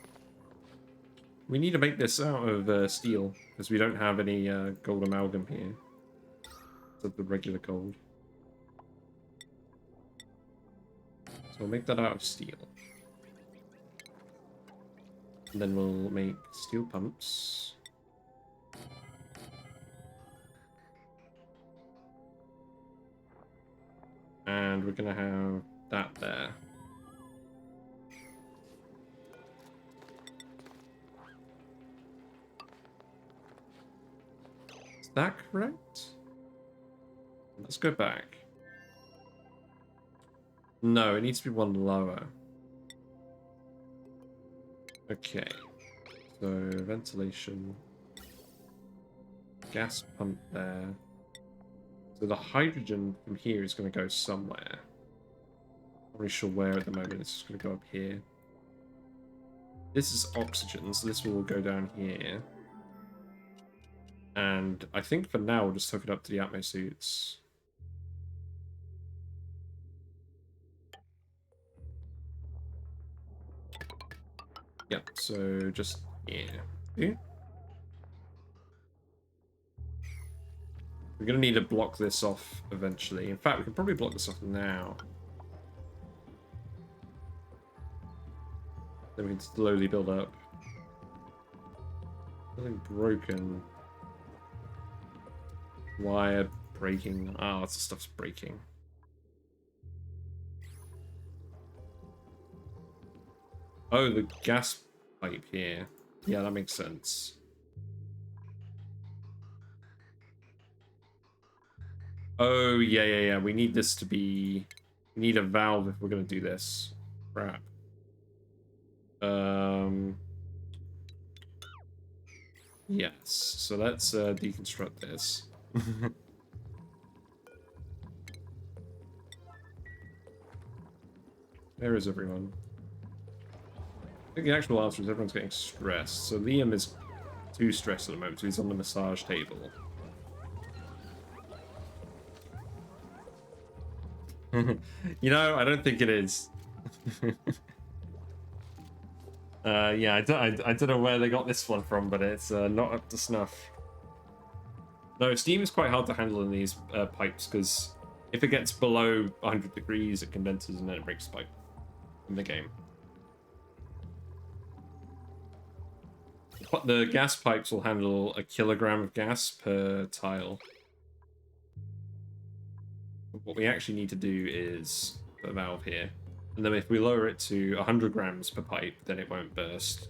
A: We need to make this out of steel, because we don't have any gold amalgam here. of the regular gold. So we'll make that out of steel. And then we'll make steel pumps. And we're gonna have that there. Is that correct? Let's go back. No, it needs to be one lower. Okay. So, ventilation. Gas pump there. So the hydrogen from here is going to go somewhere. Not really sure where at the moment. It's just going to go up here. This is oxygen, so this will go down here. And I think for now we'll just hook it up to the atmo suits. Yep, so just here. Yeah. We're going to need to block this off eventually. In fact, we can probably block this off now. Then we can slowly build up. Nothing broken. Wire breaking. Ah, lots of stuff's breaking. Oh, the gas pipe here. Yeah, that makes sense. Oh, yeah. We need this to be... We need a valve if we're going to do this. Crap. Yes. So let's deconstruct this. Where is everyone? I think the actual answer is everyone's getting stressed. So Liam is too stressed at the moment, so he's on the massage table. You know, I don't think it is. Yeah, I don't know where they got this one from, but it's not up to snuff. No, steam is quite hard to handle in these pipes, because if it gets below 100 degrees, it condenses and then it breaks the pipe in the game. The gas pipes will handle 1 kilogram of gas per tile. What we actually need to do is put a valve here. And then if we lower it to 100 grams per pipe, then it won't burst.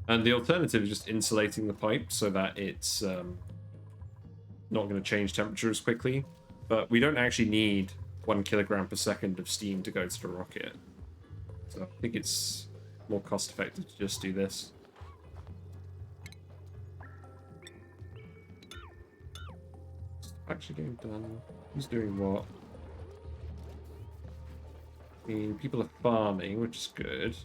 A: And the alternative is just insulating the pipe so that it's not going to change temperature as quickly. But we don't actually need 1 kilogram per second of steam to go to the rocket. So I think it's more cost effective to just do this. Actually getting done. Who's doing what? I mean, people are farming, which is good.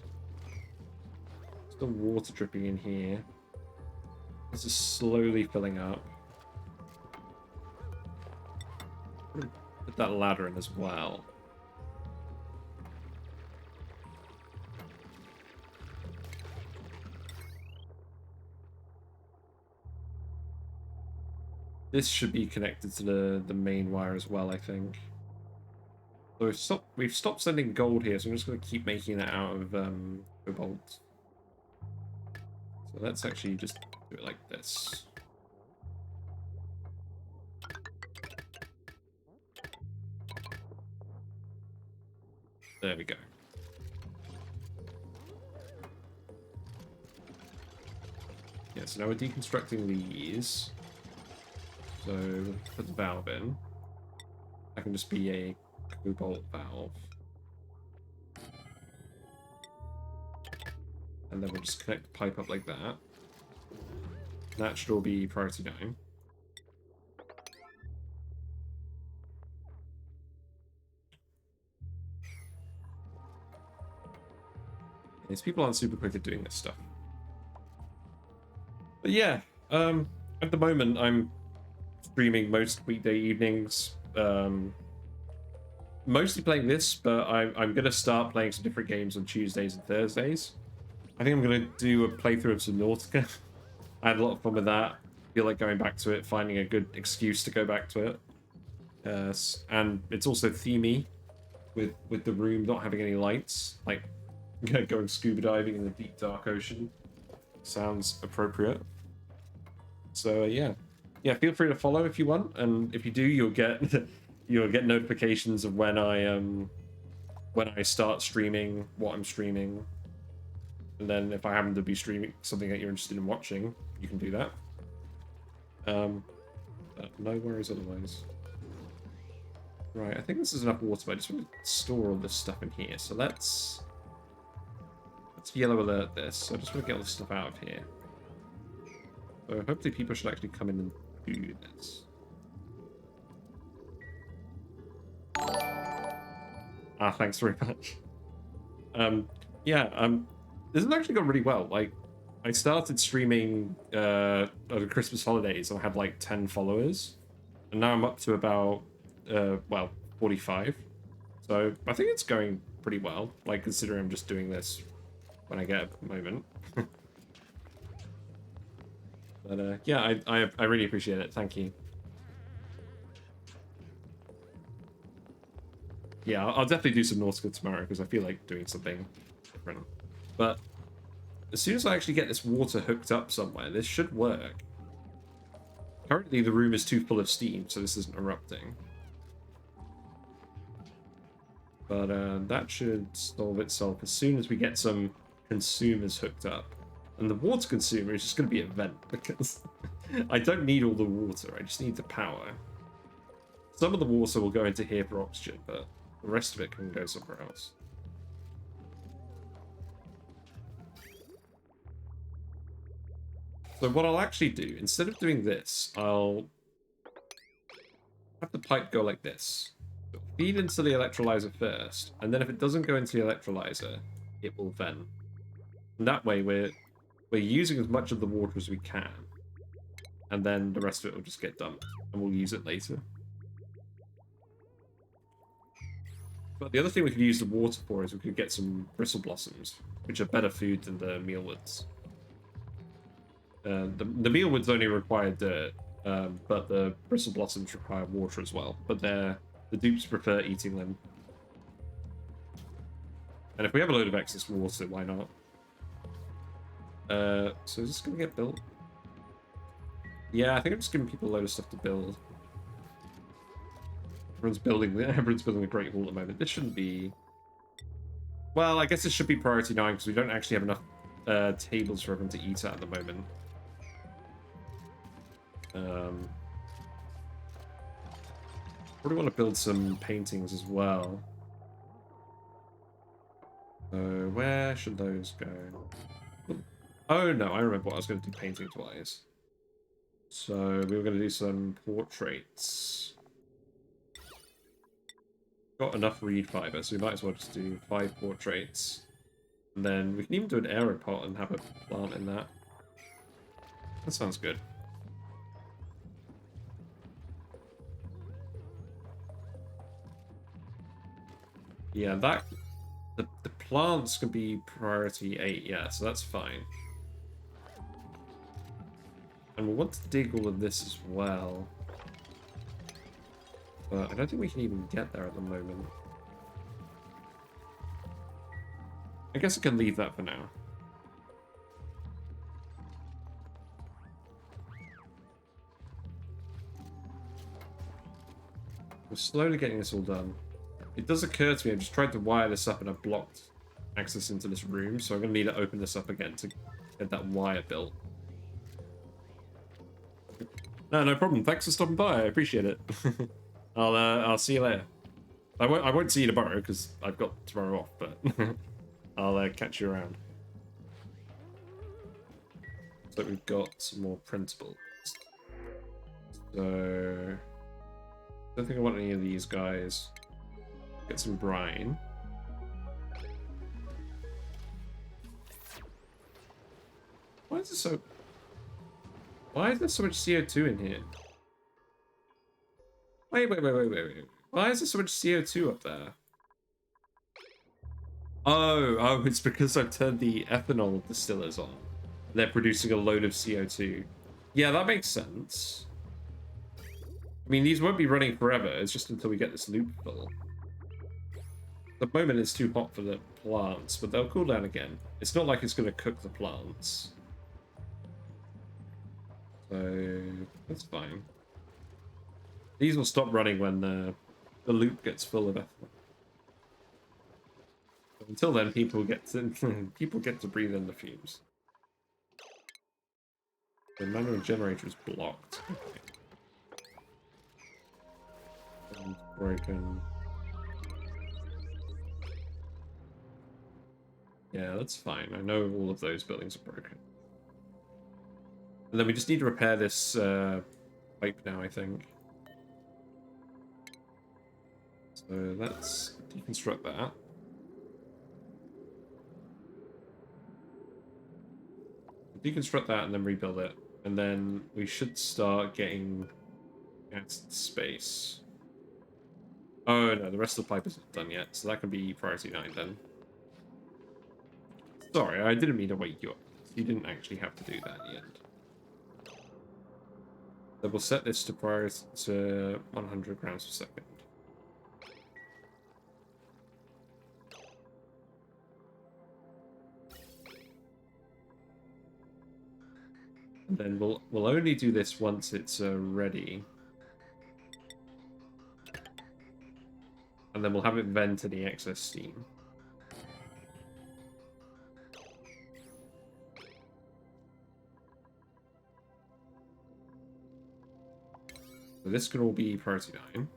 A: Still water dripping in here. This is slowly filling up. Put that ladder in as well. This should be connected to the main wire as well, I think. So we've stopped sending gold here, so I'm just going to keep making it out of cobalt. So let's actually just do it like this. There we go. Yeah, so now we're deconstructing these. So put the valve in. That can just be a cobalt valve. And then we'll just connect the pipe up like that. That should all be priority 9. These people aren't super quick at doing this stuff. But yeah, at the moment I'm streaming most weekday evenings. Mostly playing this, but I'm going to start playing some different games on Tuesdays and Thursdays. I think I'm going to do a playthrough of Subnautica. I had a lot of fun with that. Feel like going back to it, finding a good excuse to go back to it. And it's also themey with the room not having any lights, like going scuba diving in the deep dark ocean. Sounds appropriate. So yeah. Feel free to follow if you want, and if you do, you'll get you'll get notifications of when I start streaming, what I'm streaming, and then if I happen to be streaming something that you're interested in watching, you can do that. No worries otherwise. Right, I think this is enough water, but I just want to store all this stuff in here. So let's yellow alert this. So I just want to get all this stuff out of here. So hopefully people should actually come in and do this. Thanks very much. This has actually gone really well. Like, I started streaming over Christmas holidays and I had like 10 followers. And now I'm up to about, 45. So I think it's going pretty well, like considering I'm just doing this when I get a moment. But yeah, I really appreciate it. Thank you. Yeah, I'll definitely do some Nautical tomorrow because I feel like doing something different. But as soon as I actually get this water hooked up somewhere, this should work. Currently, the room is too full of steam, so this isn't erupting. But that should solve itself as soon as we get some consumers hooked up. And the water consumer is just going to be a vent because I don't need all the water, I just need the power. Some of the water will go into here for oxygen, but the rest of it can go somewhere else. So what I'll actually do, instead of doing this, I'll have the pipe go like this. Feed into the electrolyzer first, and then if it doesn't go into the electrolyzer, it will vent. And that way we're using as much of the water as we can. And then the rest of it will just get dumped, and we'll use it later. But the other thing we could use the water for is we could get some bristle blossoms, which are better food than the mealwoods. The mealwoods only require dirt, but the bristle blossoms require water as well. But the dupes prefer eating them. And if we have a load of excess water, why not? So is this going to get built? Yeah, I think I'm just giving people a load of stuff to build. Everyone's building the Great Hall at the moment. This shouldn't be... Well, I guess this should be priority 9 because we don't actually have enough tables for everyone to eat at the moment. Probably want to build some paintings as well. So where should those go? Oh no, I remember what I was going to do painting-wise. So we were going to do some portraits. Got enough reed fiber, so we might as well just do 5 portraits. And then we can even do an aeropod and have a plant in that. That sounds good. Yeah, the plants can be priority 8, yeah, so that's fine. And we'll want to dig all of this as well. But I don't think we can even get there at the moment. I guess I can leave that for now. We're slowly getting this all done. It does occur to me, I've just tried to wire this up and I've blocked access into this room, so I'm going to need to open this up again to get that wire built. No problem. Thanks for stopping by. I appreciate it. I'll see you later. I won't see you tomorrow because I've got tomorrow off, but I'll catch you around. So we've got some more printables. So I don't think I want any of these guys. Get some brine. Why is there so much CO2 in here? Wait. Why is there so much CO2 up there? Oh, it's because I've turned the ethanol distillers on. they're producing a load of CO2. Yeah, that makes sense. I mean, these won't be running forever. It's just until we get this loop full. At the moment, it's too hot for the plants, but they'll cool down again. It's not like it's going to cook the plants. So, that's fine. These will stop running when the loop gets full of ethanol. But until then, people get to breathe in the fumes. The manual generator is blocked. Okay. And broken. Yeah, that's fine. I know all of those buildings are broken. And then we just need to repair this pipe now, I think. So let's deconstruct that. Deconstruct that and then rebuild it. And then we should start getting gas space. Oh no, the rest of the pipe isn't done yet, so that can be priority 9 then. Sorry, I didn't mean to wake you up. You didn't actually have to do that at the end. So we'll set this to priority to 100 grams per second. And then we'll only do this once it's ready. And then we'll have it vent any excess steam. So this can all be priority 9.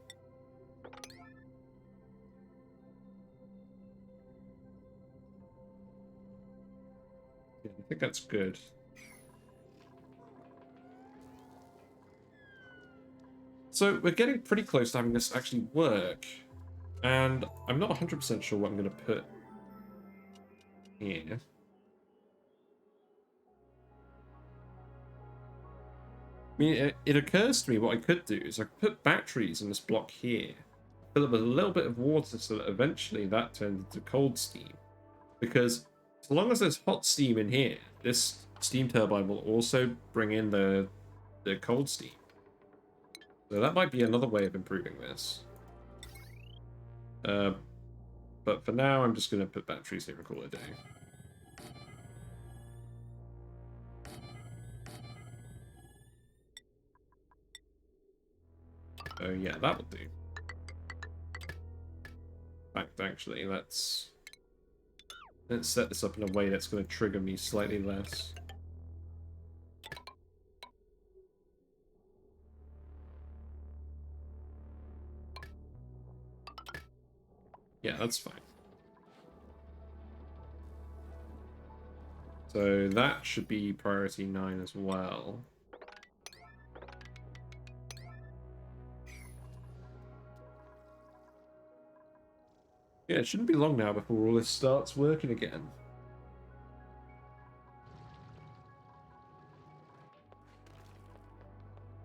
A: Yeah, I think that's good. So we're getting pretty close to having this actually work. And I'm not 100% sure what I'm going to put here. I mean, it occurs to me what I could do is I could put batteries in this block here. Fill it with a little bit of water so that eventually that turns into cold steam. Because as long as there's hot steam in here, this steam turbine will also bring in the cold steam. So that might be another way of improving this. But for now, I'm just going to put batteries here and call it a day. So yeah, that will do. In fact, actually, let's set this up in a way that's going to trigger me slightly less. Yeah, that's fine. So that should be priority 9 as well. Yeah, it shouldn't be long now before all this starts working again.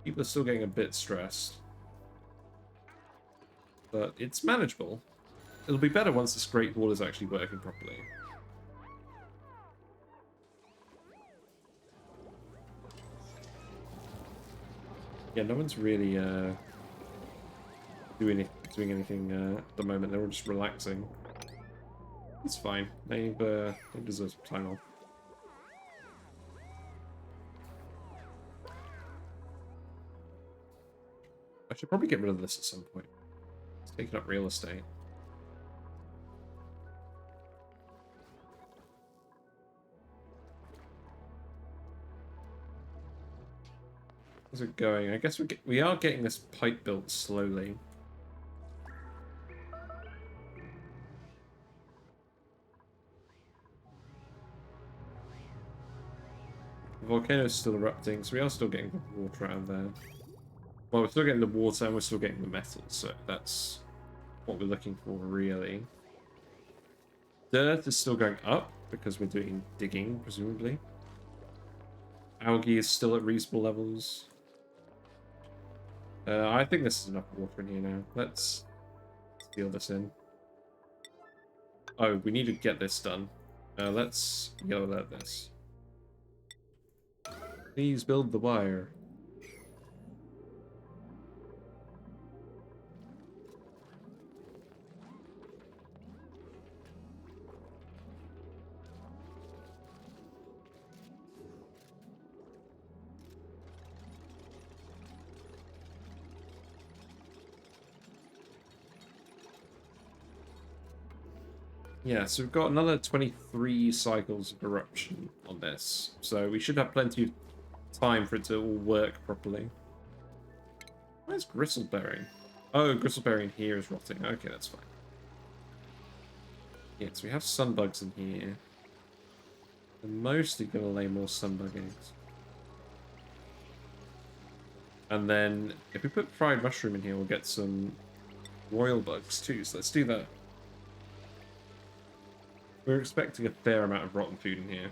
A: People are still getting a bit stressed. But it's manageable. It'll be better once this Great Wall is actually working properly. Yeah, no one's really doing anything at the moment. They're all just relaxing. It's fine. They deserve some time off. I should probably get rid of this at some point. It's taking up real estate. How's it going? I guess we are getting this pipe built slowly. The volcano's still erupting, so we are still getting the water out of there. Well, we're still getting the water and we're still getting the metal, so that's what we're looking for, really. Dirt is still going up because we're doing digging, presumably. Algae is still at reasonable levels. I think this is enough water in here now. Let's seal this in. Oh, we need to get this done. Let's yellow alert this. Please build the wire. Yeah, so we've got another 23 cycles of eruption on this. So we should have plenty of time for it to all work properly. Where's Gristleberry? Oh, Gristleberry in here is rotting. Okay, that's fine. Yeah, so we have sunbugs in here. We're mostly going to lay more sunbug eggs. And then, if we put fried mushroom in here, we'll get some royal bugs too, so let's do that. We're expecting a fair amount of rotten food in here.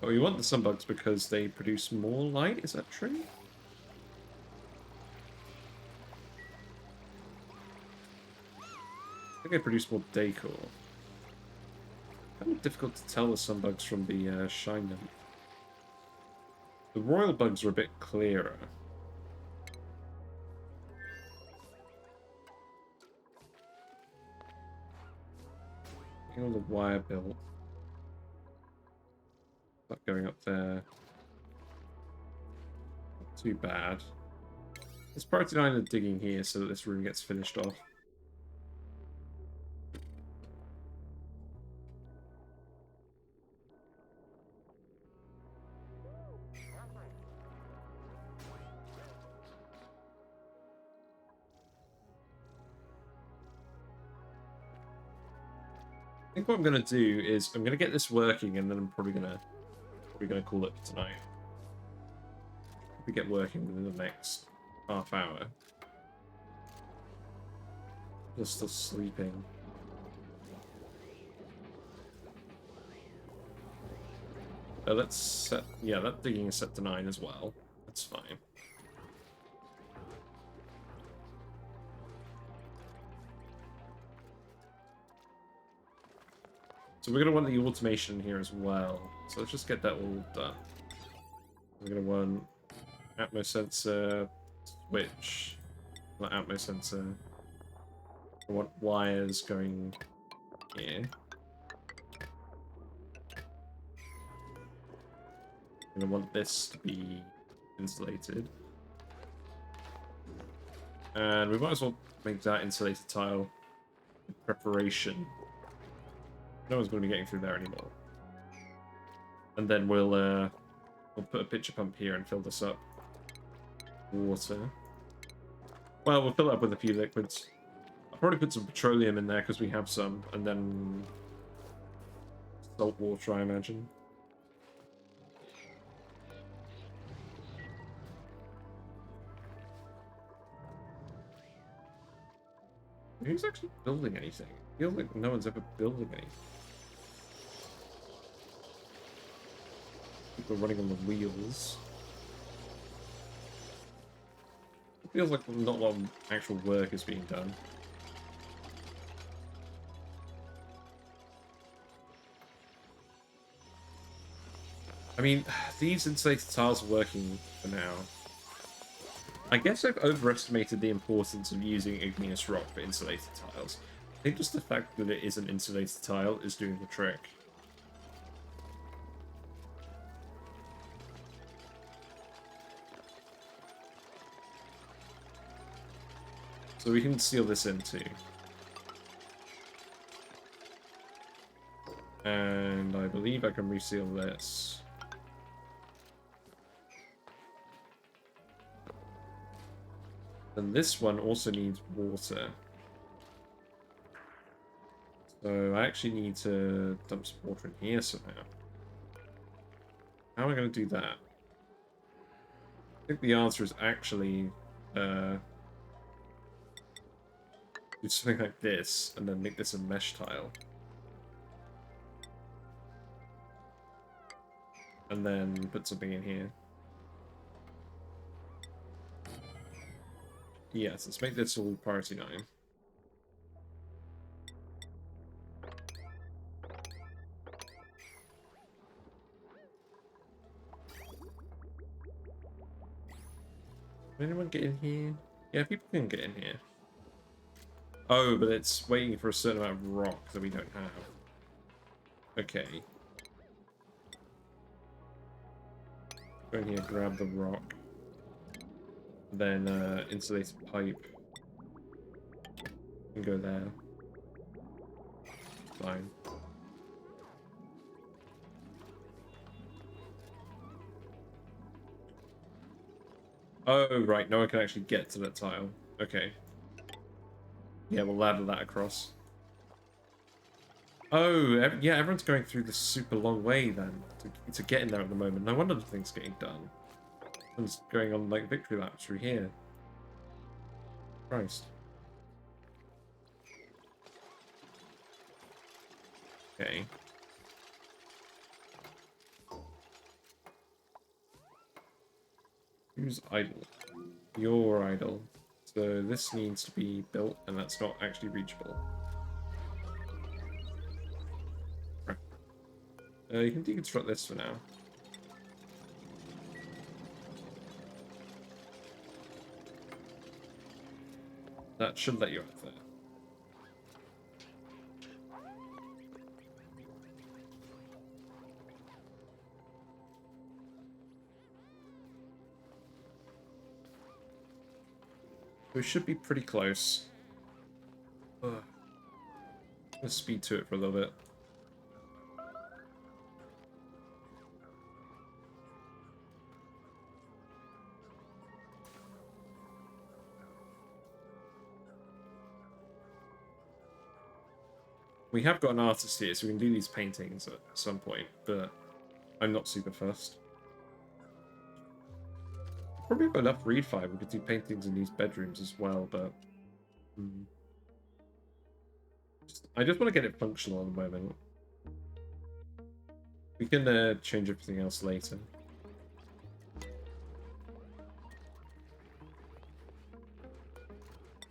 A: But we want the sunbugs because they produce more light, is that true? I think they produce more decor. Kind of difficult to tell the sunbugs from the shine nymph. The royal bugs are a bit clearer. All the wire built. Stuff going up there. Not too bad. Let's priority 9 the digging here so that this room gets finished off. I think what I'm gonna do is I'm gonna get this working, and then I'm probably gonna call it for tonight. If we get working within the next half hour. Just still sleeping. Let's set. Yeah, that digging is set to 9 as well. That's fine. So we're going to want the automation here as well. So let's just get that all done. We're going to want Atmo sensor, switch, not Atmo sensor. We want wires going here. I'm going to want this to be insulated. And we might as well make that insulated tile in preparation. No one's going to be getting through there anymore. And then we'll put a pitcher pump here and fill this up. Water. Well, we'll fill it up with a few liquids. I'll probably put some petroleum in there because we have some, and then salt water, I imagine. Who's actually building anything? I feel like no one's ever building anything. People running on the wheels. It feels like not a lot of actual work is being done. I mean, these insulated tiles are working for now. I guess I've overestimated the importance of using igneous rock for insulated tiles. I think just the fact that it is an insulated tile is doing the trick. So we can seal this in too. And I believe I can reseal this. And this one also needs water. So I actually need to dump some water in here somehow. How am I going to do that? I think the answer is actually do something like this, and then make this a mesh tile. And then put something in here. Yes, let's make this all priority 9. Can anyone get in here? Yeah, people can get in here. Oh, but it's waiting for a certain amount of rock that we don't have. Okay. Go in here, grab the rock. Then insulate a pipe. And go there. Fine. Oh, right. No one can actually get to that tile. Okay. Yeah, we'll ladder that across. Oh, yeah, everyone's going through this super long way then to get in there at the moment. No wonder the thing's getting done. Everyone's going on like victory laps through here. Christ. Okay. Who's idle? You're idle. So this needs to be built, and that's not actually reachable. You can deconstruct this for now. That should let you out there. We should be pretty close. Let's speed to it for a little bit. We have got an artist here, so we can do these paintings at some point, but I'm not super fussed. Probably got enough reed fiber. We could do paintings in these bedrooms as well, but I just want to get it functional at the moment. We can change everything else later.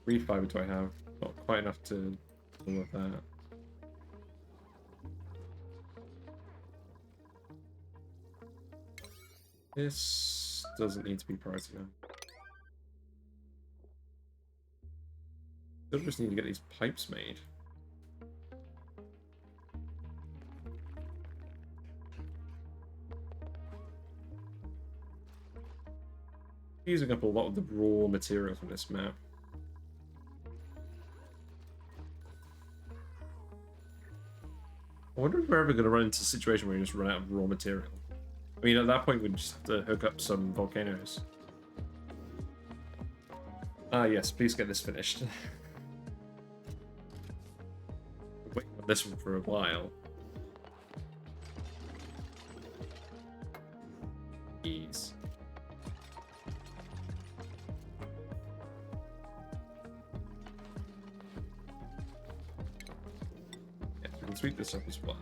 A: Reed fiber do I have? Not quite enough to all of that. This doesn't need to be priority now. Still just need to get these pipes made. Using up a lot of the raw material from this map. I wonder if we're ever going to run into a situation where we just run out of raw material. I mean, at that point, we'd just hook up some volcanoes. Ah, yes, please get this finished. Waiting on this one for a while. Jeez. Yes, we can sweep this up as well.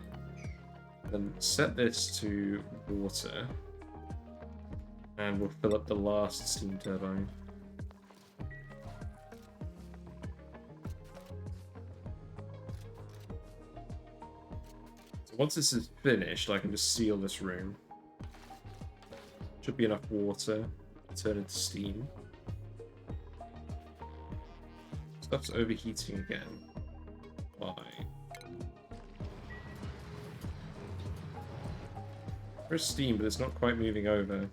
A: Then set this to water, and we'll fill up the last steam turbine. So once this is finished, I can just seal this room. Should be enough water to turn into steam. Stuff's overheating again. Why? There's steam, but it's not quite moving over.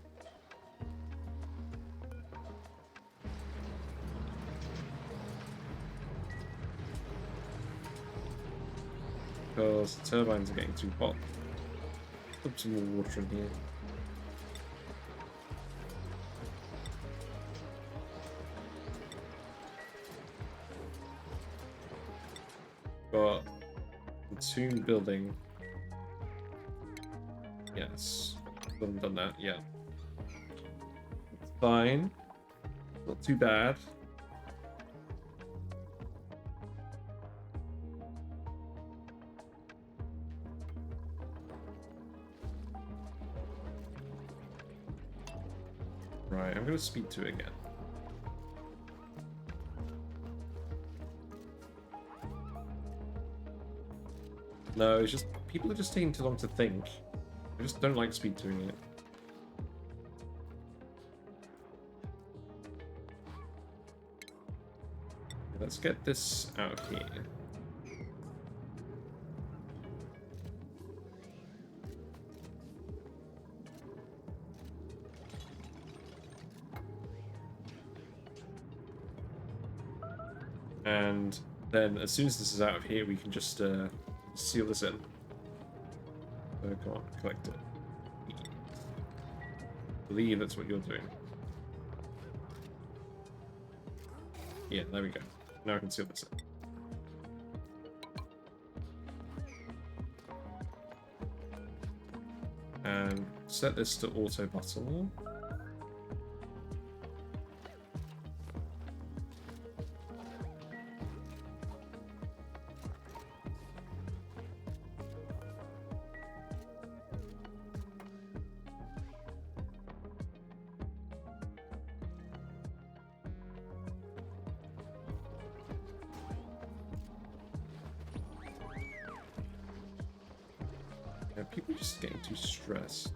A: Because the turbines are getting too hot. Put some more water in here. Got the tomb building. Yes, haven't done that yet. It's fine. Not too bad. Right, I'm going to speed to it again. No, it's just people are just taking too long to think. I just don't like speed doing it. Let's get this out here. And then as soon as this is out of here, we can just seal this in. So come on, collect it. I believe that's what you're doing. Yeah, there we go. Now I can seal this in. And set this to auto bottle. People are just getting too stressed.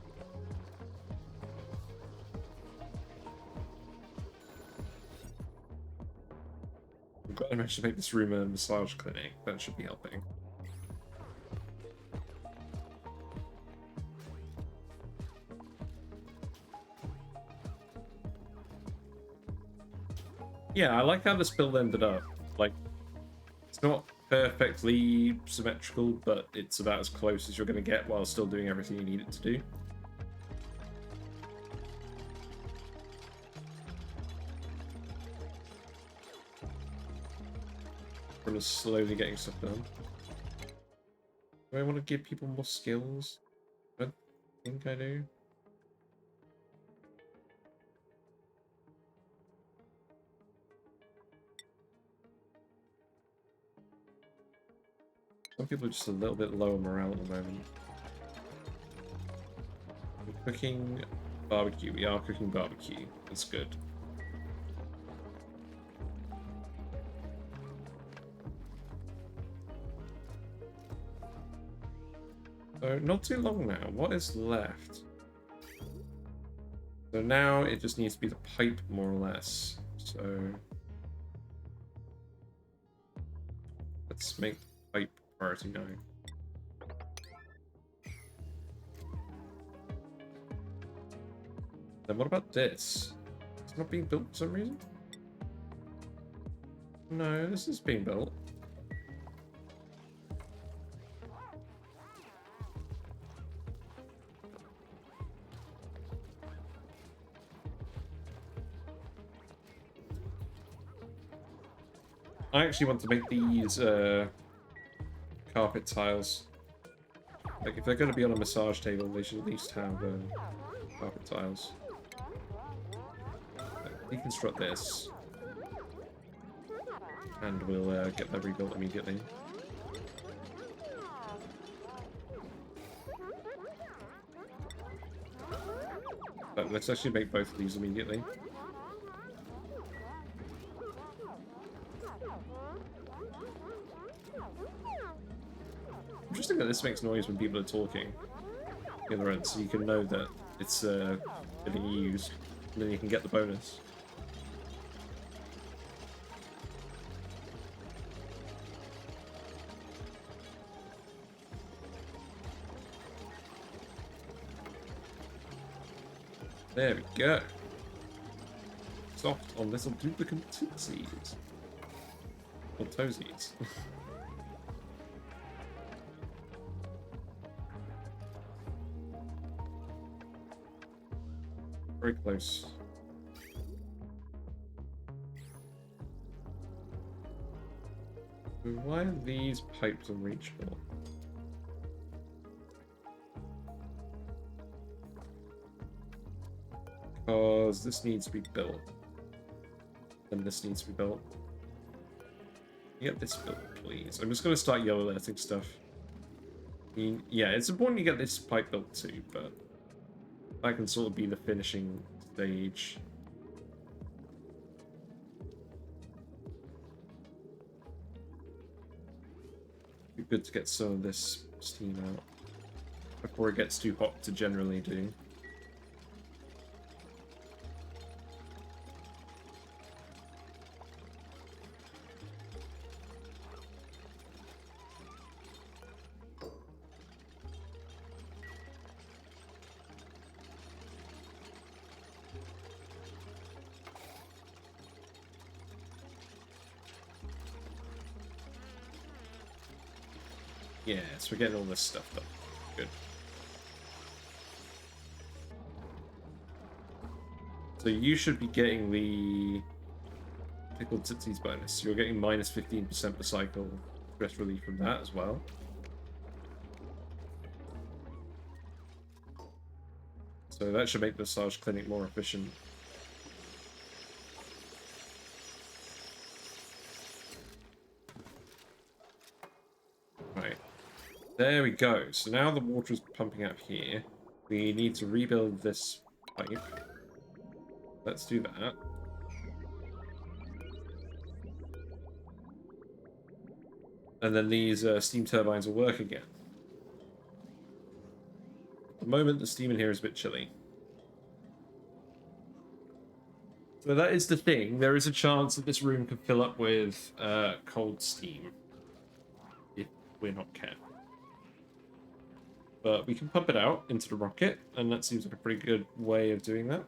A: We've got to manage to make this room a massage clinic. That should be helping. Yeah, I like how this build ended up. Like, it's not perfectly symmetrical, but it's about as close as you're going to get while still doing everything you need it to do. I'm just slowly getting stuff done. Do I want to give people more skills? I think I do. Some people are just a little bit lower morale at the moment. We're cooking barbecue. We are cooking barbecue. That's good. So, not too long now. What is left? So now it just needs to be the pipe, more or less. So let's make the pipe priority now. Then what about this? It's not being built for some reason? No, this is being built. I actually want to make these carpet tiles. Like, if they're going to be on a massage table, they should at least have carpet tiles. Deconstruct this. And we'll get that rebuilt immediately. But let's actually make both of these immediately. Interesting that this makes noise when people are talking the other end, so you can know that it's getting used, and then you can get the bonus. There we go. Soft on little duplicate tootsies. Or toesies. Very close. Why are these pipes unreachable? Because this needs to be built. And this needs to be built. Get this built, please. I'm just going to start yellow alerting stuff. I mean, yeah, it's important you get this pipe built too, but that can sort of be the finishing stage. Be good to get some of this steam out before it gets too hot to generally do. Yes, we're getting all this stuff done. Good. So you should be getting the Tickled Tootsies bonus. You're getting minus 15% per cycle stress relief from that as well. So that should make the massage clinic more efficient. Right. There we go. So now the water is pumping out here. We need to rebuild this pipe. Let's do that. And then these steam turbines will work again. At the moment, the steam in here is a bit chilly. So that is the thing. There is a chance that this room could fill up with cold steam if we're not careful. But we can pump it out into the rocket, and that seems like a pretty good way of doing that.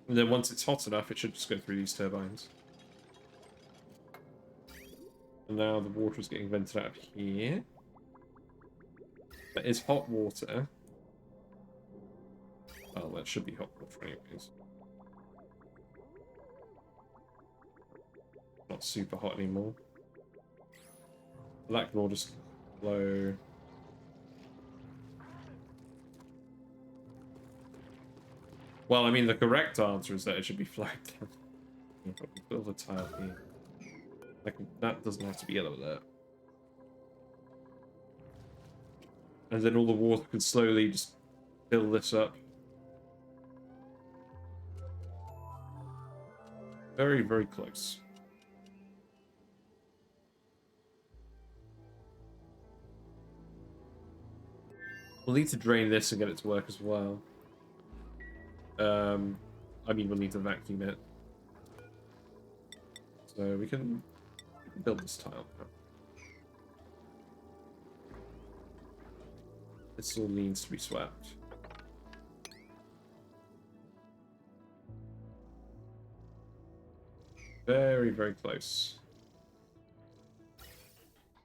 A: And then once it's hot enough, it should just go through these turbines. And now the water is getting vented out of here. That is hot water. Well, that should be hot water anyways. Not super hot anymore. That can all just flow. Well, I mean, the correct answer is that it should be flowing down. But we build a tile here. Like, that doesn't have to be yellow there. And then all the water can slowly just fill this up. Very, very close. We'll need to drain this and get it to work as well. I mean, we'll need to vacuum it. So we can build this tile now. This all needs to be swept. Very, very close.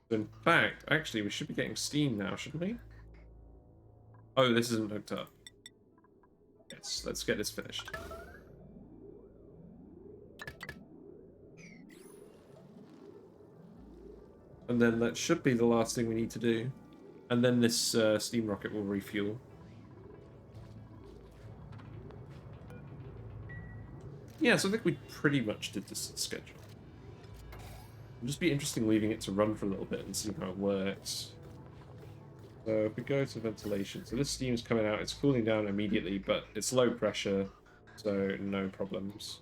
A: So in fact, actually, we should be getting steam now, shouldn't we? Oh, this isn't hooked up. Yes, let's get this finished. And then that should be the last thing we need to do. And then this steam rocket will refuel. Yeah, so I think we pretty much did this schedule. It'll just be interesting leaving it to run for a little bit and see how it works. So if we go to ventilation, so this steam is coming out, it's cooling down immediately, but it's low pressure, so no problems.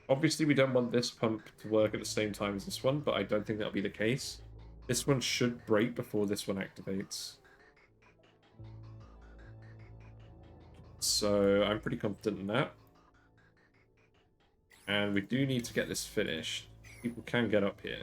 A: Obviously we don't want this pump to work at the same time as this one, but I don't think that'll be the case. This one should break before this one activates. So I'm pretty confident in that. And we do need to get this finished. People can get up here.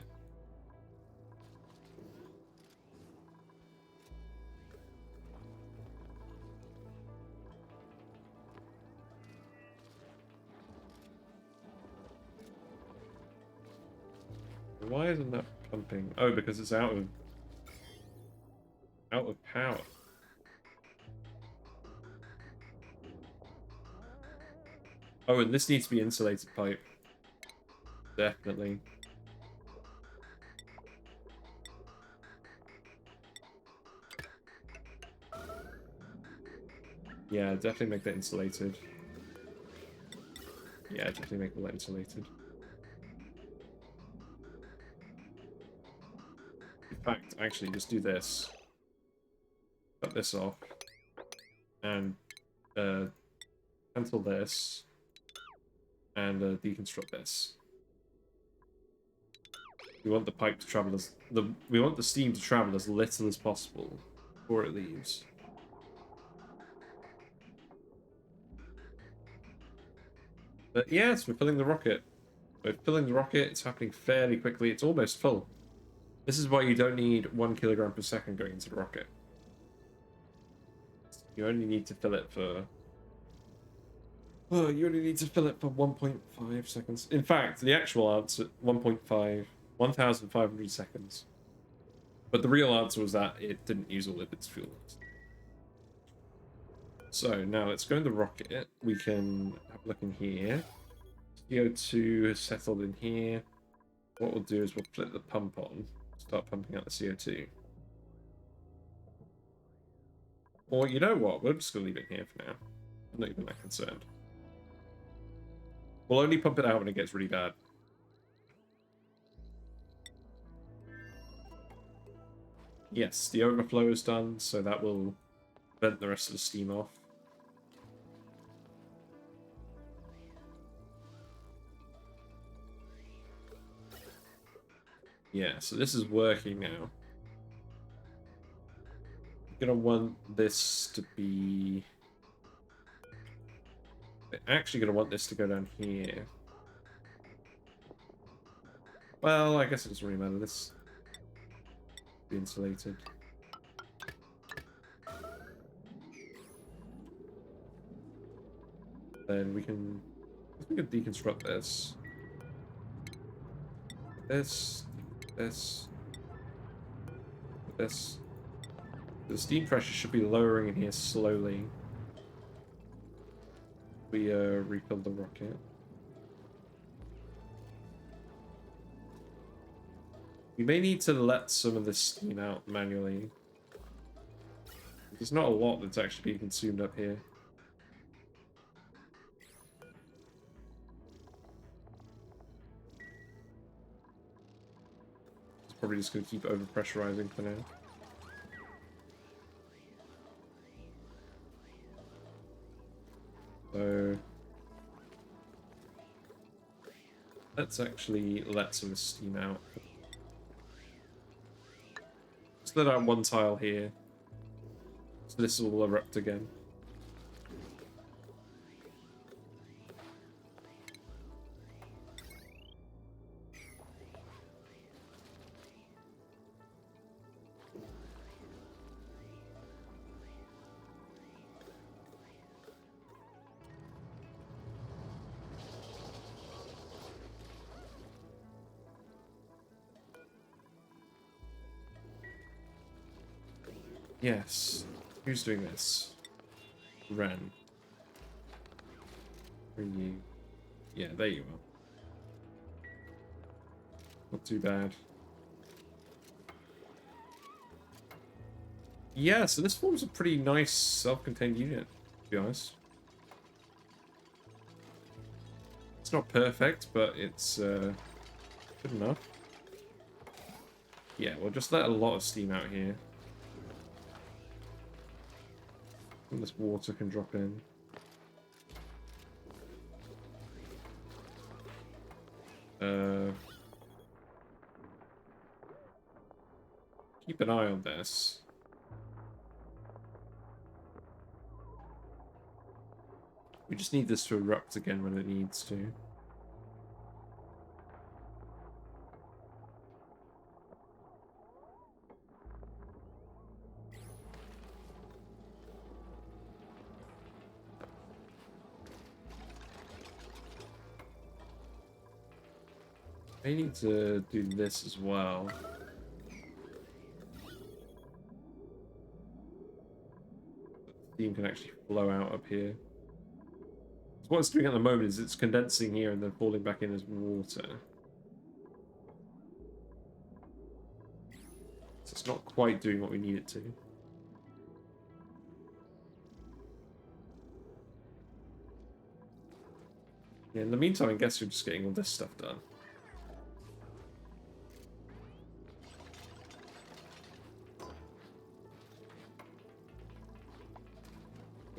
A: Why isn't that pumping? Oh, because it's out of power. Oh, and this needs to be insulated pipe. Definitely. Yeah, definitely make that insulated. Yeah, definitely make all that insulated. In fact, actually, just do this. Cut this off. And cancel this. And deconstruct this. We want the pipe to travel as we want the steam to travel as little as possible before it leaves. But yes, we're filling the rocket. We're filling the rocket. It's happening fairly quickly. It's almost full. This is why you don't need 1 kilogram per second going into the rocket. You only need to fill it for... Oh, you only need to fill it for 1.5 seconds. In fact, the actual answer, 1.5. 1,500 seconds. But the real answer was that it didn't use all of its fuel. So now let's go in the rocket. We can have a look in here. CO2 has settled in here. What we'll do is we'll flip the pump on, start pumping out the CO2. Or you know what? We're just going to leave it here for now. I'm not even that concerned. We'll only pump it out when it gets really bad. Yes, the overflow is done, so that will vent the rest of the steam off. Yeah, so this is working now. I'm gonna want this to be... I'm actually gonna want this to go down here. Well, I guess it doesn't really matter. This be insulated. Then we can deconstruct this. This. The steam pressure should be lowering in here slowly. We refill the rocket. We may need to let some of this steam out manually. There's not a lot that's actually being consumed up here. It's probably just going to keep overpressurizing for now. So let's actually let some of the steam out. Let's let out one tile here. So this will erupt again. Yes. Who's doing this? Ren. Where are you? Yeah, there you are. Not too bad. Yeah, so this forms a pretty nice self-contained unit, to be honest. It's not perfect, but it's good enough. Yeah, we'll just let a lot of steam out here. And this water can drop in. Keep an eye on this. We just need this to erupt again when it needs to. I need to do this as well. Steam can actually flow out up here. So what it's doing at the moment is it's condensing here and then falling back in as water. So it's not quite doing what we need it to. Yeah, in the meantime, I guess we're just getting all this stuff done.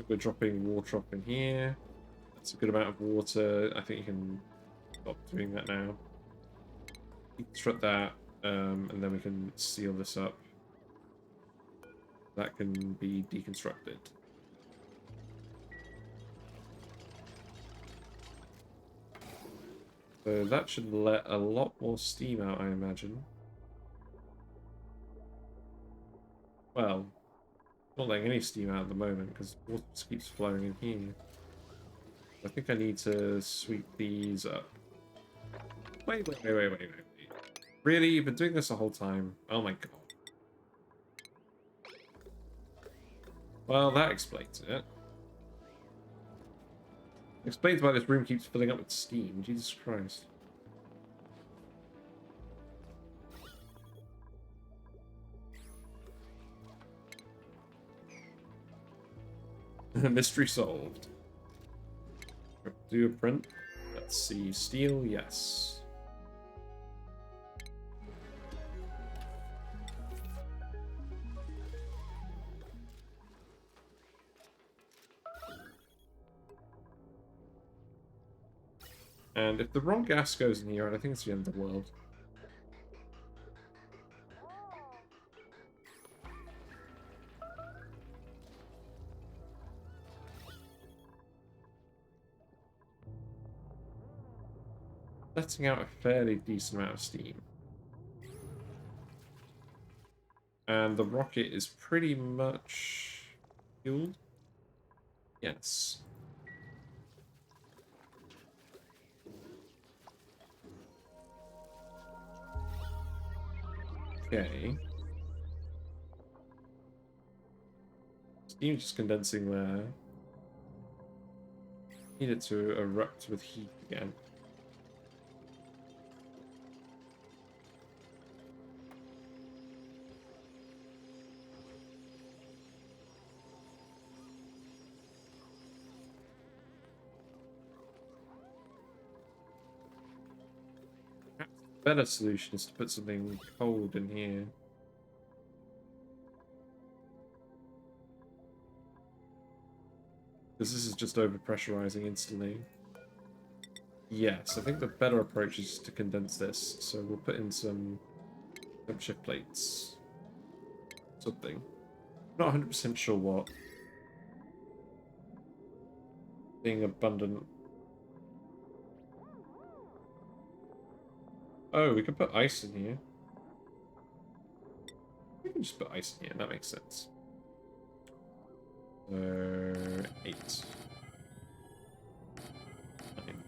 A: We're dropping water up in here. That's a good amount of water. I think you can stop doing that now. Deconstruct that, and then we can seal this up. That can be deconstructed. So that should let a lot more steam out, I imagine. Well, not letting any steam out at the moment because water just keeps flowing in here. I think I need to sweep these up. Wait. Really? You've been doing this the whole time? Oh my god. Well, that explains it. Explains why this room keeps filling up with steam. Jesus Christ. Mystery solved. Do a print. Let's see. Steel, yes. And if the wrong gas goes in here, I think it's the end of the world. Letting out a fairly decent amount of steam. And the rocket is pretty much fueled. Yes. Okay. Steam's just condensing there. Need it to erupt with heat again. Better solution is to put something cold in here. Because this is just over-pressurizing instantly. Yes, I think the better approach is to condense this. So we'll put in some shift plates. Something. Not 100% sure what. Being abundant. Oh, we can put ice in here. We can just put ice in here, that makes sense. 8. 9,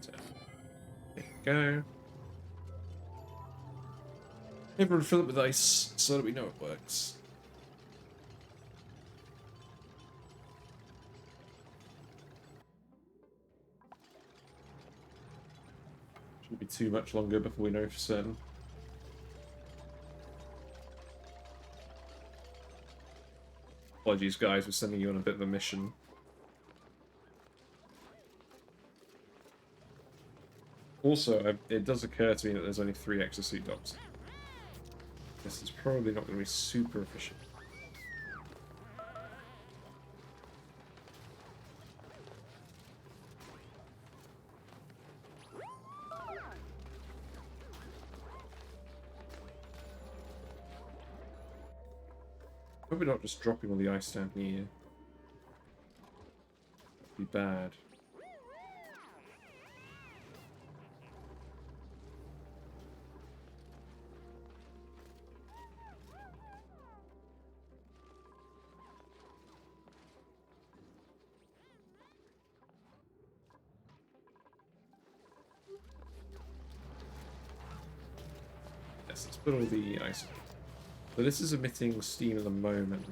A: 10. There we go. Everyone fill it with ice so that we know it works. Shouldn't be too much longer before we know for certain. Apologies, guys, we're sending you on a bit of a mission. Also, it does occur to me that there's only 3 exosuit docks. This is probably not going to be super efficient. Probably not just dropping all the ice down here. That'd be bad. Yes, let's put all the ice on. But this is emitting steam at the moment.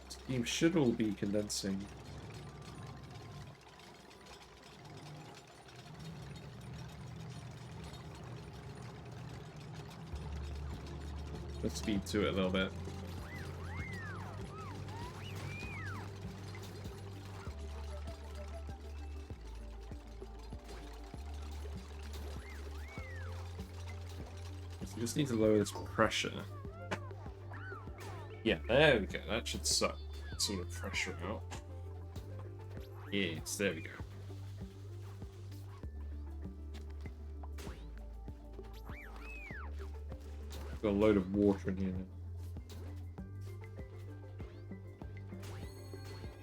A: Steam should all be condensing. Let's speed to it a little bit. We just need to lower this pressure. Yeah, there we go. That should suck sort of pressure out. Yes, there we go. Got a load of water in here now.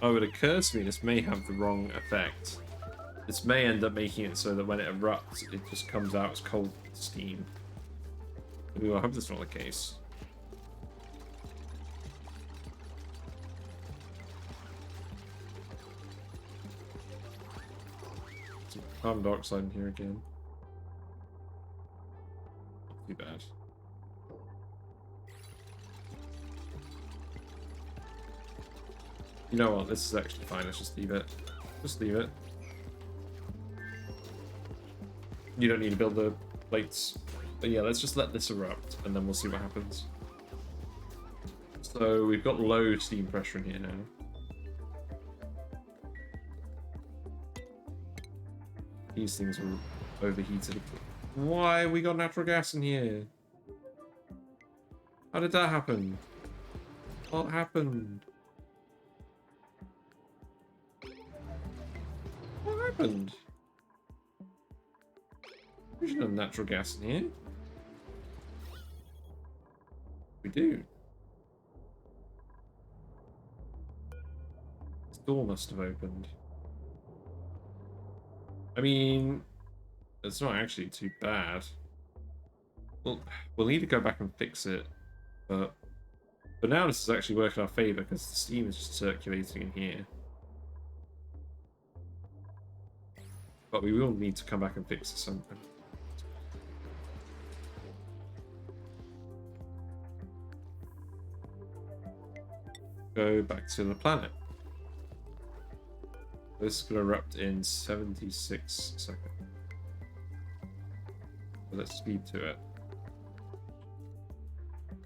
A: Oh, it occurs to me this may have the wrong effect. This may end up making it so that when it erupts, it just comes out as cold steam. Ooh, I hope that's not the case. some carbon dioxide in here again. Not too bad. You know what? This is actually fine. Let's just leave it. Just leave it. You don't need to build the plates. But yeah, let's just let this erupt, and then we'll see what happens. So we've got low steam pressure in here now. These things are overheated. Why we got natural gas in here? How did that happen? What happened? What happened? We should have natural gas in here. We do. This door must have opened. I mean, it's not actually too bad. We'll need to go back and fix it, but for now this is actually working in our favor because the steam is just circulating in here. But we will need to come back and fix something. Go back to the planet. This is going to erupt in 76 seconds. So let's speed to it.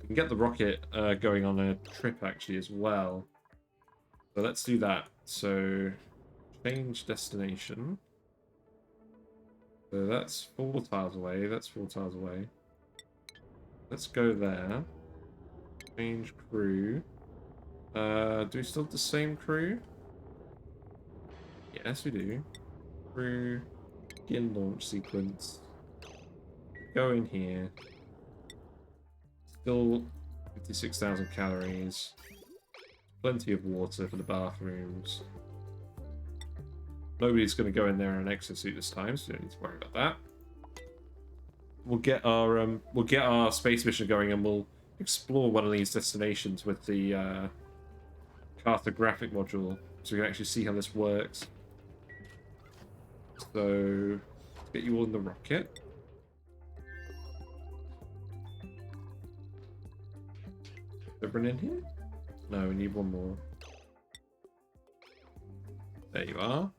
A: We can get the rocket going on a trip actually as well. So let's do that. So change destination. So that's 4 tiles away. That's 4 tiles away. Let's go there. Change crew. Do we still have the same crew? Yes, we do. Crew. Begin launch sequence. Go in here. Still 56,000 calories. Plenty of water for the bathrooms. Nobody's going to go in there in an exosuit this time, so you don't need to worry about that. We'll get our space mission going, and we'll explore one of these destinations with the cartographic module, so we can actually see how this works. So let's get you all in the rocket. Is everyone in here? No, we need one more. There you are.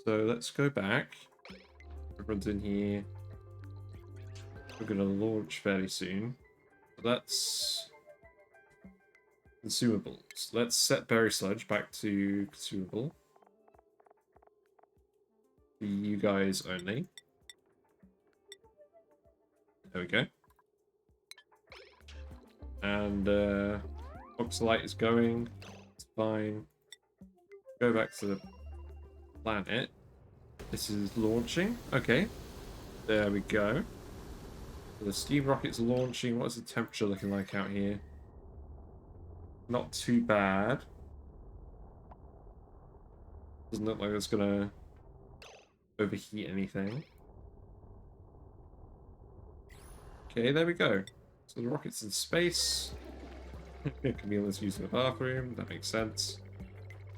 A: So let's go back. Everyone's in here. We're going to launch fairly soon. So that's consumables. Let's set berry sludge back to consumable. For you guys only. There we go. And oxalite is going. It's fine. Go back to the planet. This is launching. Okay. There we go. So the steam rocket's launching. What is the temperature looking like out here? Not too bad. Doesn't look like it's gonna overheat anything. Okay, there we go. So the rocket's in space. Camille's using the bathroom. That makes sense.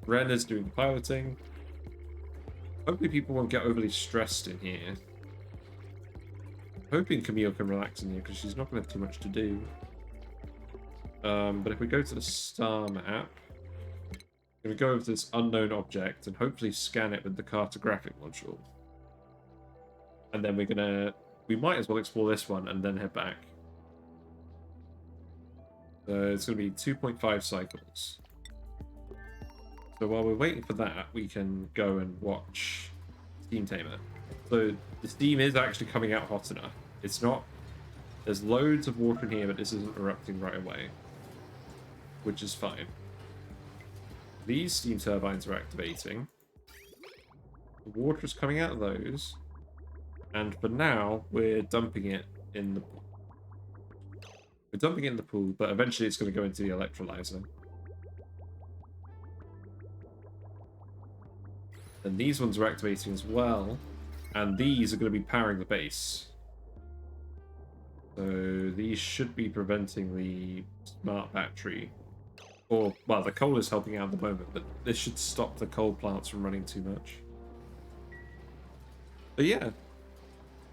A: Ren is doing the piloting. Hopefully people won't get overly stressed in here. Hoping Camille can relax in here because she's not going to have too much to do. But if we go to the star map, I'm going to go over to this unknown object and hopefully scan it with the cartographic module. And then we might as well explore this one and then head back. So it's going to be 2.5 cycles. So while we're waiting for that, we can go and watch Steam Tamer. So the steam is actually coming out hot enough. It's not... There's loads of water in here, but this isn't erupting right away. Which is fine. These steam turbines are activating. The water is coming out of those. And for now, we're dumping it in the pool. We're dumping it in the pool, but eventually it's going to go into the electrolyzer. And these ones are activating as well. And these are going to be powering the base. So these should be preventing the smart battery. Or, well, the coal is helping out at the moment, but this should stop the coal plants from running too much. But yeah.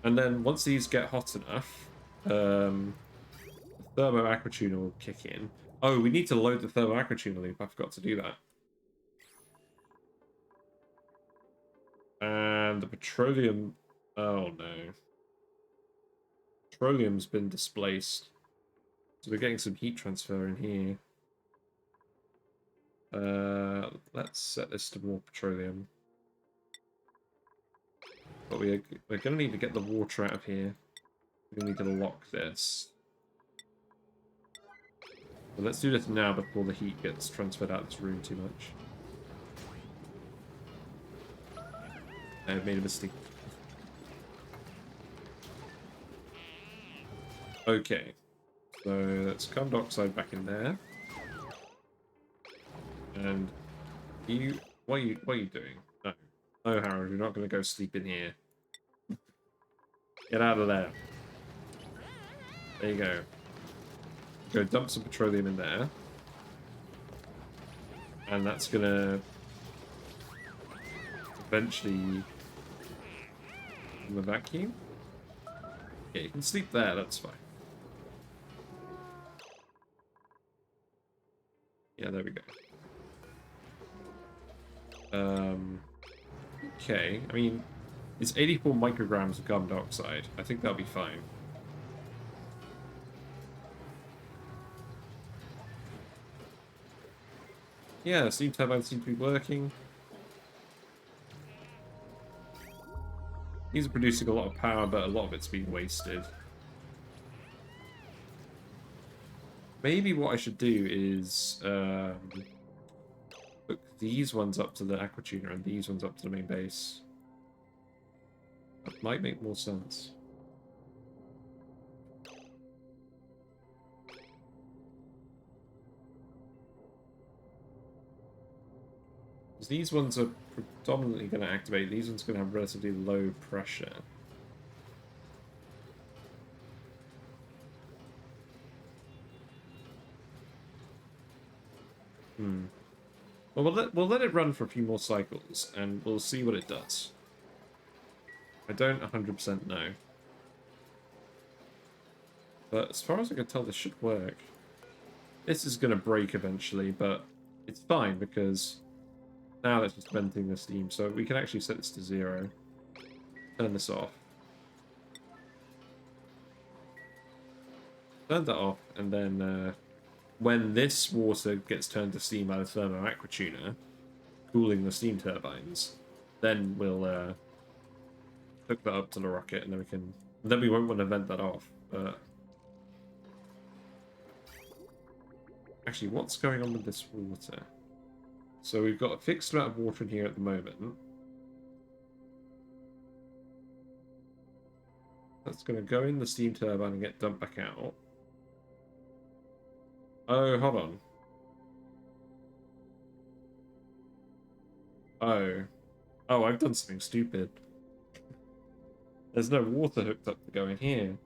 A: And then once these get hot enough, the thermo aquatuner will kick in. Oh, we need to load the thermo aquatuner loop. I forgot to do that. And the petroleum... Oh, no. Petroleum's been displaced. So we're getting some heat transfer in here. Let's set this to more petroleum. But we're going to need to get the water out of here. We need to lock this. So let's do this now before the heat gets transferred out of this room too much. I've made a mistake. Okay. So let's carbon dioxide back in there. And you... What are you doing? No. No, Harold, you're not going to go sleep in here. Get out of there. There you go. Go dump some petroleum in there. And that's going to... eventually... in the vacuum? Yeah, you can sleep there, that's fine. Yeah, there we go. Okay, I mean, it's 84 micrograms of carbon dioxide. I think that'll be fine. Yeah, steam turbines seem to be working. These are producing a lot of power, but a lot of it's being wasted. Maybe what I should do is hook these ones up to the aquatuner and these ones up to the main base. That might make more sense. Because these ones are predominantly going to activate. These ones are going to have relatively low pressure. Well, we'll let it run for a few more cycles, and we'll see what it does. I don't 100% know. But as far as I can tell, this should work. This is going to break eventually, but it's fine, because now it's just venting the steam, so we can actually set this to 0. Turn this off. Turn that off, and then... when this water gets turned to steam by the thermo aquatuner, cooling the steam turbines, then we'll hook that up to the rocket, and then we can. Then we won't want to vent that off. But actually, what's going on with this water? So we've got a fixed amount of water in here at the moment. That's going to go in the steam turbine and get dumped back out. Oh, hold on. Oh. Oh, I've done something stupid. There's no water hooked up to go in here.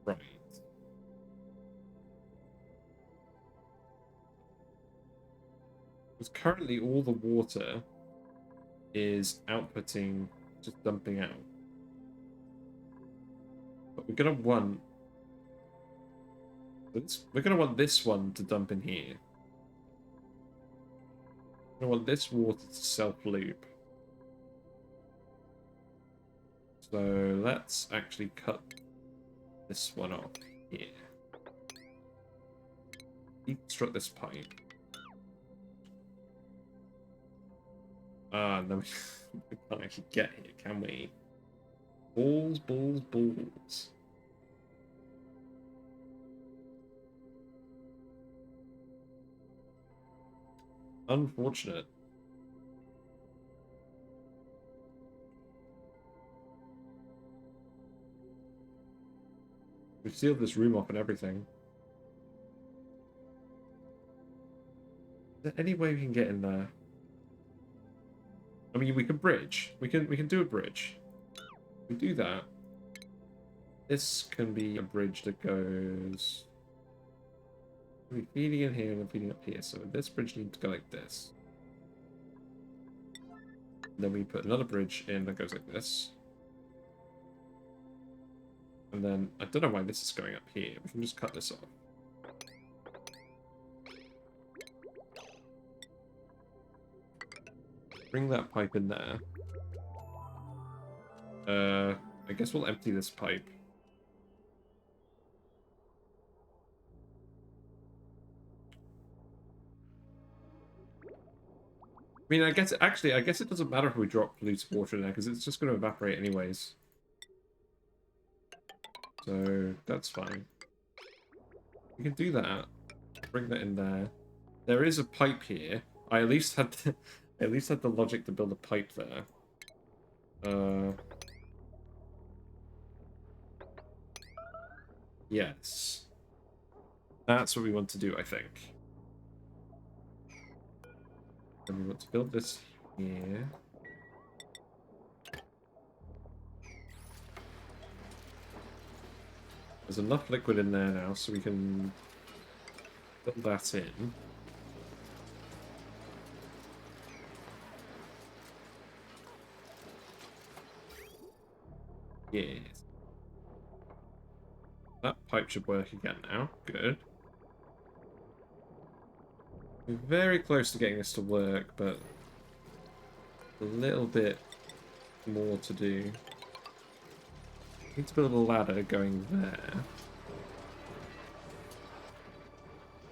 A: Right. Because currently all the water is outputting, just dumping out. But we're gonna want this one to dump in here. We're gonna want this water to self-loop. So let's actually cut this one off here. Deconstruct this pipe. Ah, no, we can't actually get here, can we? Balls, balls, balls. Unfortunate. We've sealed this room off and everything. Is there any way we can get in there? I mean, we can bridge. We can do a bridge. We do that. This can be a bridge that goes... We're feeding in here and then feeding up here. So this bridge needs to go like this. Then we put another bridge in that goes like this. And then, I don't know why this is going up here. We can just cut this off. Bring that pipe in there. I guess we'll empty this pipe. I mean, I guess it doesn't matter if we drop polluted water in there, because it's just going to evaporate anyways. So, that's fine. We can do that. Bring that in there. There is a pipe here. I at least had the logic to build a pipe there. Yes. That's what we want to do, I think. And we want to build this here. There's enough liquid in there now, so we can build that in. Yes. That pipe should work again now. Good. We're very close to getting this to work, but a little bit more to do. Need to build a ladder going there.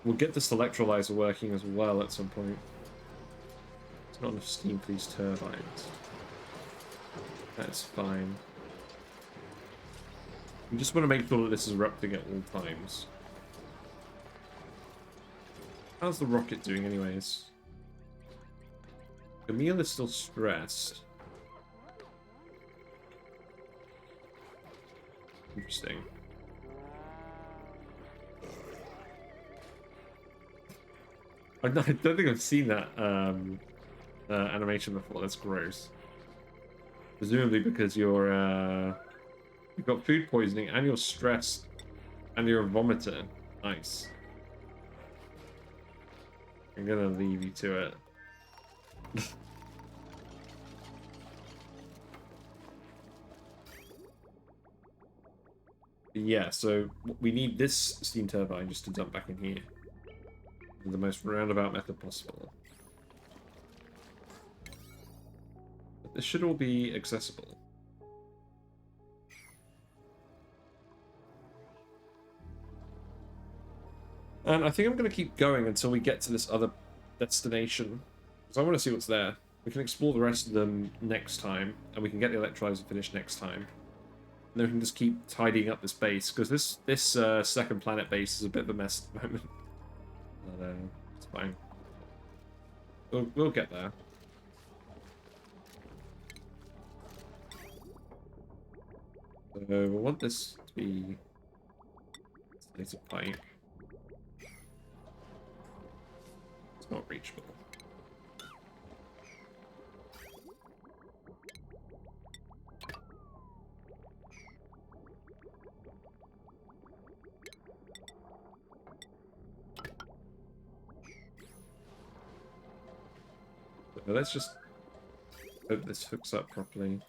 A: We'll get this electrolyzer working as well at some point. There's not enough steam for these turbines. That's fine. We just want to make sure that this is erupting at all times. How's the rocket doing anyways? Camille is still stressed. Interesting. I don't think I've seen that animation before. That's gross. Presumably because you've got food poisoning and you're stressed and you're a vomiter. Nice. I'm gonna leave you to it. Yeah, so we need this steam turbine just to dump back in here. In the most roundabout method possible. But this should all be accessible. And I think I'm going to keep going until we get to this other destination. Because I want to see what's there. We can explore the rest of them next time. And we can get the electrolyzer finished next time. And then we can just keep tidying up this base. Because this second planet base is a bit of a mess at the moment. But it's fine. We'll get there. So we want this to be... It's a pipe. It's not reachable. So let's just hope this hooks up properly.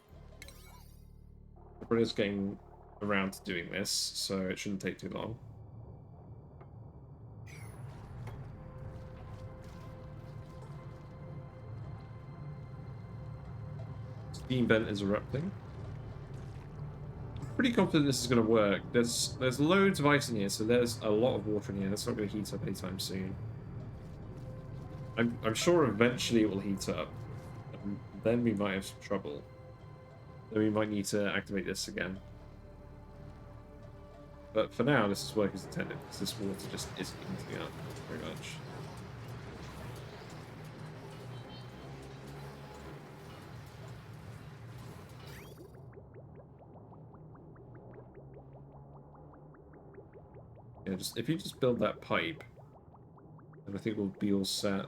A: Everybody's getting around to doing this, so it shouldn't take too long. Steam vent is erupting. I'm pretty confident this is going to work. There's loads of ice in here, so there's a lot of water in here. That's not going to heat up anytime soon. I'm sure eventually it will heat up. And then we might have some trouble. Then we might need to activate this again. But for now, this is work as intended, because this water just isn't heating up very much. Yeah, if you just build that pipe, then I think we'll be all set.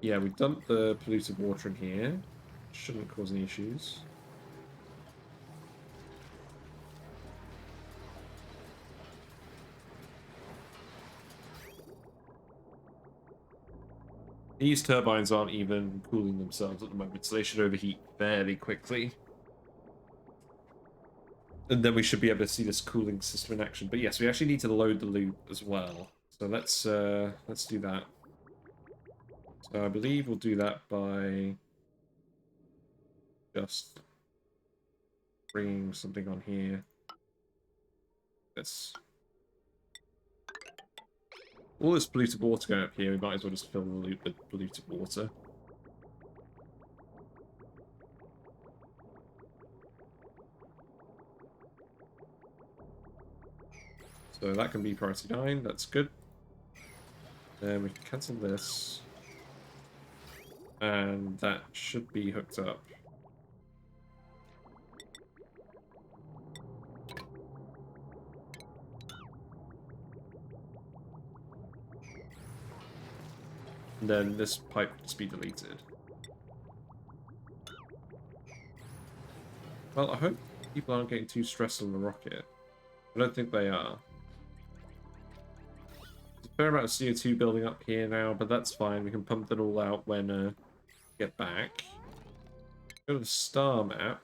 A: Yeah, we dumped the polluted water in here. Shouldn't cause any issues. These turbines aren't even cooling themselves at the moment, so they should overheat fairly quickly. And then we should be able to see this cooling system in action. But yes, we actually need to load the loop as well. So let's do that. So I believe we'll do that by just bringing something on here. This. All this polluted water going up here, we might as well just fill the loop with polluted water. So that can be priority 9, that's good. Then we can cancel this. And that should be hooked up. And then this pipe will just be deleted. Well, I hope people aren't getting too stressed on the rocket. I don't think they are. There's a fair amount of CO2 building up here now, but that's fine. We can pump it all out when we get back. Go to the star map.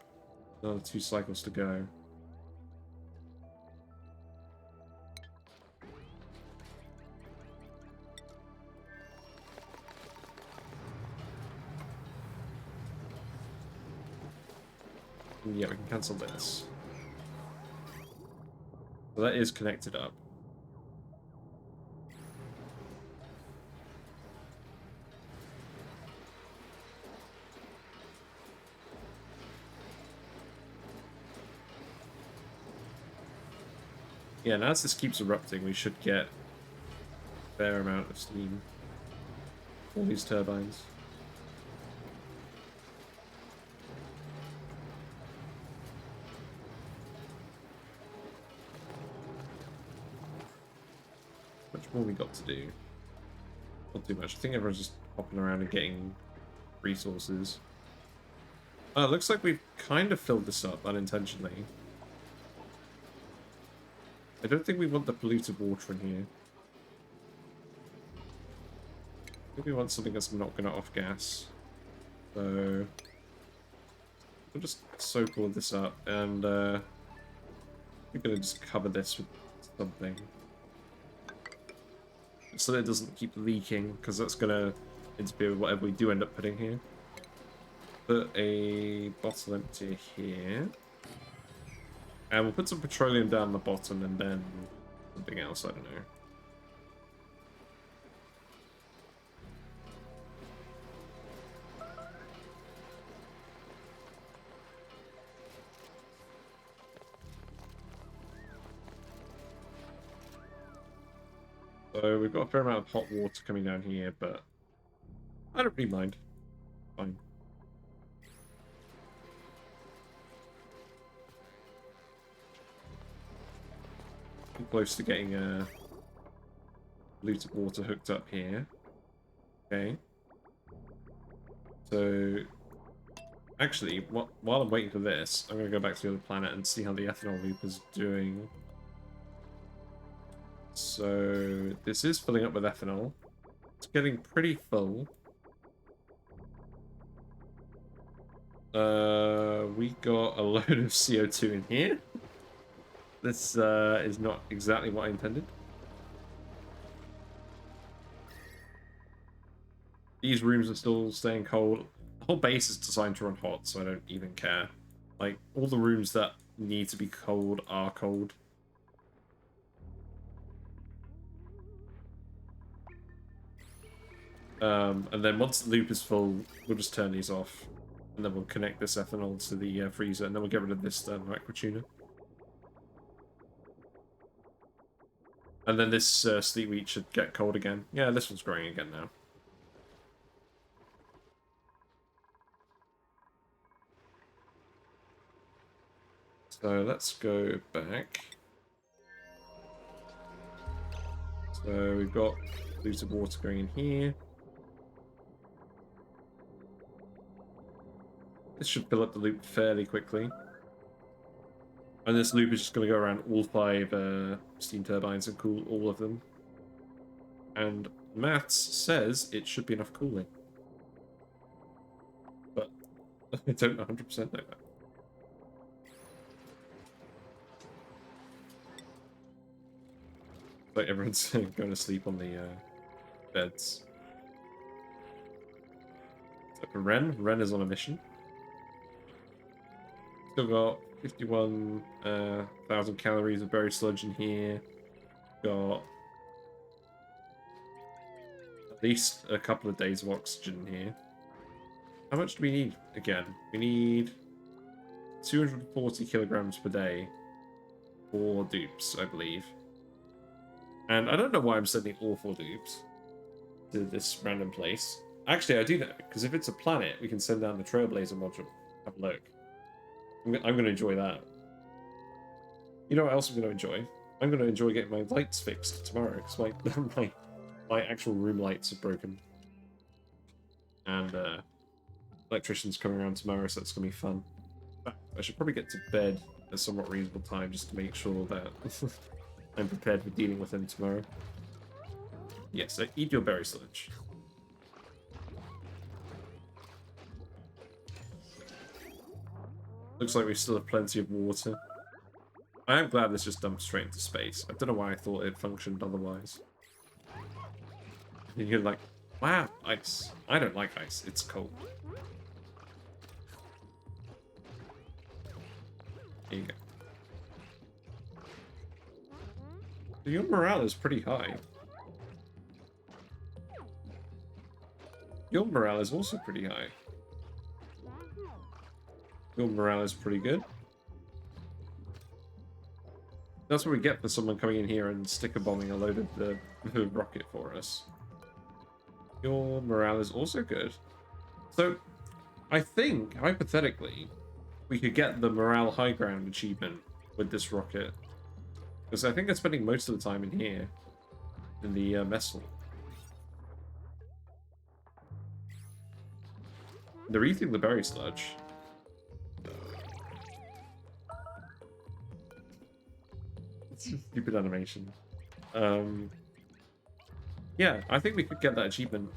A: Another 2 cycles to go. Yeah, we can cancel this. So that is connected up. Yeah, and as this keeps erupting, we should get a fair amount of steam. All these turbines. Much more we got to do. Not too much. I think everyone's just hopping around and getting resources. It looks like we've kind of filled this up unintentionally. I don't think we want the polluted water in here. I think we want something that's not going to off gas. So we'll just soak all of this up, and we're going to just cover this with something. So that it doesn't keep leaking, because that's going to interfere with whatever we do end up putting here. Put a bottle empty here. And we'll put some petroleum down the bottom and then something else, I don't know. So we've got a fair amount of hot water coming down here, but I don't really mind. Fine. I'm close to getting polluted water hooked up here. Okay. So actually, while I'm waiting for this, I'm going to go back to the other planet and see how the ethanol loop is doing. So this is filling up with ethanol. It's getting pretty full. We got a load of CO2 in here. This is not exactly what I intended. These rooms are still staying cold. The whole base is designed to run hot, so I don't even care. Like, all the rooms that need to be cold are cold. And then once the loop is full, we'll just turn these off. And then we'll connect this ethanol to the freezer, and then we'll get rid of this microtuner. And then this sleep wheat should get cold again. Yeah, this one's growing again now. So let's go back. So we've got polluted water going in here. This should fill up the loop fairly quickly. And this loop is just going to go around all 5 steam turbines and cool all of them. And maths says it should be enough cooling. But I don't 100% know that. Like everyone's going to sleep on the beds. So for Ren is on a mission. Still got 51,000 calories of berry sludge in here. Got at least a couple of days of oxygen in here. How much do we need again? We need 240 kilograms per day for dupes, I believe. And I don't know why I'm sending all 4 dupes to this random place. Actually, I do know, because if it's a planet, we can send down the Trailblazer module. Have a look. I'm going to enjoy that. You know what else I'm going to enjoy? I'm going to enjoy getting my lights fixed tomorrow, because my actual room lights are broken. And electrician's coming around tomorrow, so that's going to be fun. I should probably get to bed at a somewhat reasonable time, just to make sure that I'm prepared for dealing with him tomorrow. Yes, so eat your berry sludge. Looks like we still have plenty of water. I am glad this just dumped straight into space. I don't know why I thought it functioned otherwise. And you're like, wow, ice. I don't like ice. It's cold. There you go. So your morale is pretty high. Your morale is also pretty high. Your morale is pretty good. That's what we get for someone coming in here and sticker bombing a load of the rocket for us. Your morale is also good. So, I think, hypothetically, we could get the morale high ground achievement with this rocket. Because I think I'm spending most of the time in here, in the mess hall. They're eating the berry sludge. Stupid animation. Yeah, I think we could get that achievement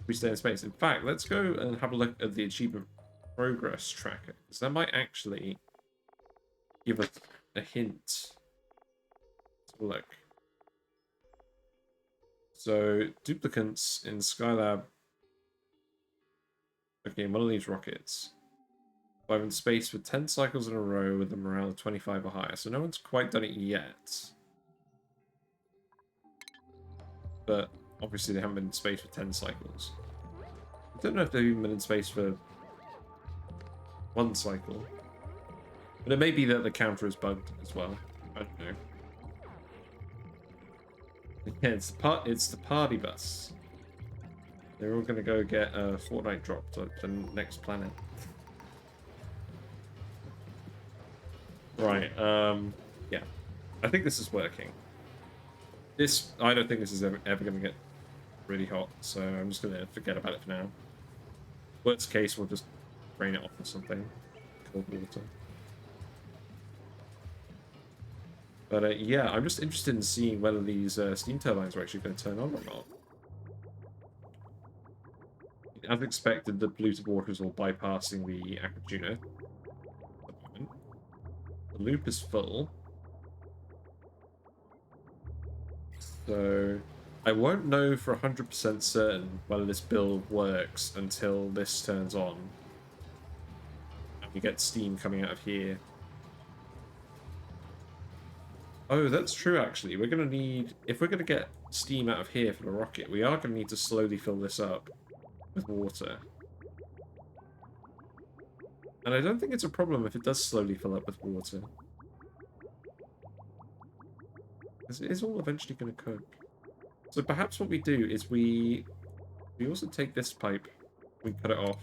A: if we stay in space. In fact, let's go and have a look at the achievement progress tracker, because that might actually give us a hint. Let's have a look. So, duplicants in Skylab. Okay, one of these rockets. I'm in space for 10 cycles in a row with a morale of 25 or higher. So no one's quite done it yet. But obviously they haven't been in space for 10 cycles. I don't know if they've even been in space for 1 cycle. But it may be that the counter is bugged as well. I don't know. Yeah, it's the party bus. They're all going to go get a Fortnite drop to the next planet. Right, yeah. I think this is working. I don't think this is ever going to get really hot, so I'm just going to forget about it for now. Worst case, we'll just drain it off with something. Cold water. But yeah, I'm just interested in seeing whether these steam turbines are actually going to turn on or not. As expected, the polluted water is all bypassing the aquatuner. The loop is full. So I won't know for 100% certain whether this build works until this turns on. And we get steam coming out of here. Oh, that's true actually. We're going to need, if we're going to get steam out of here for the rocket, we are going to need to slowly fill this up with water. And I don't think it's a problem if it does slowly fill up with water. Because it is all eventually going to cook. So perhaps what we do is we also take this pipe, we cut it off,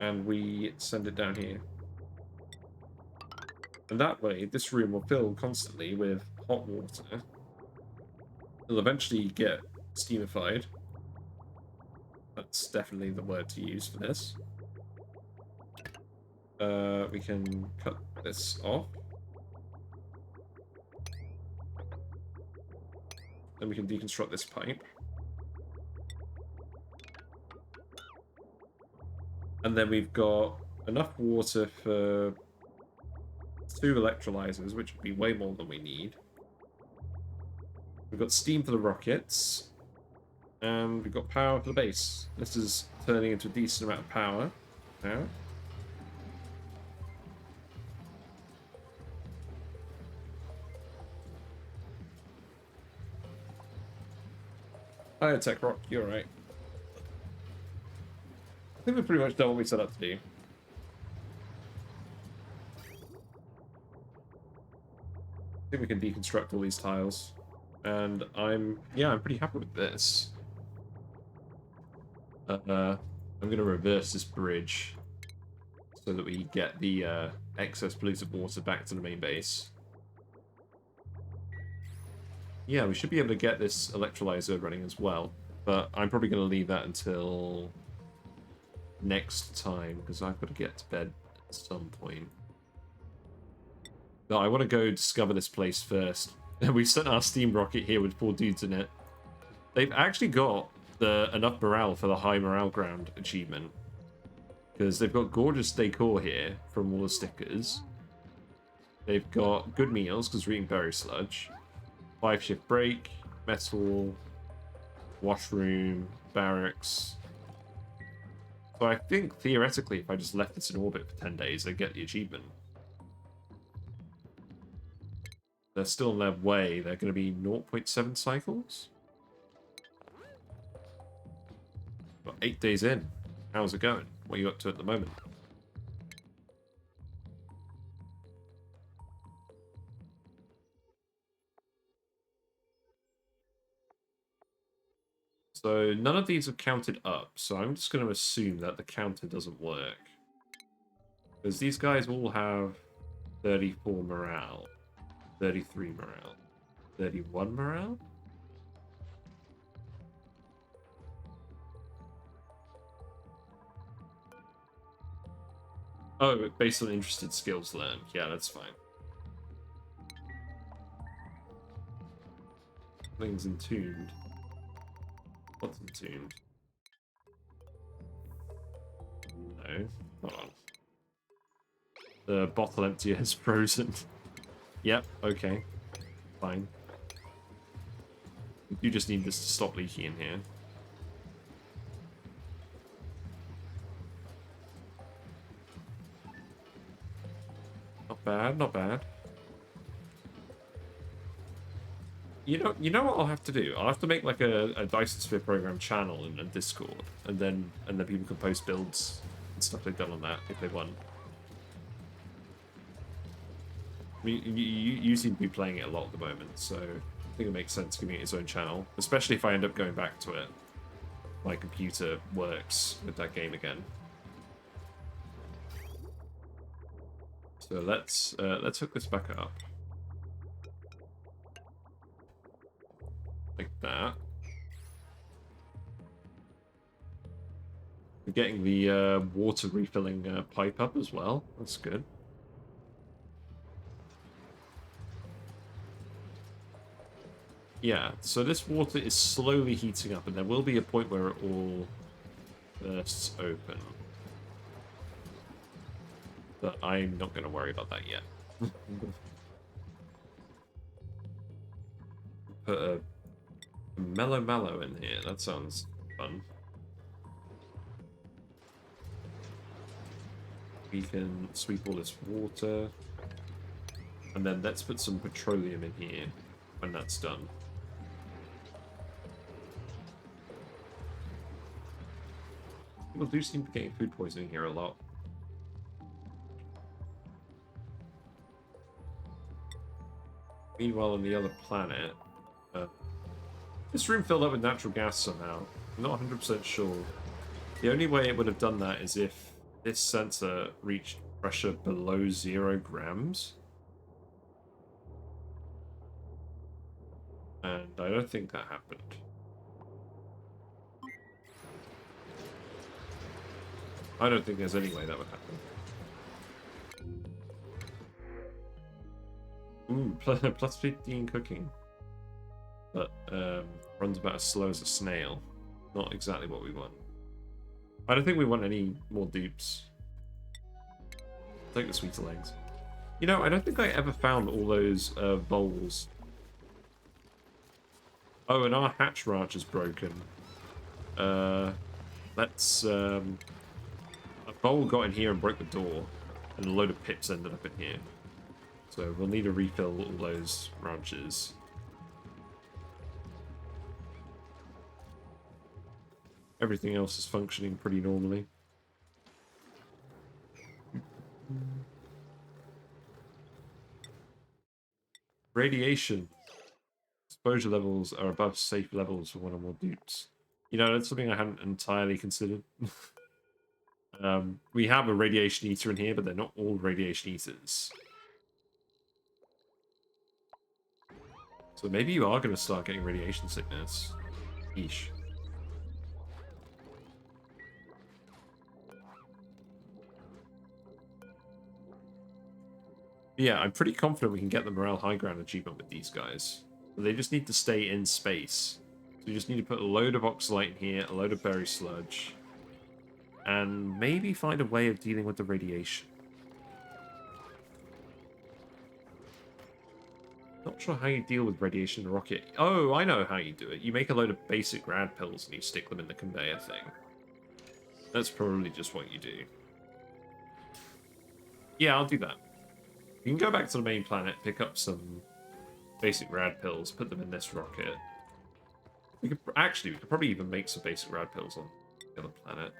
A: and we send it down here. And that way, this room will fill constantly with hot water. It'll eventually get steamified. That's definitely the word to use for this. We can cut this off. then we can deconstruct this pipe. And then we've got enough water for 2 electrolyzers, which would be way more than we need. We've got steam for the rockets. And we've got power for the base. This is turning into a decent amount of power now. Hi, Tech Rock, you're right. I think we've pretty much done what we set up to do. I think we can deconstruct all these tiles. And I'm pretty happy with this. I'm going to reverse this bridge so that we get the excess polluted water back to the main base. Yeah, we should be able to get this electrolyzer running as well, but I'm probably going to leave that until next time because I've got to get to bed at some point. No, I want to go discover this place first. We sent our steam rocket here with 4 dudes in it. They've actually got enough morale for the high morale ground achievement. Because they've got gorgeous decor here from all the stickers. They've got good meals because we're eating berry sludge. 5-shift break, metal, washroom, barracks. So I think theoretically if I just left this in orbit for 10 days, I'd get the achievement. They're still on their way. They're going to be 0.7 cycles. Got 8 days in. How's it going? What are you up to at the moment? So none of these have counted up, so I'm just going to assume that the counter doesn't work. Because these guys all have 34 morale, 33 morale, 31 morale? Oh, based on interested skills learned. Yeah, that's fine. Things entombed. What's entombed? No. Hold on. The bottle emptier is frozen. Yep, okay. Fine. You just need this to stop leaking in here. Not bad, not bad. You know what I'll have to do? I'll have to make like a Dyson Sphere program channel in Discord, and then people can post builds and stuff they've done on that if they want. I mean, you seem to be playing it a lot at the moment, so I think it makes sense giving it its own channel, especially if I end up going back to it. My computer works with that game again. So let's hook this back up. Like that. We're getting the water refilling pipe up as well. That's good. Yeah, so this water is slowly heating up, and there will be a point where it all bursts open. But I'm not going to worry about that yet. Put a mellow in here. That sounds fun. We can sweep all this water. And then let's put some petroleum in here when that's done. People do seem to be getting food poisoning here a lot. Meanwhile, on the other planet, this room filled up with natural gas somehow. I'm not 100% sure. The only way it would have done that is if this sensor reached pressure below 0 grams. And I don't think that happened. I don't think there's any way that would happen. Ooh, plus 15 cooking. but runs about as slow as a snail. Not exactly what we want. I don't think we want any more dupes. Take the sweeter legs. You know, I don't think I ever found all those voles. Oh, and our hatch ranch is broken. Let's... a vole got in here and broke the door, and a load of pips ended up in here. So we'll need to refill all those ranches. Everything else is functioning pretty normally. Radiation. Exposure levels are above safe levels for one or more dupes. You know, that's something I hadn't entirely considered. We have a radiation eater in here, but they're not all radiation eaters. So maybe you are going to start getting radiation sickness. Eesh. Yeah, I'm pretty confident we can get the morale high ground achievement with these guys. But they just need to stay in space. So you just need to put a load of oxalite in here, a load of berry sludge, and maybe find a way of dealing with the radiation. Not sure how you deal with radiation in a rocket. Oh, I know how you do it. You make a load of basic rad pills and you stick them in the conveyor thing. That's probably just what you do. Yeah, I'll do that. You can go back to the main planet, pick up some basic rad pills, put them in this rocket. We could probably even make some basic rad pills on the other planet.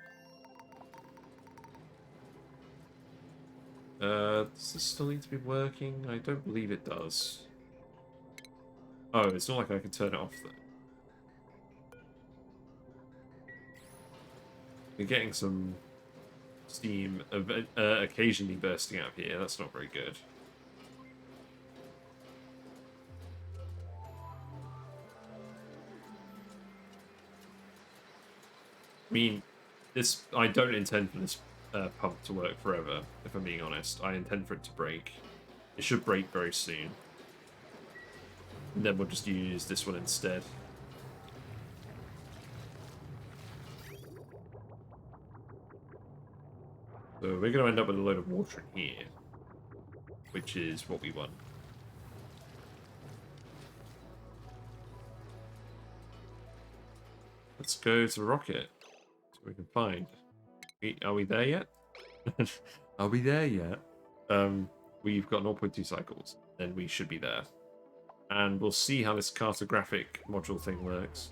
A: Does this still need to be working? I don't believe it does. Oh, it's not like I can turn it off though. We're getting some steam occasionally bursting out of here. That's not very good. I mean, I don't intend for this pump to work forever, if I'm being honest. I intend for it to break. It should break very soon. And then we'll just use this one instead. So we're going to end up with a load of water in here, which is what we want. Let's go to the rocket. We can find. Are we there yet? Are we there yet? We've got 0.2 cycles, then we should be there. And we'll see how this cartographic module thing works.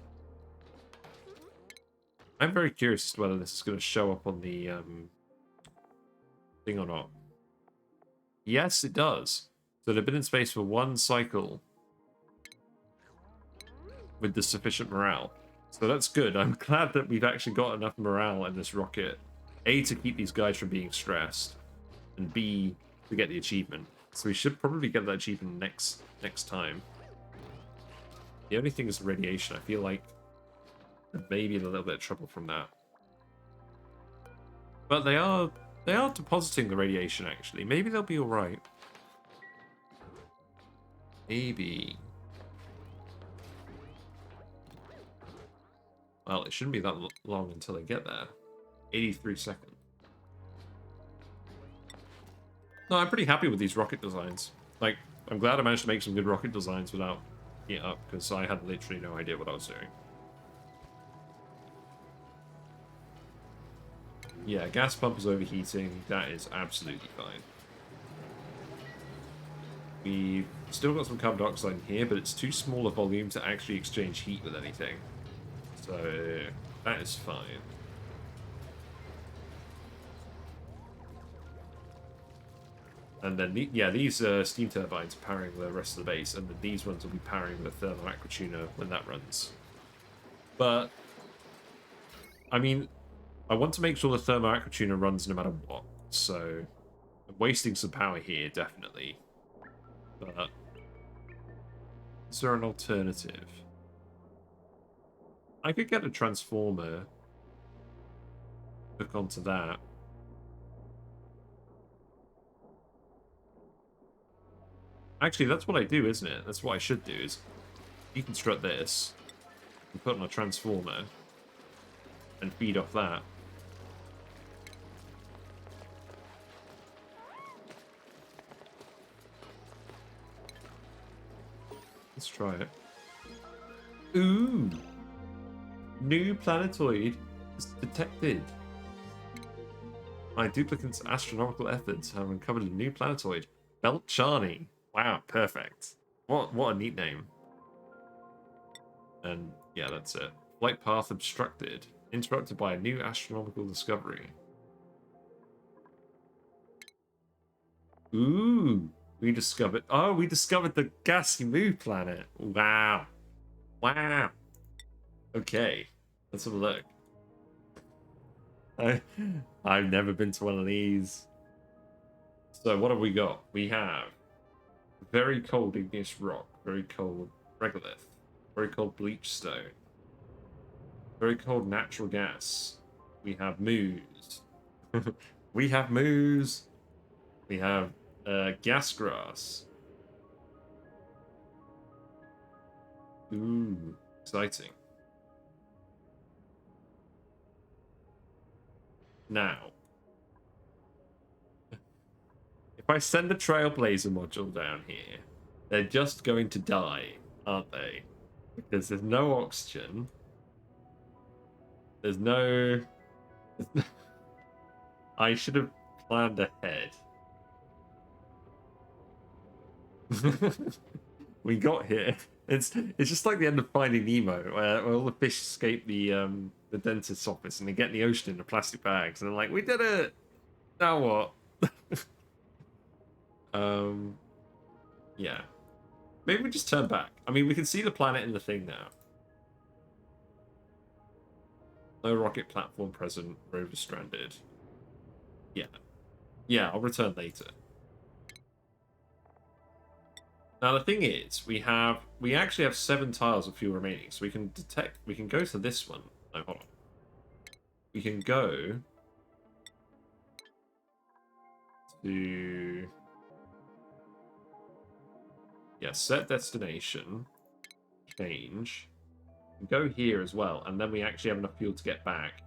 A: I'm very curious as to whether this is going to show up on the thing or not. Yes, it does. So they've been in space for 1 cycle with the sufficient morale. So that's good. I'm glad that we've actually got enough morale in this rocket. A, to keep these guys from being stressed, and B, to get the achievement. So we should probably get that achievement next time. The only thing is the radiation. I feel like there may be a little bit of trouble from that. But they are depositing the radiation, actually. Maybe they'll be alright. Maybe. Well, it shouldn't be that long until they get there. 83 seconds. No, I'm pretty happy with these rocket designs. Like, I'm glad I managed to make some good rocket designs without it up, because I had literally no idea what I was doing. Yeah, gas pump is overheating. That is absolutely fine. We've still got some carbon dioxide in here, but it's too small a volume to actually exchange heat with anything. So, that is fine. And then, these steam turbines are powering the rest of the base, and then these ones will be powering the thermal aqua tuner when that runs. But, I mean, I want to make sure the thermal aqua tuner runs no matter what, so I'm wasting some power here, definitely. But, is there an alternative? I could get a transformer, hook onto that. Actually, that's what I do, isn't it? That's what I should do, is deconstruct this and put on a transformer and feed off that. Let's try it. Ooh! New planetoid is detected. My duplicant's astronomical efforts have uncovered a new planetoid. Belchani. Wow, perfect. What a neat name. And yeah, that's it. Flight path obstructed. Interrupted by a new astronomical discovery. Ooh! We discovered the Gassy Moos planet. Wow. Wow. Okay. Let's have a look. I've never been to one of these. So what have we got? We have very cold igneous rock, very cold regolith, very cold bleach stone, very cold natural gas. We have moos. We have moos. We have gas grass. Ooh, exciting. Now, if I send a Trailblazer module down here, they're just going to die, aren't they? Because there's no oxygen. There's no... I should have planned ahead. We got here. It's just like the end of Finding Nemo, where all the fish escape the dentist's office and they get in the ocean in the plastic bags, and they're like, "We did it! Now what?" Yeah. Maybe we just turn back. I mean, we can see the planet in the thing now. No rocket platform present. Rover stranded. Yeah. Yeah, I'll return later. Now the thing is, we actually have 7 tiles of fuel remaining, so we can go to this one. No, hold on. We can go to set destination, change, and go here as well, and then we actually have enough fuel to get back.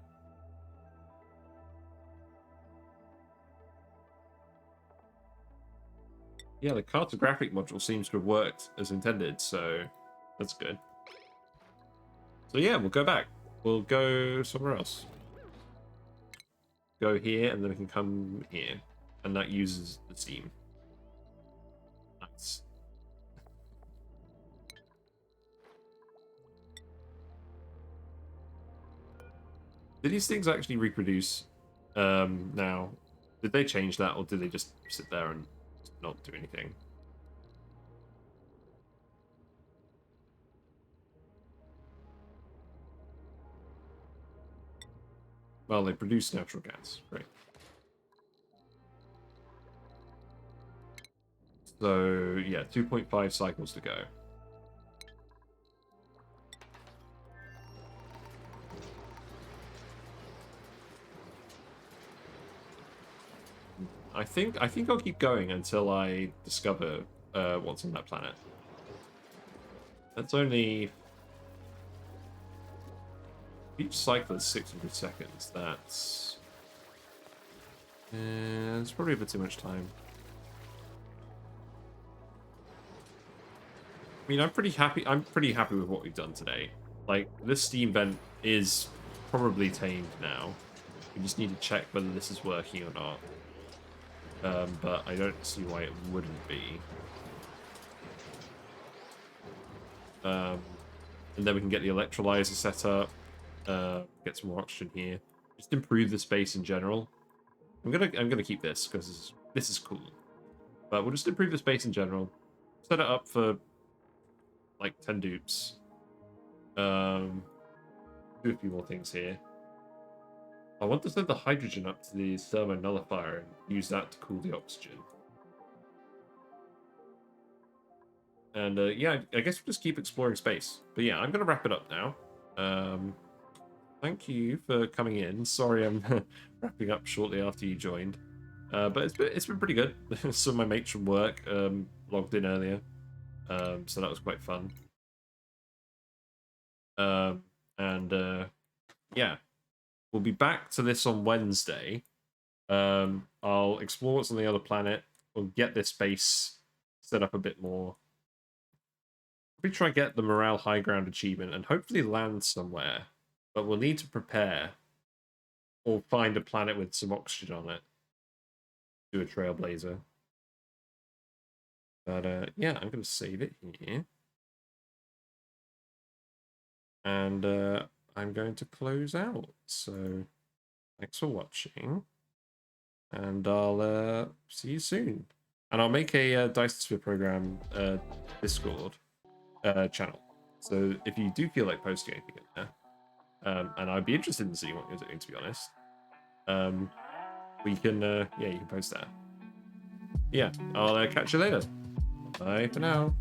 A: Yeah, the cartographic module seems to have worked as intended, so that's good. So yeah, we'll go back. We'll go somewhere else. Go here, and then we can come here. And that uses the steam. Nice. Did these things actually reproduce now? Did they change that, or did they just sit there and not do anything? Well, they produce natural gas. Great. So, yeah, 2.5 cycles to go. I think I'll keep going until I discover what's on that planet. That's only... Each cycle is 600 seconds. That's... it's probably a bit too much time. I mean, I'm pretty happy with what we've done today. Like, this steam vent is probably tamed now. We just need to check whether this is working or not. But I don't see why it wouldn't be. And then we can get the electrolyzer set up. Get some more oxygen here. Just improve the space in general. I'm gonna keep this because this is cool. But we'll just improve the space in general. Set it up for like 10 dupes. Do a few more things here. I want to send the hydrogen up to the thermo nullifier and use that to cool the oxygen. And yeah, I guess we'll just keep exploring space. But yeah, I'm going to wrap it up now. Thank you for coming in. Sorry I'm wrapping up shortly after you joined. But it's been pretty good. Some of my mates from work logged in earlier. So that was quite fun. Yeah, we'll be back to this on Wednesday. I'll explore what's on the other planet. We'll get this base set up a bit more. We try and get the morale high ground achievement and hopefully land somewhere. But we'll need to prepare or find a planet with some oxygen on it. Do a trailblazer. But yeah, I'm going to save it here. And I'm going to close out. So thanks for watching. And I'll see you soon. And I'll make a Dice Sphere program Discord channel. So if you do feel like posting anything in there, and I'd be interested in seeing what you're doing, to be honest, we can, yeah, you can post that. Yeah, I'll catch you later. Bye for now.